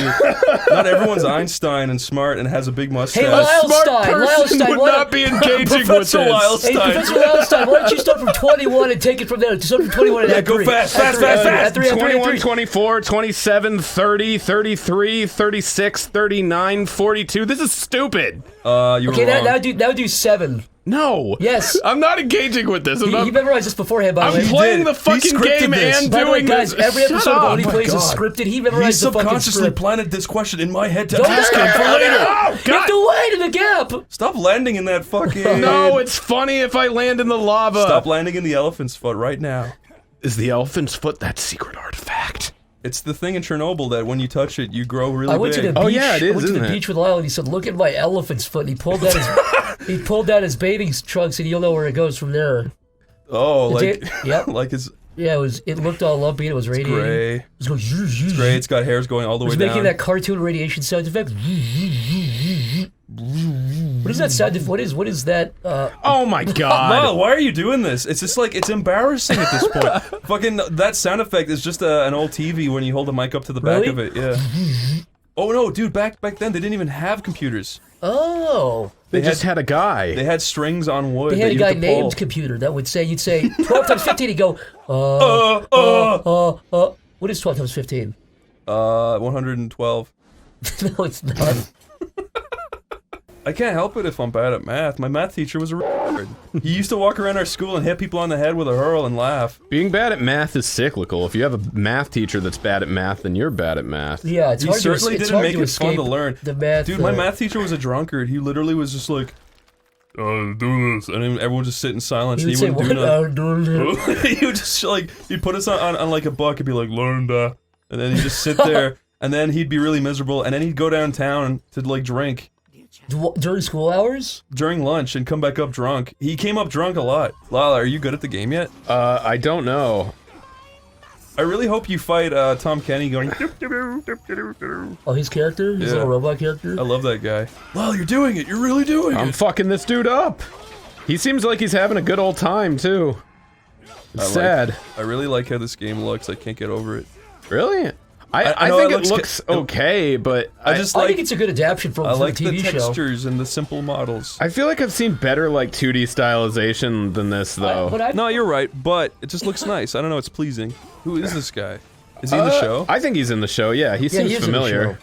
[SPEAKER 2] Not everyone's Einstein and smart and has a big mustache.
[SPEAKER 3] Hey, Lyle
[SPEAKER 4] Smart
[SPEAKER 3] Stein,
[SPEAKER 4] person
[SPEAKER 3] Lyle Stein,
[SPEAKER 4] would
[SPEAKER 3] why
[SPEAKER 4] not be engaging with
[SPEAKER 2] Professor
[SPEAKER 4] this.
[SPEAKER 2] Lyle
[SPEAKER 3] Hey,
[SPEAKER 2] Stein.
[SPEAKER 3] Professor Loudstein, why don't you start from 21 and take it from there? Start from 21 and
[SPEAKER 2] Yeah,
[SPEAKER 3] add
[SPEAKER 2] go
[SPEAKER 3] 3.
[SPEAKER 2] fast,
[SPEAKER 3] Add
[SPEAKER 2] fast,
[SPEAKER 3] 3,
[SPEAKER 2] fast,
[SPEAKER 3] add
[SPEAKER 2] fast.
[SPEAKER 3] 3, add 3, add
[SPEAKER 4] 21,
[SPEAKER 3] 3.
[SPEAKER 4] 24, 27, 30, 33, 36, 39, 42. This is stupid.
[SPEAKER 2] You were
[SPEAKER 3] Okay,
[SPEAKER 2] wrong.
[SPEAKER 3] now do 7.
[SPEAKER 4] No.
[SPEAKER 3] Yes.
[SPEAKER 4] I'm not engaging with this. I'm,
[SPEAKER 3] You memorized this beforehand, by the way.
[SPEAKER 4] I'm playing
[SPEAKER 2] did.
[SPEAKER 4] the
[SPEAKER 2] He
[SPEAKER 4] fucking
[SPEAKER 2] scripted
[SPEAKER 4] game
[SPEAKER 2] this.
[SPEAKER 4] and
[SPEAKER 3] By the way,
[SPEAKER 4] doing
[SPEAKER 3] guys,
[SPEAKER 4] this.
[SPEAKER 3] every
[SPEAKER 4] Shut
[SPEAKER 3] episode
[SPEAKER 4] up.
[SPEAKER 3] of OneyPlays is scripted. He
[SPEAKER 2] He
[SPEAKER 3] memorized the fucking
[SPEAKER 2] subconsciously
[SPEAKER 3] script.
[SPEAKER 2] planted this question in my head to
[SPEAKER 3] Don't
[SPEAKER 2] ask him for later.
[SPEAKER 4] Oh,
[SPEAKER 3] You have
[SPEAKER 4] God.
[SPEAKER 3] to wait in the gap.
[SPEAKER 2] Stop landing in that fucking...
[SPEAKER 4] No, it's funny if I land in the lava.
[SPEAKER 2] Stop landing in the elephant's foot right now.
[SPEAKER 4] Is the elephant's foot that secret artifact?
[SPEAKER 2] It's the thing in Chernobyl that when you touch it, you grow really
[SPEAKER 3] I went to
[SPEAKER 2] big.
[SPEAKER 3] the beach.
[SPEAKER 4] Oh, yeah, it is,
[SPEAKER 3] I went to the
[SPEAKER 4] isn't it?
[SPEAKER 3] beach with Lyle, and he said, "Look at my elephant's foot." And he pulled out his bathing trunks, and you'll know where it goes from there.
[SPEAKER 2] Oh, like...
[SPEAKER 3] Yep.
[SPEAKER 2] like it's
[SPEAKER 3] Yeah, it looked all lumpy. And it was radiating.
[SPEAKER 2] gray.
[SPEAKER 3] It was going.
[SPEAKER 2] It's gray. It's got hairs going all the
[SPEAKER 3] It
[SPEAKER 2] way
[SPEAKER 3] was
[SPEAKER 2] down.
[SPEAKER 3] making that cartoon radiation sound effect. What is that sound? What is that?
[SPEAKER 4] Oh my God.
[SPEAKER 2] Lyle, why are you doing this? It's just like, it's embarrassing at this point. Fucking, that sound effect is just an old TV when you hold the mic up to the back
[SPEAKER 3] Really?
[SPEAKER 2] of it, yeah. Oh no, dude, back then they didn't even have computers.
[SPEAKER 3] Oh.
[SPEAKER 4] They just had a guy.
[SPEAKER 2] They had strings on wood.
[SPEAKER 3] They had
[SPEAKER 2] that
[SPEAKER 3] a
[SPEAKER 2] you
[SPEAKER 3] guy
[SPEAKER 2] had to pull.
[SPEAKER 3] named Computer that would say, you'd say 12 times 15. He'd go, what is 12 times 15?
[SPEAKER 2] 112.
[SPEAKER 3] No, it's not.
[SPEAKER 2] I can't help it if I'm bad at math. My math teacher was a retard. He used to walk around our school and hit people on the head with a hurl and laugh.
[SPEAKER 4] Being bad at math is cyclical. If you have a math teacher that's bad at math, then you're bad at math.
[SPEAKER 3] Yeah, it's
[SPEAKER 2] He
[SPEAKER 3] hard
[SPEAKER 2] certainly
[SPEAKER 3] to, it's
[SPEAKER 2] didn't
[SPEAKER 3] hard
[SPEAKER 2] make
[SPEAKER 3] to
[SPEAKER 2] it fun to
[SPEAKER 3] escape
[SPEAKER 2] learn.
[SPEAKER 3] the math.
[SPEAKER 2] Dude, my math teacher was a drunkard. He literally was just like, do this, and then everyone would just sit in silence.
[SPEAKER 3] He
[SPEAKER 2] And
[SPEAKER 3] would
[SPEAKER 2] he
[SPEAKER 3] say,
[SPEAKER 2] wouldn't
[SPEAKER 3] what
[SPEAKER 2] do
[SPEAKER 3] are
[SPEAKER 2] nothing.
[SPEAKER 3] doing?
[SPEAKER 2] He would just like, he'd put us on like a book and be like, learn that, and then he'd just sit there, and then he'd be really miserable, and then he'd go downtown to like drink
[SPEAKER 3] During school hours?
[SPEAKER 2] during lunch and come back up drunk. He came up drunk a lot. Lala, are you good at the game yet?
[SPEAKER 4] I don't know.
[SPEAKER 2] I really hope you fight Tom Kenny going.
[SPEAKER 3] Oh, his character? His
[SPEAKER 2] Yeah.
[SPEAKER 3] little robot character?
[SPEAKER 2] I love that guy. Lala, you're doing it. You're really doing
[SPEAKER 4] I'm
[SPEAKER 2] it.
[SPEAKER 4] fucking this dude up. He seems like he's having a good old time, too. It's sad.
[SPEAKER 2] I really like how this game looks. I can't get over it.
[SPEAKER 4] Really? I
[SPEAKER 2] know
[SPEAKER 4] think
[SPEAKER 2] it
[SPEAKER 4] it
[SPEAKER 2] looks
[SPEAKER 4] looks okay, but
[SPEAKER 2] I just
[SPEAKER 3] I
[SPEAKER 2] like.
[SPEAKER 3] think it's a good adaptation from
[SPEAKER 2] I
[SPEAKER 3] the
[SPEAKER 2] like
[SPEAKER 3] TV
[SPEAKER 2] the
[SPEAKER 3] show.
[SPEAKER 2] textures and the simple models.
[SPEAKER 4] I feel like I've seen better like 2D stylization than this though.
[SPEAKER 2] No, you're right, but it just looks nice. I don't know, it's pleasing. Who is this guy? Is he in the show?
[SPEAKER 4] I think he's in the show. Yeah, he seems
[SPEAKER 3] he is in the
[SPEAKER 4] familiar.
[SPEAKER 3] show.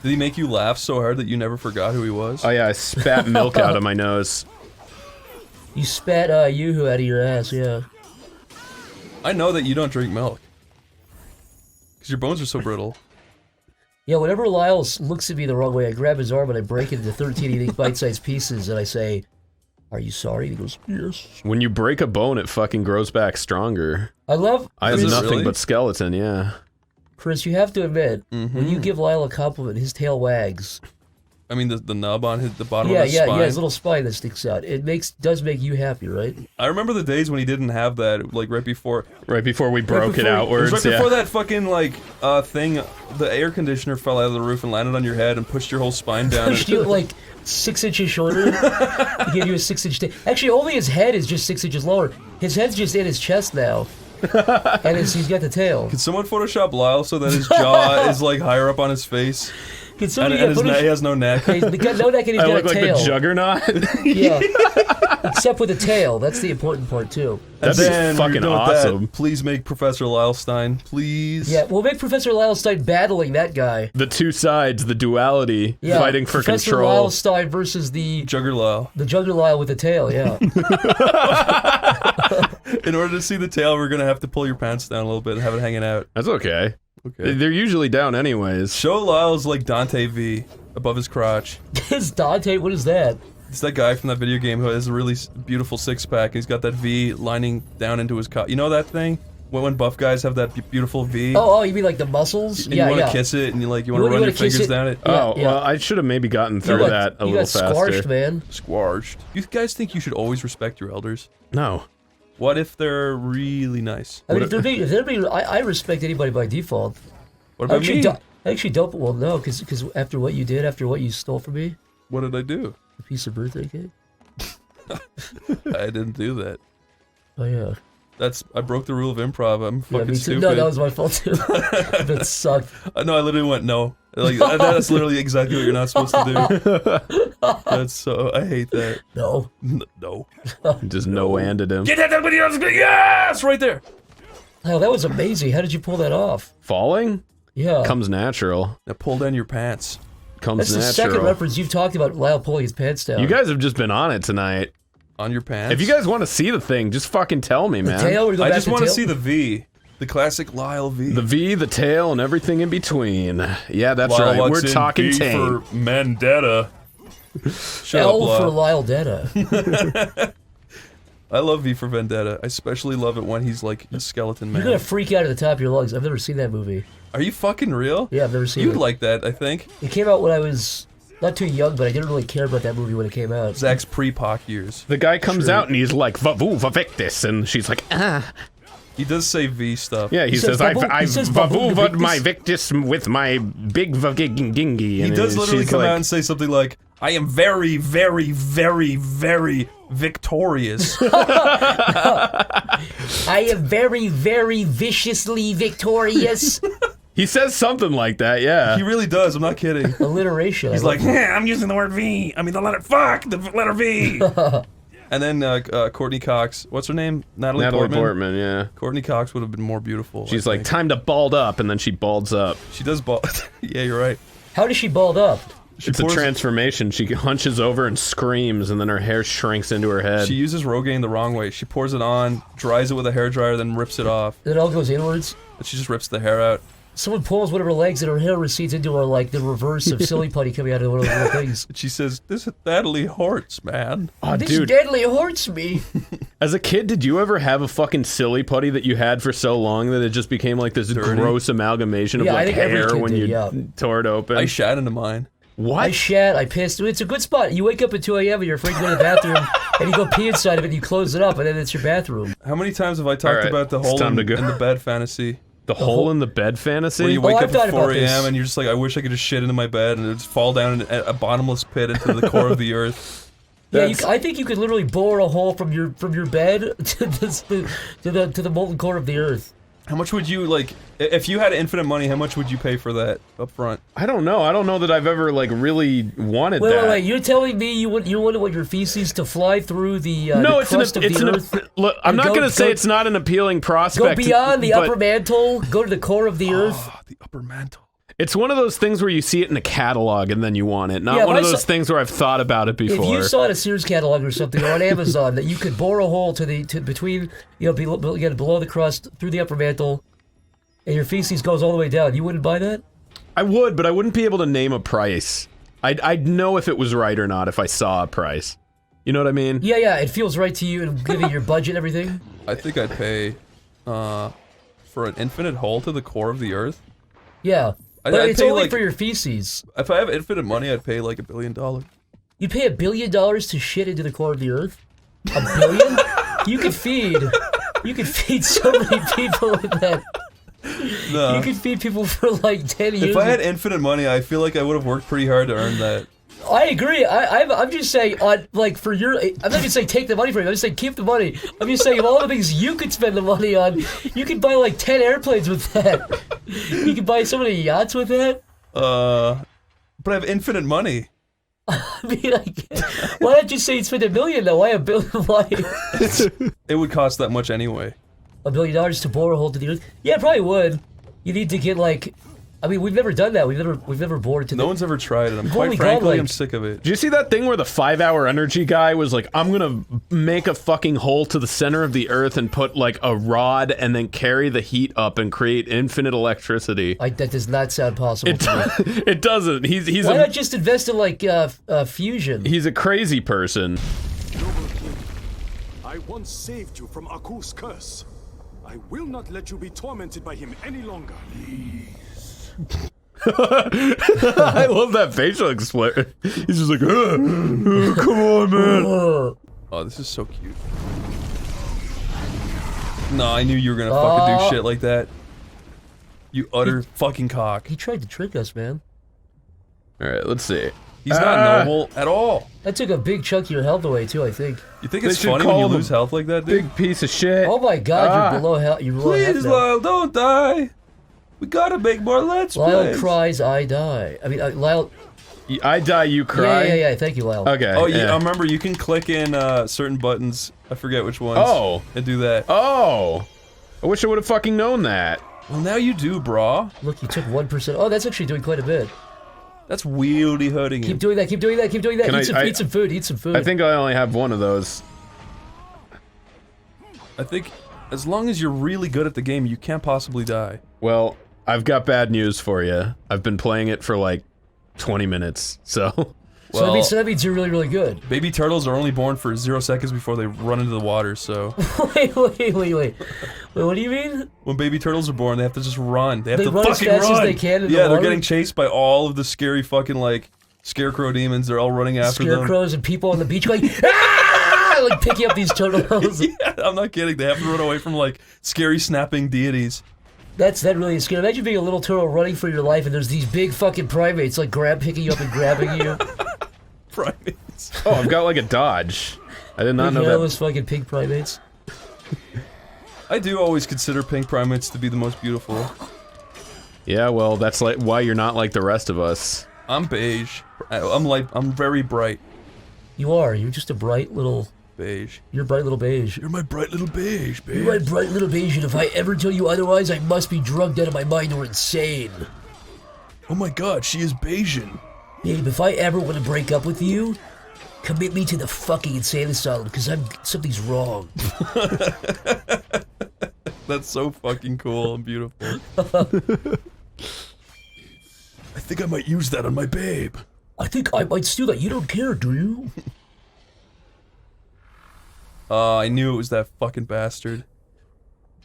[SPEAKER 2] Did he make you laugh so hard that you never forgot who he was?
[SPEAKER 4] Oh yeah, I spat milk out of my nose.
[SPEAKER 3] You spat Yoo-hoo out of your ass, yeah.
[SPEAKER 2] I know that you don't drink milk. Because your bones are so brittle.
[SPEAKER 3] Yeah, whenever Lyle looks at me the wrong way, I grab his arm and I break it into 13 unique bite-sized pieces, and I say, "Are you sorry?" And he goes, "Yes."
[SPEAKER 4] When you break a bone, it fucking grows back stronger.
[SPEAKER 3] I have
[SPEAKER 2] Is it
[SPEAKER 4] nothing
[SPEAKER 2] really?
[SPEAKER 4] but skeleton, yeah.
[SPEAKER 3] Chris, you have to admit, when you give Lyle a compliment, his tail wags.
[SPEAKER 2] I mean, the nub on the bottom
[SPEAKER 3] Yeah,
[SPEAKER 2] of his
[SPEAKER 3] yeah,
[SPEAKER 2] spine.
[SPEAKER 3] yeah, his little spine that sticks out. It does make you happy, right?
[SPEAKER 2] I remember the days when he didn't have that, like right before.
[SPEAKER 4] Right before we broke it
[SPEAKER 2] It
[SPEAKER 4] outwards,
[SPEAKER 2] was right
[SPEAKER 4] yeah.
[SPEAKER 2] before that fucking, like, thing, the air conditioner fell out of the roof and landed on your head and pushed your whole spine down.
[SPEAKER 3] Pushed you like 6 inches shorter. He gave you a 6-inch tail. Actually, only his head is just 6 inches lower. His head's just in his chest now. And he's got the tail.
[SPEAKER 2] Could someone Photoshop Lyle so that his jaw is, like, higher up on his face?
[SPEAKER 3] Can
[SPEAKER 2] And,
[SPEAKER 3] somebody
[SPEAKER 2] and
[SPEAKER 3] get
[SPEAKER 2] he has no neck.
[SPEAKER 3] He's got no neck and he's
[SPEAKER 4] I
[SPEAKER 3] got
[SPEAKER 4] look
[SPEAKER 3] a
[SPEAKER 4] like
[SPEAKER 3] tail.
[SPEAKER 4] the juggernaut.
[SPEAKER 3] Yeah. Except with a tail. That's the important part, too.
[SPEAKER 4] That'd
[SPEAKER 2] And
[SPEAKER 4] be
[SPEAKER 2] then
[SPEAKER 4] fucking
[SPEAKER 2] you're done with that,
[SPEAKER 4] awesome.
[SPEAKER 2] please make Professor Lyle Stein, please.
[SPEAKER 3] Yeah, we'll make Professor Lylestein battling that guy.
[SPEAKER 4] The two sides, the duality,
[SPEAKER 3] Yeah,
[SPEAKER 4] fighting for
[SPEAKER 3] Professor
[SPEAKER 4] control.
[SPEAKER 3] Lylestein versus the
[SPEAKER 2] Jugger Lyle.
[SPEAKER 3] Lyle with the tail, yeah.
[SPEAKER 2] In order to see the tail, we're gonna have to pull your pants down a little bit and have it hanging out.
[SPEAKER 4] That's okay.
[SPEAKER 2] Okay.
[SPEAKER 4] They're usually down anyways.
[SPEAKER 2] Show Lyle's like Dante V above his crotch.
[SPEAKER 3] Is Dante, what is that?
[SPEAKER 2] It's that guy from that video game who has a really beautiful six-pack. He's got that V lining down into his cock. You know that thing? When buff guys have that beautiful V?
[SPEAKER 3] Oh, you mean like the muscles?
[SPEAKER 2] And you want to kiss it, and you want to run your fingers down it?
[SPEAKER 4] Well, I should have maybe gotten through that a little faster.
[SPEAKER 3] You got squashed, man.
[SPEAKER 2] Squashed. You guys think you should always respect your elders?
[SPEAKER 4] No.
[SPEAKER 2] What if they're really nice?
[SPEAKER 3] I mean, if they're being, I respect anybody by default.
[SPEAKER 2] What about me?
[SPEAKER 3] I actually don't. Well, no, because after what you did, after what you stole from me.
[SPEAKER 2] What did I do?
[SPEAKER 3] A piece of birthday cake.
[SPEAKER 2] I didn't do that.
[SPEAKER 3] Oh yeah.
[SPEAKER 2] I broke the rule of improv. I'm fucking stupid.
[SPEAKER 3] No, that was my fault too. That sucked.
[SPEAKER 2] No, I literally went no. Like that's literally exactly what you're not supposed to do. That's so. I hate that.
[SPEAKER 3] No.
[SPEAKER 2] No.
[SPEAKER 4] Just no-handed him.
[SPEAKER 2] Get that everybody else. Yes, right there.
[SPEAKER 3] Oh, that was amazing. How did you pull that off?
[SPEAKER 4] Falling?
[SPEAKER 3] Yeah.
[SPEAKER 4] Comes natural.
[SPEAKER 2] Now pull down your pants.
[SPEAKER 4] Comes
[SPEAKER 3] natural. That's the second reference you've talked about Lyle pulling his pants down.
[SPEAKER 4] You guys have just been on it tonight.
[SPEAKER 2] On your pants?
[SPEAKER 4] If you guys want to see the thing, just fucking tell me, man.
[SPEAKER 2] I just want to see the V. The classic Lyle V.
[SPEAKER 4] The V, the tail, and everything in between. Yeah, that's
[SPEAKER 2] Lyle,
[SPEAKER 4] right. We're talking
[SPEAKER 9] V
[SPEAKER 4] tame.
[SPEAKER 9] for Mandetta.
[SPEAKER 2] Shut
[SPEAKER 3] L
[SPEAKER 2] up,
[SPEAKER 3] for Lyle Detta.
[SPEAKER 2] I love V for Vendetta. I especially love it when he's like a skeleton man.
[SPEAKER 3] You're gonna freak out at the top of your lungs. I've never seen that movie.
[SPEAKER 2] Are you fucking real?
[SPEAKER 3] Yeah, I've never seen it.
[SPEAKER 2] You'd like that, I think.
[SPEAKER 3] It came out when I was not too young, but I didn't really care about that movie when it came out.
[SPEAKER 2] Zach's pre-Pac years.
[SPEAKER 4] The guy comes out and he's like, "Vavu vavictus," and she's like, "Ah."
[SPEAKER 2] He does say V stuff.
[SPEAKER 4] Yeah, he says, "I've vavuvad my victus with my big vagingingi."
[SPEAKER 2] He does literally come out and say something like, "I am very, very, very, very victorious."
[SPEAKER 3] I am very, very viciously victorious.
[SPEAKER 4] He says something like that, yeah.
[SPEAKER 2] He really does, I'm not kidding.
[SPEAKER 3] Alliteration.
[SPEAKER 2] He's like,
[SPEAKER 5] I'm using the word V. I mean the letter letter V.
[SPEAKER 2] And then Courtney Cox, what's her name? Natalie
[SPEAKER 4] Portman, yeah.
[SPEAKER 2] Courtney Cox would have been more beautiful.
[SPEAKER 4] She's like, time to bald up, and then she balds up.
[SPEAKER 2] She does bald. Yeah, you're right.
[SPEAKER 3] How does she bald up?
[SPEAKER 4] It's a transformation. She hunches over and screams, and then her hair shrinks into her head.
[SPEAKER 2] She uses Rogaine the wrong way. She pours it on, dries it with a hairdryer, then rips it off.
[SPEAKER 3] And it all goes inwards?
[SPEAKER 2] And she just rips the hair out.
[SPEAKER 3] Someone pulls one of her legs and her hair recedes into her, like the reverse of silly putty coming out of one of those little things.
[SPEAKER 2] She says, "This deadly hurts, man."
[SPEAKER 4] Oh,
[SPEAKER 3] this
[SPEAKER 4] dude.
[SPEAKER 3] deadly hurts me.
[SPEAKER 4] As a kid, did you ever have a fucking silly putty that you had for so long that it just became like this gross amalgamation of like hair when you tore it open?
[SPEAKER 2] I shat into mine.
[SPEAKER 4] What?
[SPEAKER 3] I shat, I pissed. It's a good spot. You wake up at 2 a.m. and you're afraid to go to the bathroom, and you go pee inside of it, and you close it up, and then it's your bathroom.
[SPEAKER 2] How many times have I talked about the hole in the bed fantasy?
[SPEAKER 4] The hole in the bed fantasy?
[SPEAKER 2] Where you wake up at 4 a.m. and you're just like, I wish I could just shit into my bed and just fall down in a bottomless pit into the core of the earth.
[SPEAKER 3] Yeah, I think you could literally bore a hole from your bed to the molten core of the earth.
[SPEAKER 2] How much would you, like, if you had infinite money, how much would you pay for that up front?
[SPEAKER 4] I don't know. I don't know that I've ever, like, really wanted that.
[SPEAKER 3] Wait, you're telling me you wouldn't want your feces to fly through the crust of the earth?
[SPEAKER 4] Look, I'm not gonna say it's not an appealing prospect.
[SPEAKER 3] Go beyond the upper mantle, go to the core of the earth.
[SPEAKER 2] The upper mantle.
[SPEAKER 4] It's one of those things where you see it in a catalog and then you want it. Not one of those things where I've thought about it before.
[SPEAKER 3] If you saw it in a Sears catalog or something, or on Amazon, that you could bore a hole between, below the crust, through the upper mantle, and your feces goes all the way down, you wouldn't buy that?
[SPEAKER 4] I would, but I wouldn't be able to name a price. I'd know if it was right or not if I saw a price. You know what I mean?
[SPEAKER 3] Yeah, it feels right to you, and given your budget and everything.
[SPEAKER 2] I think I'd pay for an infinite hole to the core of the earth.
[SPEAKER 3] Yeah. But it's only for your feces.
[SPEAKER 2] If I have infinite money, I'd pay like $1 billion.
[SPEAKER 3] You'd pay $1 billion to shit into the core of the earth? $1 billion? You could feed so many people with that.
[SPEAKER 2] No.
[SPEAKER 3] You could feed people for like 10 years.
[SPEAKER 2] If I had infinite money, I feel like I would have worked pretty hard to earn that.
[SPEAKER 3] I agree. I'm just saying, like, for your... I'm not just saying take the money from you. I'm just saying keep the money. I'm just saying of all the things you could spend the money on, you could buy like 10 airplanes with that. You could buy so many yachts with that.
[SPEAKER 2] But I have infinite money.
[SPEAKER 3] I mean, why not just say you'd spend $1 million though? Why $1 billion? Why?
[SPEAKER 2] It would cost that much anyway.
[SPEAKER 3] $1 billion to bore a hole to the earth? Yeah, it probably would. You need to get like I mean, we've never done that. We've never bored to.
[SPEAKER 2] No one's ever tried it. I'm
[SPEAKER 3] Holy
[SPEAKER 2] quite
[SPEAKER 3] God,
[SPEAKER 2] frankly,
[SPEAKER 3] like-
[SPEAKER 2] I'm sick of it.
[SPEAKER 4] Did you see that thing where the 5-hour energy guy was like, I'm gonna make a fucking hole to the center of the earth and put like a rod and then carry the heat up and create infinite electricity?
[SPEAKER 3] That does not sound possible. to me.
[SPEAKER 4] It doesn't. He's
[SPEAKER 3] Why not just invest in like fusion?
[SPEAKER 4] He's a crazy person.
[SPEAKER 8] Noble king, I once saved you from Aku's curse. I will not let you be tormented by him any longer.
[SPEAKER 4] I love that facial expression. He's just like, come on, man.
[SPEAKER 2] Oh, this is so cute. No, I knew you were gonna fucking do shit like that. You utter fucking cock.
[SPEAKER 3] He tried to trick us, man.
[SPEAKER 4] Alright, let's see.
[SPEAKER 2] He's not noble at all.
[SPEAKER 3] That took a big chunk of your health away too, I think.
[SPEAKER 2] You think
[SPEAKER 4] They
[SPEAKER 2] it's
[SPEAKER 4] should
[SPEAKER 2] funny when
[SPEAKER 4] call
[SPEAKER 2] you
[SPEAKER 4] him
[SPEAKER 2] lose health like that, dude?
[SPEAKER 4] Big piece of shit.
[SPEAKER 3] Oh my God, you're below health. You're below health
[SPEAKER 2] Please,
[SPEAKER 3] now.
[SPEAKER 2] Lyle, don't die. We gotta make more Let's
[SPEAKER 3] Lyle
[SPEAKER 2] Plays.
[SPEAKER 3] cries, I die. I mean, Lyle.
[SPEAKER 4] I die, you cry.
[SPEAKER 3] Yeah. Thank you, Lyle.
[SPEAKER 4] Okay.
[SPEAKER 2] Oh, yeah. I remember you can click in certain buttons. I forget which ones.
[SPEAKER 4] Oh.
[SPEAKER 2] And do that.
[SPEAKER 4] Oh. I wish I would have fucking known that.
[SPEAKER 2] Well, now you do, brah.
[SPEAKER 3] Look, you took 1%. Oh, that's actually doing quite a bit.
[SPEAKER 2] That's wieldly hurting you.
[SPEAKER 3] Keep doing that. Keep doing that. Keep doing that. Eat some food. Eat some food.
[SPEAKER 4] I think I only have one of those.
[SPEAKER 2] I think as long as you're really good at the game, you can't possibly die.
[SPEAKER 4] Well, I've got bad news for you. I've been playing it for like 20 minutes, so...
[SPEAKER 2] Well,
[SPEAKER 3] so that means you're really, really good.
[SPEAKER 2] Baby turtles are only born for 0 seconds before they run into the water, so...
[SPEAKER 3] Wait, what do you mean?
[SPEAKER 2] When baby turtles are born, they have to just run. They have to
[SPEAKER 3] run as
[SPEAKER 2] fucking
[SPEAKER 3] fast
[SPEAKER 2] run!
[SPEAKER 3] as they can in the
[SPEAKER 2] yeah, they're
[SPEAKER 3] water?
[SPEAKER 2] getting chased by all of the scary fucking, like, scarecrow demons. They're all running after them.
[SPEAKER 3] Scarecrows and people on the beach going, ah! Like picking up these turtles.
[SPEAKER 2] Yeah, I'm not kidding. They have to run away from, like, scary snapping deities.
[SPEAKER 3] That really is scary. Imagine being a little turtle running for your life and there's these big fucking primates like picking you up and grabbing you.
[SPEAKER 2] Primates.
[SPEAKER 4] Oh, I've got like a dodge. I did not know that.
[SPEAKER 3] Those fucking pink primates.
[SPEAKER 2] I do always consider pink primates to be the most beautiful.
[SPEAKER 4] Yeah, well, that's like why you're not like the rest of us.
[SPEAKER 2] I'm beige. I'm very bright.
[SPEAKER 3] You are. You're just a bright little...
[SPEAKER 2] Beige.
[SPEAKER 3] You're a bright little beige.
[SPEAKER 2] You're my bright little beige, babe.
[SPEAKER 3] You're my bright little beige, and if I ever tell you otherwise, I must be drugged out of my mind or insane.
[SPEAKER 2] Oh my god, she is Bayesian.
[SPEAKER 3] Babe, if I ever want to break up with you, commit me to the fucking insane asylum, because something's wrong.
[SPEAKER 2] That's so fucking cool and beautiful. I think I might use that on my babe.
[SPEAKER 3] I think I might steal that. You don't care, do you?
[SPEAKER 2] I knew it was that fucking bastard.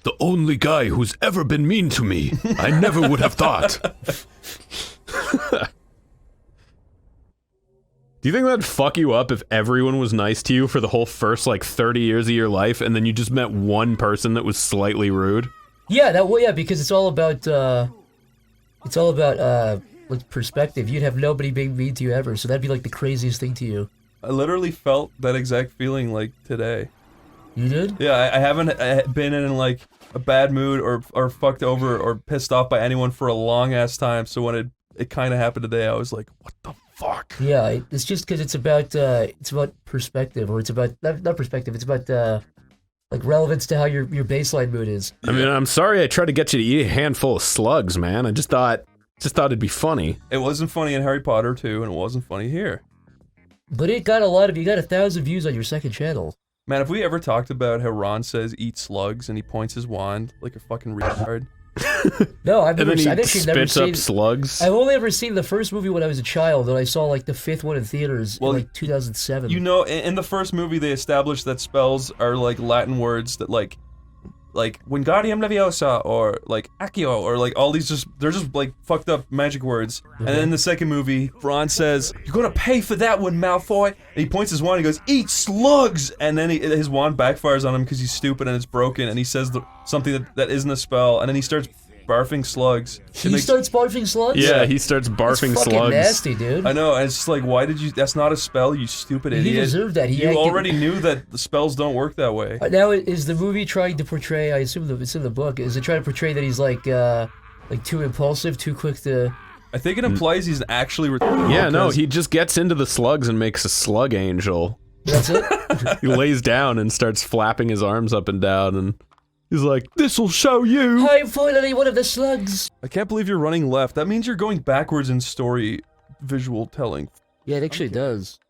[SPEAKER 4] The only guy who's ever been mean to me. I never would have thought. Do you think that'd fuck you up if everyone was nice to you for the whole first, like, 30 years of your life, and then you just met one person that was slightly rude?
[SPEAKER 3] Yeah, because it's all about, like, perspective. You'd have nobody being mean to you ever, so that'd be, like, the craziest thing to you.
[SPEAKER 2] I literally felt that exact feeling, like, today.
[SPEAKER 3] You did?
[SPEAKER 2] Yeah, I haven't been in, like, a bad mood or fucked over or pissed off by anyone for a long-ass time, so when it kind of happened today, I was like, what the fuck?
[SPEAKER 3] Yeah, it's just because it's about perspective, or it's about, not perspective, it's about, like, relevance to how your baseline mood is.
[SPEAKER 4] I mean, I'm sorry I tried to get you to eat a handful of slugs, man. I just thought it'd be funny.
[SPEAKER 2] It wasn't funny in Harry Potter 2, and it wasn't funny here.
[SPEAKER 3] But you got 1,000 views on your second channel.
[SPEAKER 2] Man, have we ever talked about how Ron says eat slugs and he points his wand like a fucking retard?
[SPEAKER 3] No, I've
[SPEAKER 4] And then he
[SPEAKER 3] actually never
[SPEAKER 4] spits up
[SPEAKER 3] seen...
[SPEAKER 4] slugs.
[SPEAKER 3] I've only ever seen the first movie when I was a child, and I saw, like, the fifth one in theaters in, like, 2007.
[SPEAKER 2] You know, in the first movie, they established that spells are, like, Latin words that, like Wingardium Leviosa, or, like, Accio, or, like, all these they're just, like, fucked up magic words. And then in the second movie, Ron says, "You're gonna pay for that one, Malfoy!" And he points his wand and he goes, "Eat slugs!" And then his wand backfires on him because he's stupid and it's broken, and he says something that isn't a spell, and then he starts barfing slugs.
[SPEAKER 3] He starts barfing slugs?
[SPEAKER 4] Yeah, he starts barfing
[SPEAKER 3] That's fucking
[SPEAKER 4] slugs.
[SPEAKER 3] nasty, dude.
[SPEAKER 2] I know, and it's just like, why did you... That's not a spell, you stupid idiot.
[SPEAKER 3] He deserved that.
[SPEAKER 2] You already knew that the spells don't work that way.
[SPEAKER 3] Now, is the movie trying to portray, I assume it's in the book, is it trying to portray that he's, like too impulsive, too quick to...
[SPEAKER 2] I think it implies he's actually...
[SPEAKER 4] Yeah, no, he just gets into the slugs and makes a slug angel.
[SPEAKER 3] That's it?
[SPEAKER 4] He lays down and starts flapping his arms up and down, and He's like, this'll show you.
[SPEAKER 3] I'm finally one of the slugs.
[SPEAKER 2] I can't believe you're running left. That means you're going backwards in story visual telling.
[SPEAKER 3] Yeah, it actually does.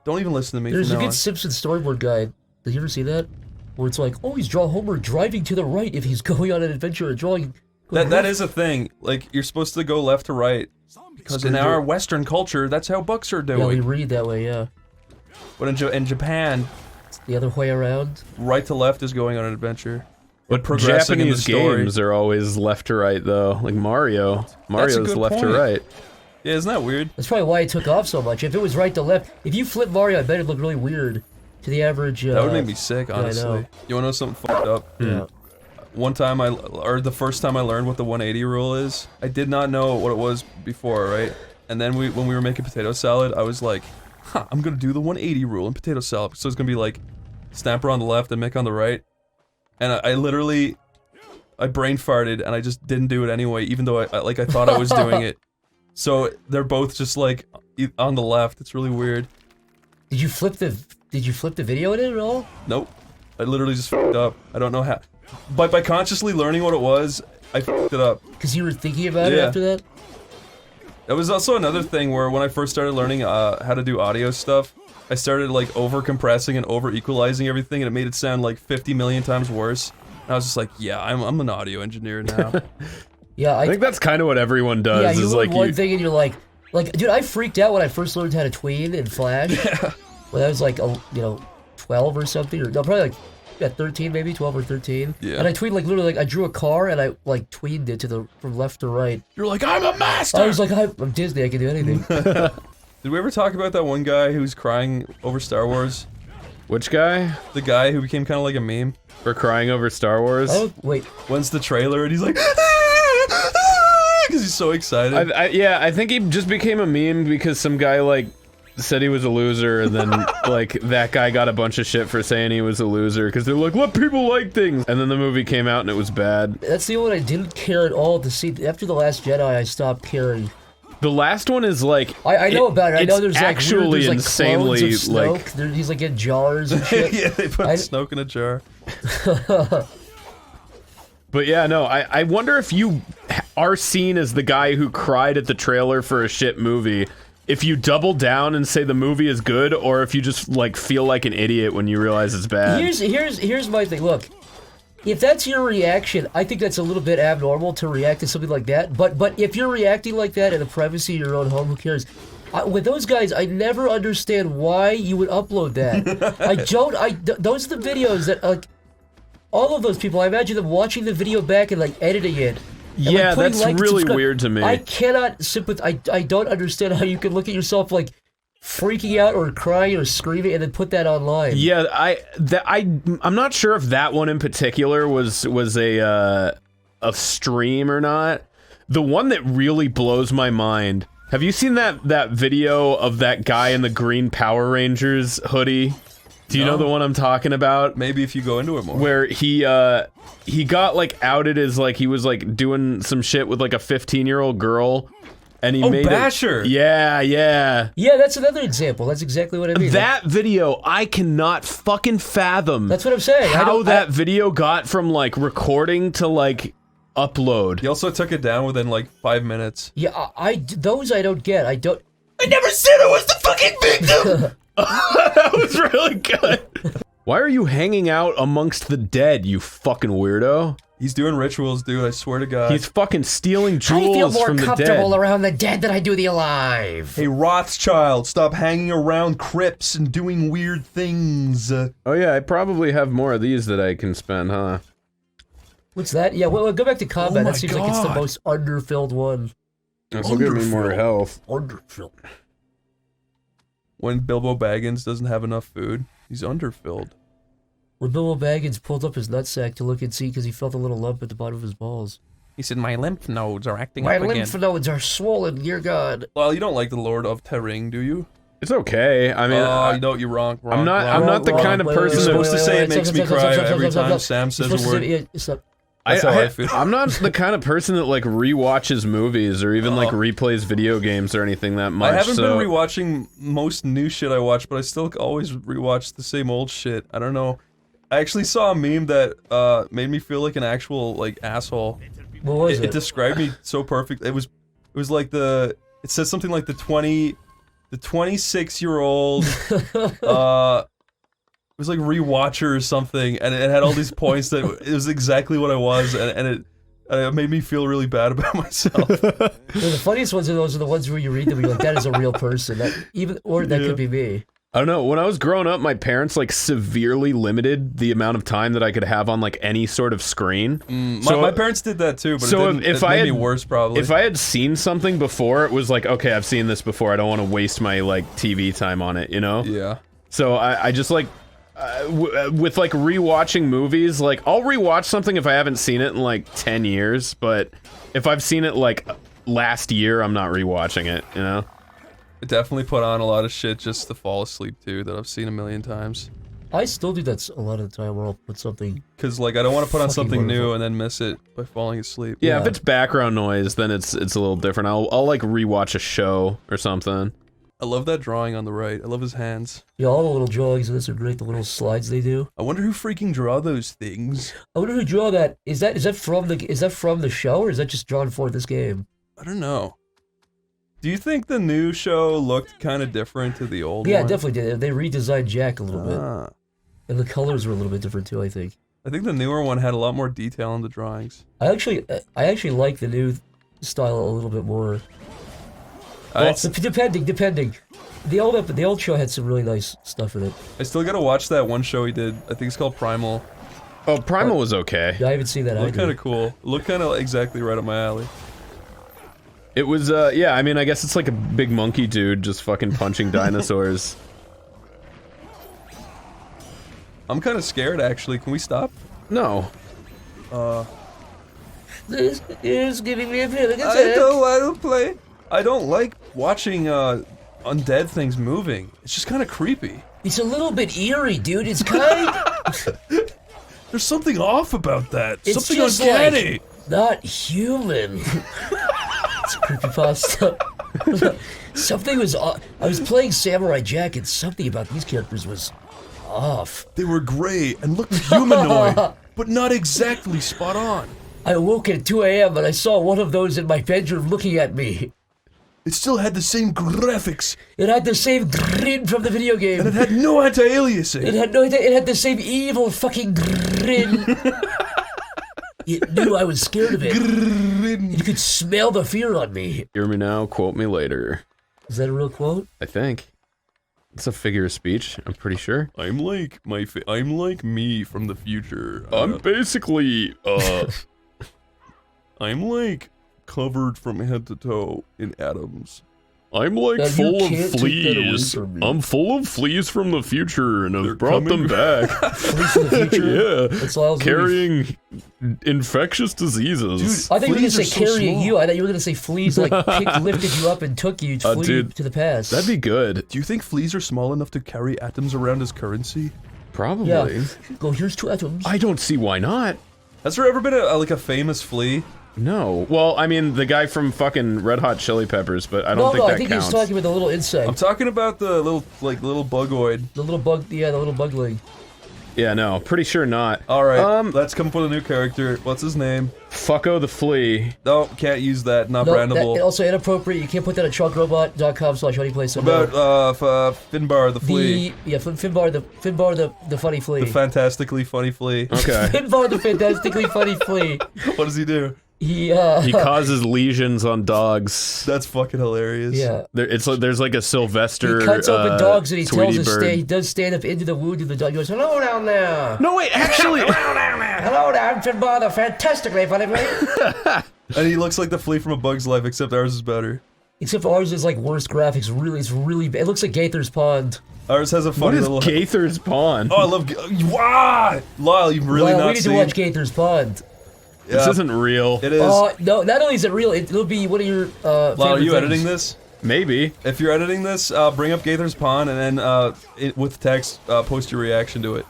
[SPEAKER 2] Don't even listen to me.
[SPEAKER 3] There's a
[SPEAKER 2] from now
[SPEAKER 3] good
[SPEAKER 2] on.
[SPEAKER 3] Simpsons storyboard guide. Did you ever see that? Where it's like, always draw Homer driving to the right if he's going on an adventure, or drawing...
[SPEAKER 2] That is a thing. Like, you're supposed to go left to right. Because in our Western culture, that's how books are doing.
[SPEAKER 3] Yeah, we read that way, yeah.
[SPEAKER 2] But in Japan...
[SPEAKER 3] It's the other way around.
[SPEAKER 2] Right to left is going on an adventure.
[SPEAKER 4] But
[SPEAKER 2] progressing in the
[SPEAKER 4] Japanese
[SPEAKER 2] story.
[SPEAKER 4] games are always left to right, though. Like Mario. Mario's left to right.
[SPEAKER 2] Yeah, isn't that weird?
[SPEAKER 3] That's probably why it took off so much. If it was right to left, if you flip Mario, I bet it'd look really weird to the average.
[SPEAKER 2] That would make me sick, honestly.
[SPEAKER 3] I know.
[SPEAKER 2] You wanna know something fucked up?
[SPEAKER 3] Yeah.
[SPEAKER 2] One time or the first time I learned what the 180 rule is, I did not know what it was before, right? And then when we were making potato salad, I was like, huh, I'm gonna do the 180 rule in potato salad. So it's gonna be like, Snapper on the left and Mick on the right. And I literally, I brain farted and I just didn't do it anyway, even though I thought I was doing it. So they're both just like on the left. It's really weird.
[SPEAKER 3] Did you flip the video in it at all?
[SPEAKER 2] Nope. I literally just fucked up. I don't know how. But by consciously learning what it was, I fucked it up.
[SPEAKER 3] Because you were thinking about it after that?
[SPEAKER 2] That was also another thing where when I first started learning how to do audio stuff, I started like over compressing and over equalizing everything, and it made it sound like 50 million times worse. And I was just like, yeah, I'm an audio engineer now.
[SPEAKER 3] Yeah,
[SPEAKER 4] I think that's kind of what everyone does.
[SPEAKER 3] Yeah, you
[SPEAKER 4] is
[SPEAKER 3] learn
[SPEAKER 4] like
[SPEAKER 3] one thing and you're like, dude, I freaked out when I first learned how to tween in Flash. When I was like, 12 or something, or no, probably like 13 maybe, 12 or 13.
[SPEAKER 2] Yeah.
[SPEAKER 3] And I tweened like literally like I drew a car and I like tweened it from left to right.
[SPEAKER 2] You're like, I'm a master.
[SPEAKER 3] I was like, I'm Disney, I can do anything.
[SPEAKER 2] Did we ever talk about that one guy who's crying over Star Wars?
[SPEAKER 4] Which guy?
[SPEAKER 2] The guy who became kind of like a meme.
[SPEAKER 4] For crying over Star Wars?
[SPEAKER 3] Oh, wait.
[SPEAKER 2] When's the trailer and he's like, because he's so excited.
[SPEAKER 4] Yeah, I think he just became a meme because some guy, like, said he was a loser, and then, like, that guy got a bunch of shit for saying he was a loser, because they're like, let people like things! And then the movie came out and it was bad.
[SPEAKER 3] That's the one I didn't care at all to see. After The Last Jedi, I stopped caring.
[SPEAKER 4] The last one is like...
[SPEAKER 3] I know about it. I know there's
[SPEAKER 4] actually
[SPEAKER 3] like,
[SPEAKER 4] insanely,
[SPEAKER 3] clones of Snoke. He's like in jars and shit.
[SPEAKER 2] Yeah, they put Snoke in a jar.
[SPEAKER 4] But yeah, no, I wonder if you are seen as the guy who cried at the trailer for a shit movie, if you double down and say the movie is good, or if you just, like, feel like an idiot when you realize it's bad.
[SPEAKER 3] Here's my thing, look. If that's your reaction, I think that's a little bit abnormal to react to something like that, but if you're reacting like that in the privacy of your own home, who cares? With those guys, I never understand why you would upload that. Those are the videos that, like, all of those people, I imagine them watching the video back and, like, editing it. And,
[SPEAKER 4] yeah,
[SPEAKER 3] like,
[SPEAKER 4] that's really weird to me.
[SPEAKER 3] I cannot sympathize. I don't understand how you can look at yourself, like, freaking out or crying or screaming and then put that online.
[SPEAKER 4] Yeah, I'm not sure if that one in particular was a stream or not. The one that really blows my mind. Have you seen that video of that guy in the green Power Rangers hoodie? Do you know the one I'm talking about?
[SPEAKER 2] Maybe if you go into it more.
[SPEAKER 4] Where he got, like, outed as, like, he was, like, doing some shit with, like, a 15-year-old girl. And he made
[SPEAKER 2] Basher!
[SPEAKER 4] Yeah.
[SPEAKER 3] Yeah, that's another example. That's exactly what I mean.
[SPEAKER 4] That video, I cannot fucking fathom.
[SPEAKER 3] That's what I'm saying.
[SPEAKER 4] How that video got from, like, recording to, like, upload.
[SPEAKER 2] He also took it down within, like, 5 minutes.
[SPEAKER 3] Yeah, those I don't get. I
[SPEAKER 7] never said I was the fucking victim!
[SPEAKER 4] That was really good. Why are you hanging out amongst the dead, you fucking weirdo?
[SPEAKER 2] He's doing rituals, dude, I swear to God.
[SPEAKER 4] He's fucking stealing jewels
[SPEAKER 3] I feel more
[SPEAKER 4] from the dead.
[SPEAKER 3] comfortable around the dead than I do the alive.
[SPEAKER 2] Hey, Rothschild, stop hanging around crypts and doing weird things.
[SPEAKER 4] Oh yeah, I probably have more of these that I can spend, huh?
[SPEAKER 3] What's that? Yeah, well, go back to combat.
[SPEAKER 2] Oh
[SPEAKER 3] that seems like it's the most underfilled one.
[SPEAKER 4] This will give me more health.
[SPEAKER 3] Underfilled.
[SPEAKER 2] When Bilbo Baggins doesn't have enough food, he's underfilled.
[SPEAKER 3] When Bilbo Baggins pulled up his nutsack to look and see because he felt a little lump at the bottom of his balls.
[SPEAKER 1] He said, my lymph nodes are acting
[SPEAKER 3] My
[SPEAKER 1] up again.
[SPEAKER 3] lymph nodes are swollen, dear God.
[SPEAKER 2] Well, you don't like the Lord of Terring, do you?
[SPEAKER 4] It's okay. I mean,
[SPEAKER 2] oh, you know what? You're wrong.
[SPEAKER 4] I'm not the kind of person
[SPEAKER 2] You're supposed to say it makes me cry every time Sam says a word. That's how I feel.
[SPEAKER 4] I'm not the kind of person that, like, rewatches movies or even like replays video games or anything that much.
[SPEAKER 2] I haven't been rewatching most new shit I watch, but I still always rewatch the same old shit. I don't know. I actually saw a meme that made me feel like an actual like asshole.
[SPEAKER 3] What was it?
[SPEAKER 2] It described me so perfect. It was like it said something like the 26-year-old it was like rewatcher or something, and it had all these points that it was exactly what I was, and it made me feel really bad about myself.
[SPEAKER 3] The funniest ones are those are the ones where you read them and you're like, that is a real person. That could be me.
[SPEAKER 4] I don't know. When I was growing up, my parents like severely limited the amount of time that I could have on like any sort of screen.
[SPEAKER 2] My parents did that too, but
[SPEAKER 4] so
[SPEAKER 2] it made me worse probably.
[SPEAKER 4] If I had seen something before, it was like, okay, I've seen this before. I don't want to waste my like TV time on it, you know?
[SPEAKER 2] Yeah.
[SPEAKER 4] So I just like with like rewatching movies, like I'll rewatch something if I haven't seen it in like 10 years, but if I've seen it like last year, I'm not rewatching it, you know?
[SPEAKER 2] I definitely put on a lot of shit just to fall asleep too that I've seen a million times.
[SPEAKER 3] I still do that a lot of the time where I'll put something.
[SPEAKER 2] Cause like I don't want to put on something new and then miss it by falling asleep.
[SPEAKER 4] Yeah, if it's background noise, then it's a little different. I'll like rewatch a show or something.
[SPEAKER 2] I love that drawing on the right. I love his hands.
[SPEAKER 3] Yeah, all the little drawings of this are great. The little slides they do.
[SPEAKER 2] I wonder who freaking draw those things.
[SPEAKER 3] I wonder who drew that. Is that from the show or is that just drawn for this game?
[SPEAKER 2] I don't know. Do you think the new show looked kind of different to the old one?
[SPEAKER 3] Yeah, it definitely did. They redesigned Jack a little bit. And the colors were a little bit different too, I think.
[SPEAKER 2] I think the newer one had a lot more detail in the drawings.
[SPEAKER 3] I actually like the new style a little bit more. Well, depending. The old show had some really nice stuff in it.
[SPEAKER 2] I still gotta watch that one show he did. I think it's called Primal.
[SPEAKER 4] Oh, Primal was okay.
[SPEAKER 3] Yeah, I haven't seen that either.
[SPEAKER 2] Looked kind of cool. Looked kind of exactly right up my alley.
[SPEAKER 4] It was, yeah, I mean, I guess it's like a big monkey dude just fucking punching dinosaurs.
[SPEAKER 2] I'm kind of scared, actually. Can we stop?
[SPEAKER 4] No.
[SPEAKER 3] This is giving me a feeling.
[SPEAKER 2] I don't play. I don't like watching, undead things moving. It's just kind of creepy.
[SPEAKER 3] It's a little bit eerie, dude. It's kind
[SPEAKER 2] There's something off about that.
[SPEAKER 3] It's
[SPEAKER 2] something
[SPEAKER 3] just
[SPEAKER 2] uncanny.
[SPEAKER 3] like, not human. It's creepypasta. Something was off. I was playing Samurai Jack and something about these characters was off.
[SPEAKER 2] They were gray and looked humanoid, but not exactly spot on.
[SPEAKER 3] I awoke at 2 a.m. and I saw one of those in my bedroom looking at me.
[SPEAKER 2] It still had the same graphics.
[SPEAKER 3] It had the same grin from the video game.
[SPEAKER 2] And it had no anti-aliasing.
[SPEAKER 3] It had the same evil fucking grin. It knew I was scared of it. You could smell the fear on me.
[SPEAKER 4] Hear me now, quote me later.
[SPEAKER 3] Is that a real quote?
[SPEAKER 4] I think. It's a figure of speech, I'm pretty sure.
[SPEAKER 2] I'm like me from the future.
[SPEAKER 4] I'm basically,
[SPEAKER 2] I'm like covered from head to toe in atoms.
[SPEAKER 4] I'm like
[SPEAKER 3] Now,
[SPEAKER 4] full
[SPEAKER 3] you
[SPEAKER 4] of
[SPEAKER 3] can't take that away
[SPEAKER 4] fleas.
[SPEAKER 3] from me.
[SPEAKER 4] I'm full of fleas from the future, and
[SPEAKER 2] They're
[SPEAKER 4] I've brought them back.
[SPEAKER 3] Fleas from the future?
[SPEAKER 4] Yeah,
[SPEAKER 3] That's all I was
[SPEAKER 4] carrying infectious diseases.
[SPEAKER 3] I thought you were going to say
[SPEAKER 2] Fleas are so
[SPEAKER 3] carrying
[SPEAKER 2] small.
[SPEAKER 3] you. I thought you were going to say fleas like lifted you up and took you to
[SPEAKER 4] Dude,
[SPEAKER 3] to the past.
[SPEAKER 4] That'd be good.
[SPEAKER 2] Do you think fleas are small enough to carry atoms around as currency?
[SPEAKER 4] Probably.
[SPEAKER 3] Yeah. Go, here's 2 atoms.
[SPEAKER 4] I don't see why not.
[SPEAKER 2] Has there ever been like a famous flea?
[SPEAKER 4] No. Well, I mean, the guy from fucking Red Hot Chili Peppers, but I don't think that
[SPEAKER 3] I think
[SPEAKER 4] counts.
[SPEAKER 3] he was talking about the little insect.
[SPEAKER 2] I'm talking about the little bugoid.
[SPEAKER 3] The little bug, yeah, the little bugling.
[SPEAKER 4] Yeah, no, pretty sure not.
[SPEAKER 2] Alright, let's come up with a new character. What's his name?
[SPEAKER 4] Fucko the Flea.
[SPEAKER 2] No, can't use that. Not
[SPEAKER 3] No,
[SPEAKER 2] brandable.
[SPEAKER 3] that, also inappropriate. You can't put that at truckrobot.com/OneyPlays. So
[SPEAKER 2] What about Finbar the flea?
[SPEAKER 3] Finbar the funny flea.
[SPEAKER 2] The fantastically funny flea.
[SPEAKER 4] Okay.
[SPEAKER 3] Finbar the fantastically funny flea.
[SPEAKER 2] What does he do?
[SPEAKER 3] He
[SPEAKER 4] causes lesions on dogs.
[SPEAKER 2] That's fucking hilarious.
[SPEAKER 3] Yeah.
[SPEAKER 4] It's like there's like a Sylvester.
[SPEAKER 3] He cuts open dogs and he tells
[SPEAKER 4] Tweety
[SPEAKER 3] us
[SPEAKER 4] bird.
[SPEAKER 3] he does stand up into the wound of the dog. He goes, "Hello down there."
[SPEAKER 4] No, wait, actually.
[SPEAKER 3] Hello there, I'm Finbar the fantastically funny flea.
[SPEAKER 2] And he looks like the flea from A Bug's Life, except ours is better.
[SPEAKER 3] Except for ours is like worse graphics. It's really bad. It looks like Gaither's Pond.
[SPEAKER 2] Ours has a
[SPEAKER 4] What
[SPEAKER 2] funny
[SPEAKER 4] is
[SPEAKER 2] little.
[SPEAKER 4] Gaither's Pond?
[SPEAKER 2] Oh, I love. Wow! Lyle, you've really
[SPEAKER 3] Well,
[SPEAKER 2] not
[SPEAKER 3] we need
[SPEAKER 2] seen.
[SPEAKER 3] to watch Gaither's Pond.
[SPEAKER 4] This
[SPEAKER 2] Yeah.
[SPEAKER 4] isn't real.
[SPEAKER 2] It is.
[SPEAKER 3] No, not only is it real, it'll be one of your
[SPEAKER 2] Lyle,
[SPEAKER 3] favorite
[SPEAKER 2] are you
[SPEAKER 3] things.
[SPEAKER 2] editing this?
[SPEAKER 4] Maybe.
[SPEAKER 2] If you're editing this, bring up Gaither's Pond and then with text, post your reaction to it.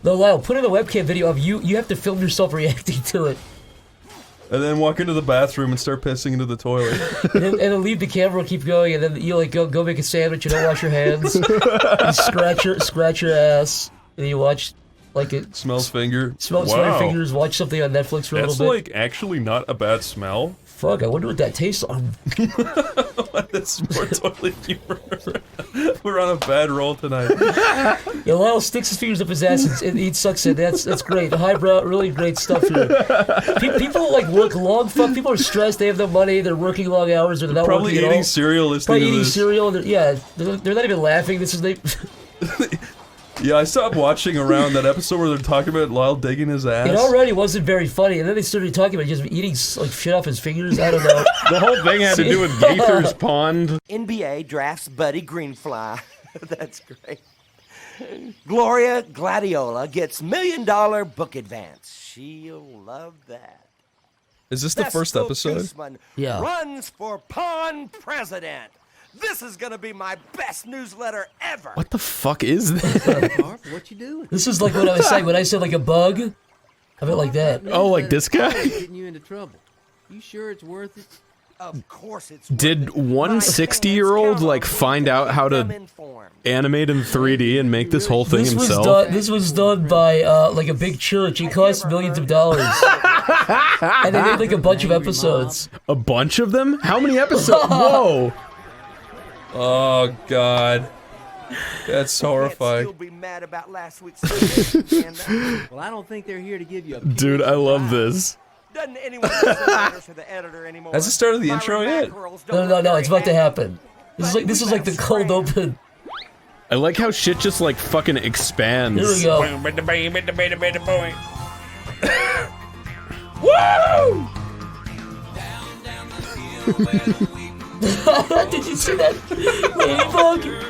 [SPEAKER 3] No, Lyle, put in a webcam video of you. You have to film yourself reacting to it.
[SPEAKER 2] And then walk into the bathroom and start pissing into the toilet.
[SPEAKER 3] and then leave the camera, keep going, and then you like go make a sandwich. You don't wash your hands. You scratch your ass, and then you watch like it
[SPEAKER 2] smells finger.
[SPEAKER 3] Smells my fingers. Watch something on Netflix for a little bit.
[SPEAKER 9] That's like actually not a bad smell.
[SPEAKER 3] Fuck, I wonder what that tastes like.
[SPEAKER 2] That's more toilet humor. We're on a bad roll tonight.
[SPEAKER 3] Yeah, Lyle sticks his fingers up his ass and he sucks it. That's great. Highbrow, really great stuff here. People like work long. People are stressed. They have no money. They're working long hours. Or they're not
[SPEAKER 2] Probably
[SPEAKER 3] working
[SPEAKER 2] eating
[SPEAKER 3] at all.
[SPEAKER 2] cereal.
[SPEAKER 3] Probably eating cereal. They're not even laughing. This is they.
[SPEAKER 2] Yeah, I stopped watching around that episode where they're talking about Lyle digging his ass.
[SPEAKER 3] It already wasn't very funny, and then they started talking about just eating like shit off his fingers. I don't know.
[SPEAKER 4] The whole thing had to do with Gaither's Pond.
[SPEAKER 7] NBA drafts Buddy Greenfly. That's great. Gloria Gladiola gets $1 million book advance. She'll love that.
[SPEAKER 2] Is this the first episode?
[SPEAKER 3] Yeah.
[SPEAKER 7] Runs for pond president. This is gonna be my best newsletter ever.
[SPEAKER 4] What the fuck is this?
[SPEAKER 7] What you doing?
[SPEAKER 3] This is like what I was saying when I said like a bug. I meant like that.
[SPEAKER 4] Oh, like this guy?
[SPEAKER 12] Getting you into trouble. You sure it's worth it?
[SPEAKER 7] Of course it's.
[SPEAKER 4] Did one 60-year-old like find out how to animate in 3D and make this whole thing himself?
[SPEAKER 3] This was done by like a big church. It cost millions of dollars, and they made like a bunch of episodes.
[SPEAKER 4] A bunch of them? How many episodes? Whoa!
[SPEAKER 2] Oh God, that's horrifying.
[SPEAKER 7] You'll be mad about last week's.
[SPEAKER 12] Well, I don't think they're here to give you a.
[SPEAKER 4] Dude, I love this.
[SPEAKER 7] Doesn't anyone listen letters to the editor anymore?
[SPEAKER 2] Has it started the intro yet?
[SPEAKER 3] No, it's about to happen. This is like the cold open.
[SPEAKER 4] I like how shit just like fucking expands.
[SPEAKER 3] Here we go.
[SPEAKER 2] Woo!
[SPEAKER 3] Did you see that?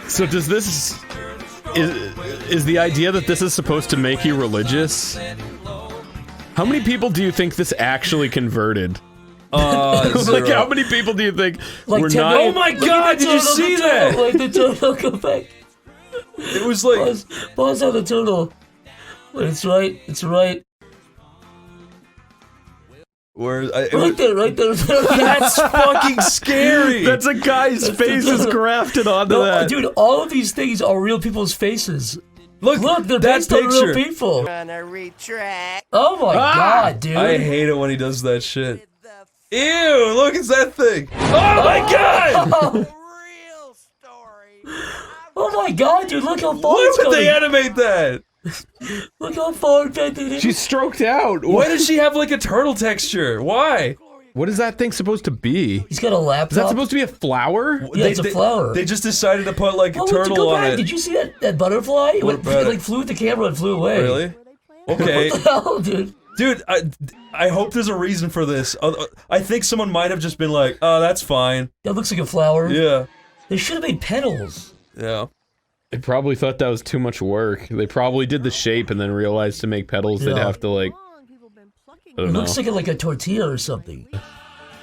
[SPEAKER 4] So does this is the idea that this is supposed to make you religious? How many people do you think this actually converted? Like how many people do you think
[SPEAKER 3] like
[SPEAKER 4] were not?
[SPEAKER 2] Oh my God! Did you see that?
[SPEAKER 3] Like the turtle come back.
[SPEAKER 2] It was like
[SPEAKER 3] pause on the turtle. It's right. It's right. Right there.
[SPEAKER 2] That's fucking scary.
[SPEAKER 4] That's a guy's face is grafted onto that.
[SPEAKER 3] Dude, all of these things are real people's faces. Look, they're
[SPEAKER 2] that
[SPEAKER 3] based on
[SPEAKER 2] picture.
[SPEAKER 3] real people.
[SPEAKER 7] Gonna retract.
[SPEAKER 3] Oh my God, dude.
[SPEAKER 2] I hate it when he does that shit. Ew! Look, it's that thing. Oh my God!
[SPEAKER 7] Real story.
[SPEAKER 3] Oh my God, dude! Look how far
[SPEAKER 2] Why
[SPEAKER 3] it's
[SPEAKER 2] would
[SPEAKER 3] going.
[SPEAKER 2] they animate that?
[SPEAKER 3] Look how far it's been.
[SPEAKER 4] She's stroked out.
[SPEAKER 2] Why does she have like a turtle texture? Why?
[SPEAKER 4] What is that thing supposed to be?
[SPEAKER 3] He's got a laptop.
[SPEAKER 4] Is that supposed to be a flower?
[SPEAKER 3] Yeah, it's a flower.
[SPEAKER 2] They just decided to put like a turtle
[SPEAKER 3] go
[SPEAKER 2] on
[SPEAKER 3] back.
[SPEAKER 2] it.
[SPEAKER 3] Did you see that butterfly? It like flew with the camera and flew away.
[SPEAKER 2] Really? Okay.
[SPEAKER 3] What the hell, dude?
[SPEAKER 2] Dude, I hope there's a reason for this. I think someone might have just been like, oh, that's fine.
[SPEAKER 3] That looks like a flower.
[SPEAKER 2] Yeah.
[SPEAKER 3] They should have made petals.
[SPEAKER 2] Yeah.
[SPEAKER 4] They probably thought that was too much work. They probably did the shape and then realized to make petals they'd have to like. I don't
[SPEAKER 3] It
[SPEAKER 4] know.
[SPEAKER 3] looks like a tortilla or something.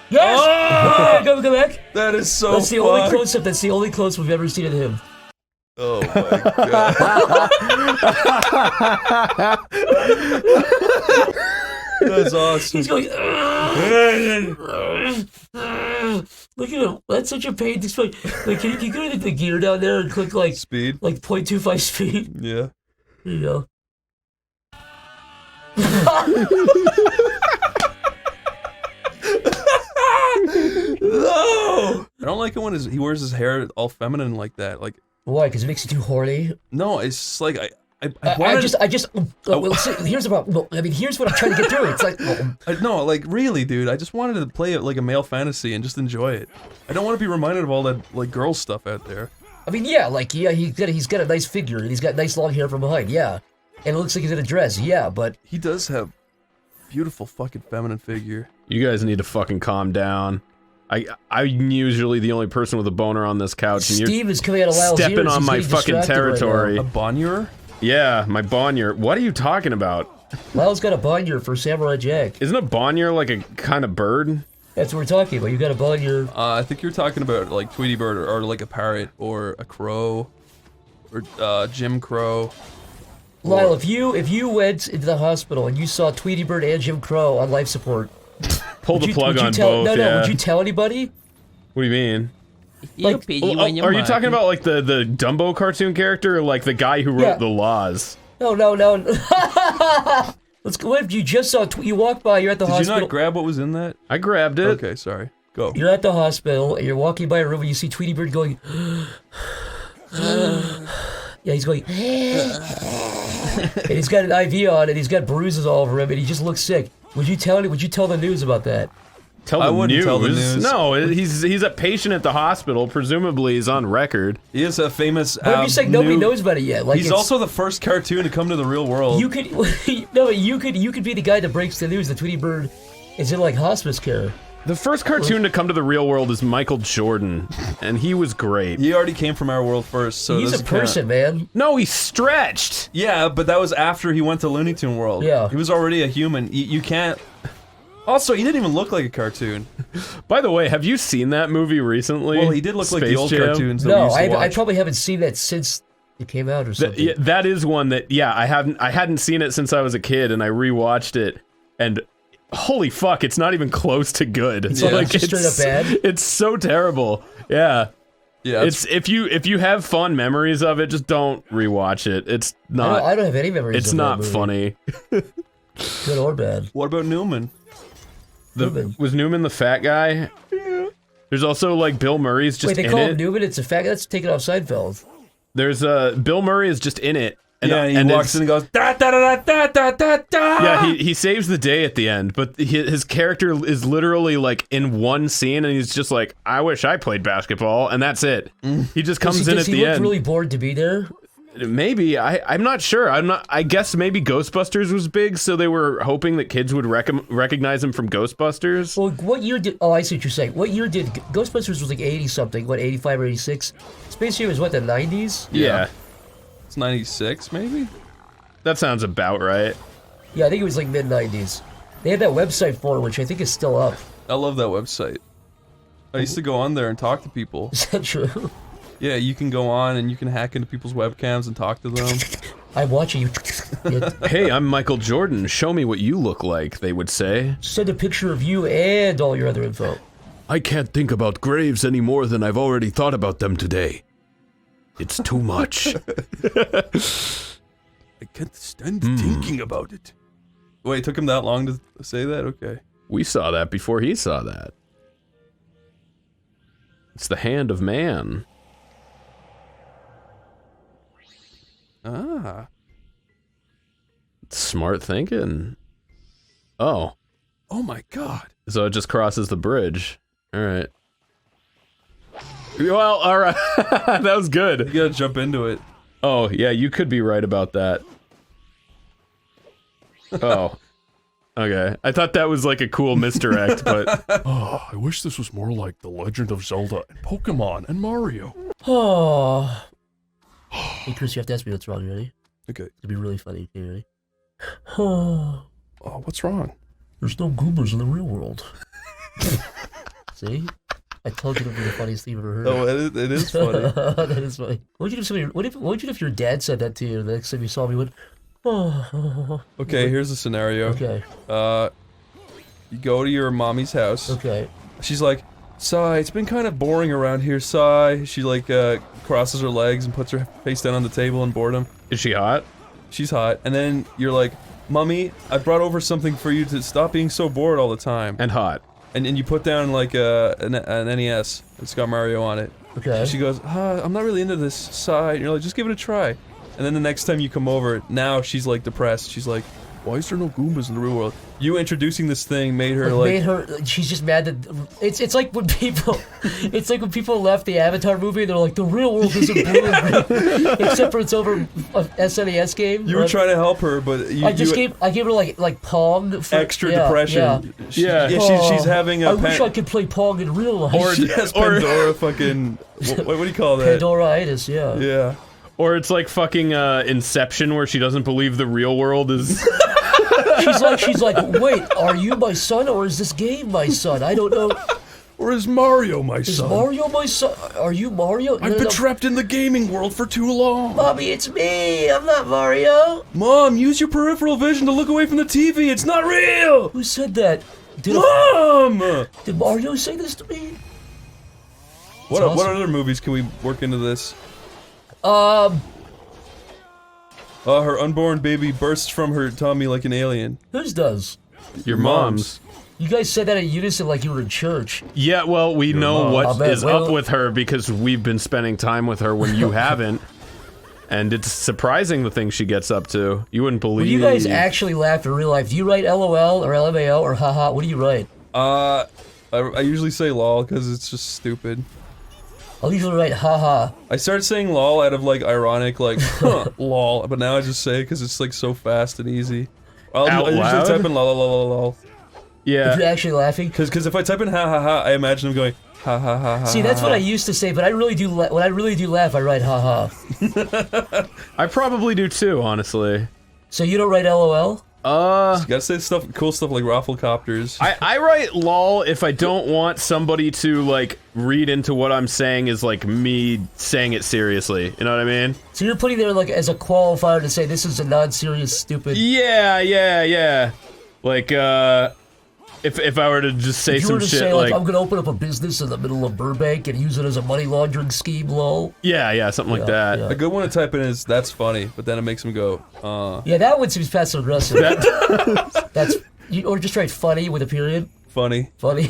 [SPEAKER 3] Yes!
[SPEAKER 2] Oh!
[SPEAKER 3] Go back.
[SPEAKER 2] That is so
[SPEAKER 3] That's the only close-up. That's the only close we've ever seen of him.
[SPEAKER 2] Oh my God. That's awesome.
[SPEAKER 3] He's going. Look at him. That's such a pain to explain. Like, can you go to the gear down there and click like
[SPEAKER 2] speed,
[SPEAKER 3] like 0.25 speed?
[SPEAKER 2] Yeah.
[SPEAKER 3] There you go.
[SPEAKER 2] No! I don't like it when he wears his hair all feminine like that. Like,
[SPEAKER 3] why? Because it makes you too horny.
[SPEAKER 2] No, it's just like
[SPEAKER 3] well, see, here's about. Well, I mean, here's what I'm trying to get through. It's like,
[SPEAKER 2] no, like really, dude. I just wanted to play it like a male fantasy and just enjoy it. I don't want to be reminded of all that like girl stuff out there.
[SPEAKER 3] I mean, yeah, like he's got a nice figure and he's got nice long hair from behind, yeah, and it looks like he's in a dress, yeah, but
[SPEAKER 2] he does have beautiful fucking feminine figure.
[SPEAKER 4] You guys need to fucking calm down. I'm usually the only person with a boner on this couch, and
[SPEAKER 3] Steve is coming out of Lyle's
[SPEAKER 4] stepping
[SPEAKER 3] ears.
[SPEAKER 4] on
[SPEAKER 3] He's
[SPEAKER 4] my
[SPEAKER 3] getting
[SPEAKER 4] fucking
[SPEAKER 3] distracted
[SPEAKER 4] territory.
[SPEAKER 3] right
[SPEAKER 2] A bonnier?
[SPEAKER 4] Yeah, my bonnier. What are you talking about?
[SPEAKER 3] Lyle's got a bonnier for Samurai Jack.
[SPEAKER 4] Isn't a bonnier like a kind of bird?
[SPEAKER 3] That's what we're talking about. You got a bonnier.
[SPEAKER 2] I think you're talking about like Tweety Bird or like a parrot or a crow or Jim Crow.
[SPEAKER 3] Lyle, if you went into the hospital and you saw Tweety Bird and Jim Crow on life support,
[SPEAKER 4] Pull the plug on
[SPEAKER 3] tell,
[SPEAKER 4] both.
[SPEAKER 3] No, would you tell anybody?
[SPEAKER 4] What do you mean?
[SPEAKER 3] Like,
[SPEAKER 4] are you talking about like the Dumbo cartoon character, or like the guy who wrote the laws?
[SPEAKER 3] No. Let's go. What if you just saw? You walked by. You're at the hospital.
[SPEAKER 2] Did you not grab what was in that?
[SPEAKER 4] I grabbed it.
[SPEAKER 2] Okay, sorry. Go.
[SPEAKER 3] You're at the hospital, and you're walking by a room, and you see Tweety Bird going. Yeah, he's going. And he's got an IV on, and he's got bruises all over him, and he just looks sick. Would you tell the news about that?
[SPEAKER 2] I wouldn't tell the news.
[SPEAKER 4] No, he's a patient at the hospital. Presumably, he's on record.
[SPEAKER 2] He is a famous.
[SPEAKER 3] But you said nobody knows about it yet. Like
[SPEAKER 2] he's also the first cartoon to come to the real world.
[SPEAKER 3] You could you could be the guy that breaks the news that Tweety Bird is in like hospice care.
[SPEAKER 4] The first cartoon to come to the real world is Michael Jordan, and he was great.
[SPEAKER 2] He already came from our world first, so
[SPEAKER 3] he's a person, man.
[SPEAKER 4] No, he stretched.
[SPEAKER 2] Yeah, but that was after he went to Looney Tune World.
[SPEAKER 3] Yeah,
[SPEAKER 2] he was already a human. You can't. Also, he didn't even look like a cartoon.
[SPEAKER 4] By the way, have you seen that movie recently?
[SPEAKER 2] Well, he did look like the old cartoons that
[SPEAKER 3] no,
[SPEAKER 2] we used to watch.
[SPEAKER 3] I probably haven't seen that since it came out or something.
[SPEAKER 4] That is one that I hadn't seen it since I was a kid, and I rewatched it, and holy fuck, it's not even close to good.
[SPEAKER 3] It's like just straight up bad.
[SPEAKER 4] It's so terrible. Yeah.
[SPEAKER 2] Yeah,
[SPEAKER 4] it's if you have fond memories of it, just don't rewatch it. It's not.
[SPEAKER 3] I don't have any memories.
[SPEAKER 4] It's
[SPEAKER 3] of
[SPEAKER 4] not
[SPEAKER 3] that
[SPEAKER 4] funny.
[SPEAKER 3] Good or bad.
[SPEAKER 2] What about Newman?
[SPEAKER 4] Was Newman the fat guy? Yeah. There's also like Bill Murray's just
[SPEAKER 3] Wait, they
[SPEAKER 4] in
[SPEAKER 3] call
[SPEAKER 4] it.
[SPEAKER 3] him Newman? It's a fat guy? That's taken off Seinfeld.
[SPEAKER 4] There's Bill Murray is just in it. And,
[SPEAKER 2] yeah, he walks in and goes da da da da da da da.
[SPEAKER 4] Yeah, he saves the day at the end, but his character is literally like in one scene, and he's just like, I wish I played basketball, and that's it. He just comes in at the end.
[SPEAKER 3] Does he look really bored to be there?
[SPEAKER 4] Maybe. I'm not sure. I guess maybe Ghostbusters was big, so they were hoping that kids would recognize him from Ghostbusters.
[SPEAKER 3] Well, what year did... Oh, I see what you're saying. What year did... Ghostbusters was like 80-something. What, 85 or 86? Space Jam was what, the 90s?
[SPEAKER 4] Yeah.
[SPEAKER 2] It's 96, maybe?
[SPEAKER 4] That sounds about right.
[SPEAKER 3] Yeah, I think it was like mid-90s. They had that website for it, which I think is still up.
[SPEAKER 2] I love that website. I used to go on there and talk to people.
[SPEAKER 3] Is that true?
[SPEAKER 2] Yeah, you can go on and you can hack into people's webcams and talk to them.
[SPEAKER 3] I'm watching you.
[SPEAKER 4] Hey, I'm Michael Jordan. Show me what you look like, they would say.
[SPEAKER 3] Send a picture of you and all your other info.
[SPEAKER 4] I can't think about graves any more than I've already thought about them today. It's too much.
[SPEAKER 9] I can't stand thinking about it.
[SPEAKER 2] Wait, it took him that long to say that? Okay.
[SPEAKER 4] We saw that before he saw that. It's the hand of man.
[SPEAKER 2] Ah.
[SPEAKER 4] Smart thinking. Oh.
[SPEAKER 2] Oh my god.
[SPEAKER 4] So it just crosses the bridge. Alright. Well, alright. That was good.
[SPEAKER 2] You gotta jump into it.
[SPEAKER 4] Oh, yeah, you could be right about that. Oh. Okay. I thought that was like a cool misdirect, but...
[SPEAKER 9] Oh, I wish this was more like The Legend of Zelda and Pokemon and Mario.
[SPEAKER 3] Oh. Hey, Chris, you have to ask me what's wrong. You ready?
[SPEAKER 2] Okay.
[SPEAKER 3] It'll be really funny. You ready?
[SPEAKER 9] Oh, what's wrong?
[SPEAKER 3] There's no Goombas in the real world. See? I told you it would be the funniest thing you've ever heard.
[SPEAKER 2] Oh, it is funny.
[SPEAKER 3] That is funny. What would you do if your dad said that to you the next time you saw me? Would
[SPEAKER 2] Okay, here's the scenario.
[SPEAKER 3] Okay.
[SPEAKER 2] You go to your mommy's house.
[SPEAKER 3] Okay.
[SPEAKER 2] She's like, Sai, it's been kind of boring around here, Sai. She like crosses her legs and puts her face down on the table in boredom.
[SPEAKER 4] Is she hot?
[SPEAKER 2] She's hot. And then you're like, Mommy, I brought over something for you to stop being so bored all the time.
[SPEAKER 4] And hot.
[SPEAKER 2] And you put down like an NES. It's got Mario on it.
[SPEAKER 3] Okay.
[SPEAKER 2] She goes, I'm not really into this, Sai. And you're like, just give it a try. And then the next time you come over, now she's like depressed. She's like, why is there no Goombas in the real world? You introducing this thing made her like...
[SPEAKER 3] Made her... She's just mad that... It's like when people... It's like when people left the Avatar movie and they're like, the real world isn't blue and green. Except for it's over a SNES game.
[SPEAKER 2] You were trying to help her, but you...
[SPEAKER 3] I gave her like Pong for...
[SPEAKER 2] Extra depression.
[SPEAKER 3] Yeah.
[SPEAKER 2] She's having a...
[SPEAKER 3] I wish I could play Pong in real life.
[SPEAKER 2] Or she has Pandora fucking... what do you call that?
[SPEAKER 3] Pandora-itis, yeah.
[SPEAKER 2] Yeah.
[SPEAKER 4] Or it's like fucking Inception, where she doesn't believe the real world is...
[SPEAKER 3] She's like, wait, are you my son or is this game my son? I don't know.
[SPEAKER 9] Or is Mario my son?
[SPEAKER 3] Is Mario my son? Are you Mario?
[SPEAKER 9] I've been trapped in the gaming world for too long.
[SPEAKER 3] Mommy, it's me. I'm not Mario.
[SPEAKER 2] Mom, use your peripheral vision to look away from the TV. It's not real.
[SPEAKER 3] Who said that?
[SPEAKER 2] Mom!
[SPEAKER 3] Did Mario say this to me?
[SPEAKER 2] What
[SPEAKER 3] awesome.
[SPEAKER 2] other movies can we work into this? Her unborn baby bursts from her tummy like an alien.
[SPEAKER 3] Whose does?
[SPEAKER 4] Your mom's.
[SPEAKER 3] You guys said that in unison like you were in church.
[SPEAKER 4] Yeah, well, we know what is
[SPEAKER 3] Well-
[SPEAKER 4] up with her because we've been spending time with her when you haven't. And it's surprising the things she gets up to. You wouldn't believe.
[SPEAKER 3] When you guys actually laugh in real life, do you write LOL or LMAO or haha? What do you write?
[SPEAKER 2] I usually say lol because it's just stupid.
[SPEAKER 3] I'll usually write haha.
[SPEAKER 2] I started saying lol out of like ironic like lol, but now I just say it because it's like so fast and easy. I usually type in lol lol lol lol.
[SPEAKER 4] Yeah.
[SPEAKER 3] If you're actually laughing.
[SPEAKER 2] Because if I type in ha ha ha, I imagine them going ha ha ha ha.
[SPEAKER 3] See, that's what I used to say, but I really do. When I really do laugh, I write haha.
[SPEAKER 4] I probably do too, honestly.
[SPEAKER 3] So you don't write LOL?
[SPEAKER 2] You gotta say cool stuff like rafflecopters.
[SPEAKER 4] I write lol if I don't want somebody to like read into what I'm saying is like me saying it seriously. You know what I mean?
[SPEAKER 3] So you're putting there like as a qualifier to say this is a non-serious, stupid.
[SPEAKER 4] Yeah. Like if I were to just say some shit
[SPEAKER 3] say,
[SPEAKER 4] like
[SPEAKER 3] I'm gonna open up a business in the middle of Burbank and use it as a money laundering scheme, lol.
[SPEAKER 4] Yeah, something like that.
[SPEAKER 2] A good one to type in is that's funny, but then it makes them go,
[SPEAKER 3] Yeah, that one seems passive aggressive. That's or just write funny with a period.
[SPEAKER 2] Funny.
[SPEAKER 3] Funny.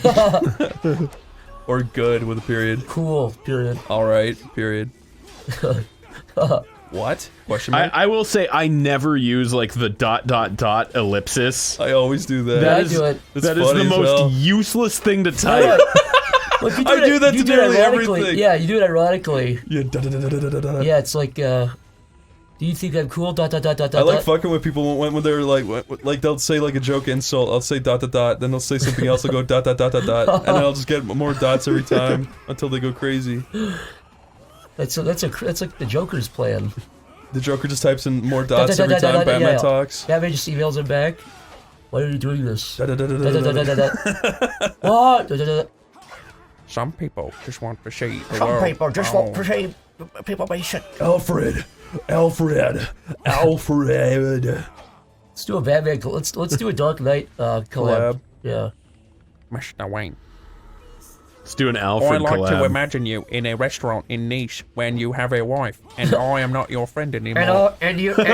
[SPEAKER 2] Or good with a period.
[SPEAKER 3] Cool. Period.
[SPEAKER 2] Alright. Period. What? Question mark?
[SPEAKER 4] I will say I never use like the ... ellipsis.
[SPEAKER 2] I always do that.
[SPEAKER 3] Yeah, I do it.
[SPEAKER 4] That is the most useless thing to type.
[SPEAKER 3] Well, if you
[SPEAKER 2] I do that
[SPEAKER 3] you
[SPEAKER 2] to
[SPEAKER 3] do it
[SPEAKER 2] nearly
[SPEAKER 3] ironically.
[SPEAKER 2] everything.
[SPEAKER 3] Yeah, you do it ironically.
[SPEAKER 2] Yeah,
[SPEAKER 3] Yeah, it's like, do you think I'm cool?
[SPEAKER 2] I like fucking with people when they're like they'll say like a joke insult. I'll say ... then they'll say something else. I'll go ... and then I'll just get more dots every time until they go crazy.
[SPEAKER 3] That's like the Joker's plan.
[SPEAKER 2] The Joker just types in more dots every time Batman talks.
[SPEAKER 3] Batman just emails him back. Why are you doing this? What?
[SPEAKER 1] Some people just want to see the
[SPEAKER 3] Some
[SPEAKER 1] world.
[SPEAKER 3] people just want to see people be shit.
[SPEAKER 9] Alfred.
[SPEAKER 3] Let's do a Batman. Let's do a Dark Knight collab. Yeah.
[SPEAKER 1] Mr. Wayne.
[SPEAKER 4] Let's do an
[SPEAKER 1] I
[SPEAKER 4] Alfred
[SPEAKER 1] like
[SPEAKER 4] collab.
[SPEAKER 1] to imagine you in a restaurant in Nice when you have a wife, and I am not your friend anymore.
[SPEAKER 3] And you look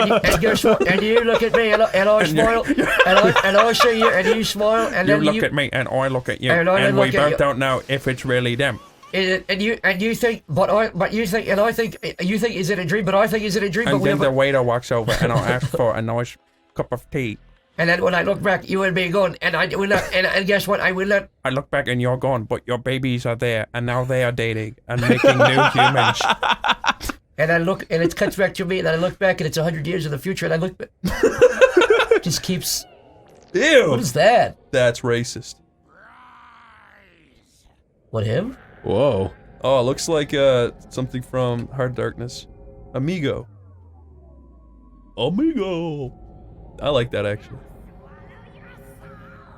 [SPEAKER 3] at me and I smile and I see you and you smile and
[SPEAKER 1] You
[SPEAKER 3] then
[SPEAKER 1] look at me and I look at you,
[SPEAKER 3] and I
[SPEAKER 1] and we
[SPEAKER 3] look at
[SPEAKER 1] both
[SPEAKER 3] you.
[SPEAKER 1] don't know if it's really them.
[SPEAKER 3] and you think you think and I think you think is it a dream? But I think is it a dream?
[SPEAKER 1] And
[SPEAKER 3] but we
[SPEAKER 1] then
[SPEAKER 3] have
[SPEAKER 1] the waiter walks over and I ask for a nice cup of tea.
[SPEAKER 3] and then when I look back, you and me gone, and I will not. And guess what? I will not.
[SPEAKER 1] I look back and you're gone, but your babies are there, and now they are dating and making new humans.
[SPEAKER 3] And I look, and it cuts back to me, and I look back, and it's 100 years in the future, and I look back. Just keeps.
[SPEAKER 2] Ew.
[SPEAKER 3] What is that?
[SPEAKER 2] That's racist.
[SPEAKER 3] What, him?
[SPEAKER 4] Whoa.
[SPEAKER 2] Oh, it looks like something from Hard Darkness. Amigo. I like that actually.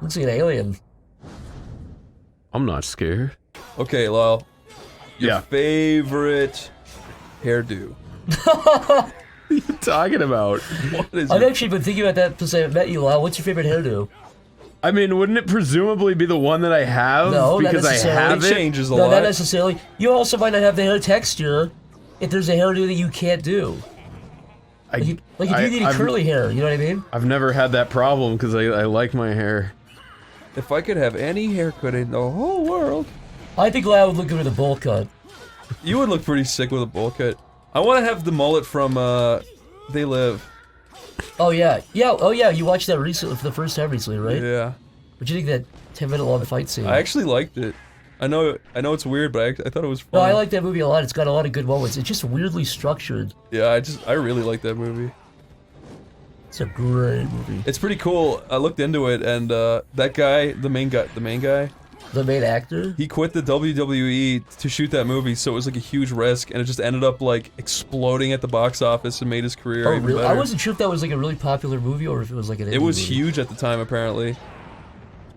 [SPEAKER 3] Looks like an alien.
[SPEAKER 4] I'm not scared.
[SPEAKER 2] Okay, Lyle. Your
[SPEAKER 4] Yeah.
[SPEAKER 2] favorite hairdo.
[SPEAKER 4] What are you talking about?
[SPEAKER 2] What is
[SPEAKER 3] I've
[SPEAKER 2] it?
[SPEAKER 3] actually been thinking about that since I met you, Lyle. What's your favorite hairdo?
[SPEAKER 4] I mean, wouldn't it presumably be the one that I have
[SPEAKER 3] No, not
[SPEAKER 4] because I
[SPEAKER 3] necessarily.
[SPEAKER 4] have
[SPEAKER 2] It
[SPEAKER 4] it?
[SPEAKER 2] changes a
[SPEAKER 3] No,
[SPEAKER 2] lot.
[SPEAKER 3] not necessarily. You also might not have the hair texture if there's a hairdo that you can't do. Like if you need curly hair, you know what I mean?
[SPEAKER 4] I've never had that problem because I like my hair.
[SPEAKER 2] If I could have any haircut in the whole world,
[SPEAKER 3] I think Lyle would look good with a bowl cut.
[SPEAKER 2] you would look pretty sick with a bowl cut. I want to have the mullet from They Live.
[SPEAKER 3] Oh yeah, oh yeah. You watched that recently for the first time recently, right?
[SPEAKER 2] Yeah.
[SPEAKER 3] What'd you think of that 10-minute long fight scene?
[SPEAKER 2] I actually liked it. I know it's weird, but I thought it was fun.
[SPEAKER 3] No, I like that movie a lot. It's got a lot of good moments. It's just weirdly structured.
[SPEAKER 2] Yeah, I really like that movie.
[SPEAKER 3] It's a great movie.
[SPEAKER 2] It's pretty cool. I looked into it, and that guy, the main actor, he quit the WWE to shoot that movie, so it was like a huge risk, and it just ended up like exploding at the box office and made his career
[SPEAKER 3] Oh
[SPEAKER 2] even
[SPEAKER 3] really?
[SPEAKER 2] better.
[SPEAKER 3] I wasn't sure if that was like a really popular movie or if it was like an indie
[SPEAKER 2] It was
[SPEAKER 3] movie.
[SPEAKER 2] huge at the time, apparently.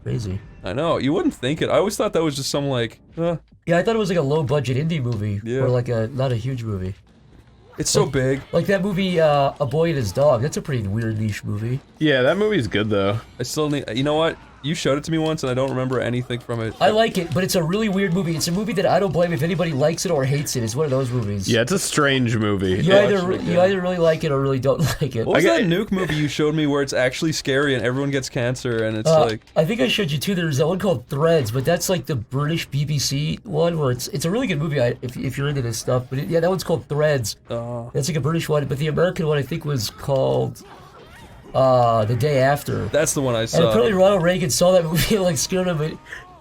[SPEAKER 3] Crazy.
[SPEAKER 2] I know. You wouldn't think it. I always thought that was just some like,
[SPEAKER 3] Yeah, I thought it was like a low-budget indie movie,
[SPEAKER 2] Yeah.
[SPEAKER 3] or like a not a huge movie.
[SPEAKER 2] It's so big.
[SPEAKER 3] Like that movie, A Boy and His Dog. That's a pretty weird niche movie.
[SPEAKER 4] Yeah, that movie's good though.
[SPEAKER 2] I still need. You know what? you showed it to me once, and I don't remember anything from it.
[SPEAKER 3] I like it, but it's a really weird movie. It's a movie that I don't blame if anybody likes it or hates it. It's one of those movies.
[SPEAKER 4] Yeah, it's a strange movie.
[SPEAKER 3] You either really like it or really don't like it.
[SPEAKER 2] What was that nuke movie you showed me where it's actually scary and everyone gets cancer and it's like...
[SPEAKER 3] I think I showed you too. There's that one called Threads, but that's like the British BBC one where it's a really good movie if you're into this stuff. But yeah, that one's called Threads. That's like a British one, but the American one I think was called The Day After.
[SPEAKER 2] That's the one I saw.
[SPEAKER 3] And apparently Ronald Reagan saw that movie and like scared him. But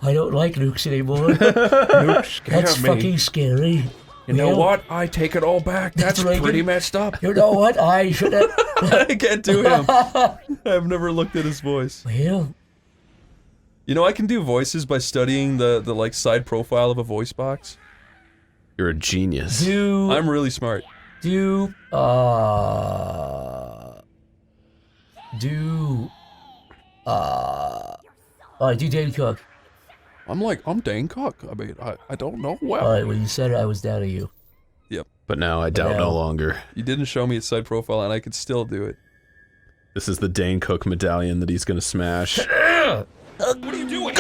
[SPEAKER 3] I don't like nukes anymore.
[SPEAKER 1] Nukes scare
[SPEAKER 3] That's
[SPEAKER 1] me.
[SPEAKER 3] fucking scary.
[SPEAKER 1] You know what? I take it all back. That's
[SPEAKER 3] Reagan.
[SPEAKER 1] pretty messed up.
[SPEAKER 3] You know what? I should have.
[SPEAKER 2] I can't do him. I've never looked at his voice.
[SPEAKER 3] Well,
[SPEAKER 2] you know, I can do voices by studying the like side profile of a voice box.
[SPEAKER 4] You're a genius.
[SPEAKER 2] I'm really smart.
[SPEAKER 3] Alright, do Dane Cook.
[SPEAKER 1] I'm Dane Cook. I mean, I don't know well.
[SPEAKER 3] Alright, when you said it, I was down to you.
[SPEAKER 2] Yep.
[SPEAKER 4] But now I doubt no longer.
[SPEAKER 2] You didn't show me its side profile, and I could still do it.
[SPEAKER 4] This is the Dane Cook medallion that he's gonna smash.
[SPEAKER 5] What are you doing?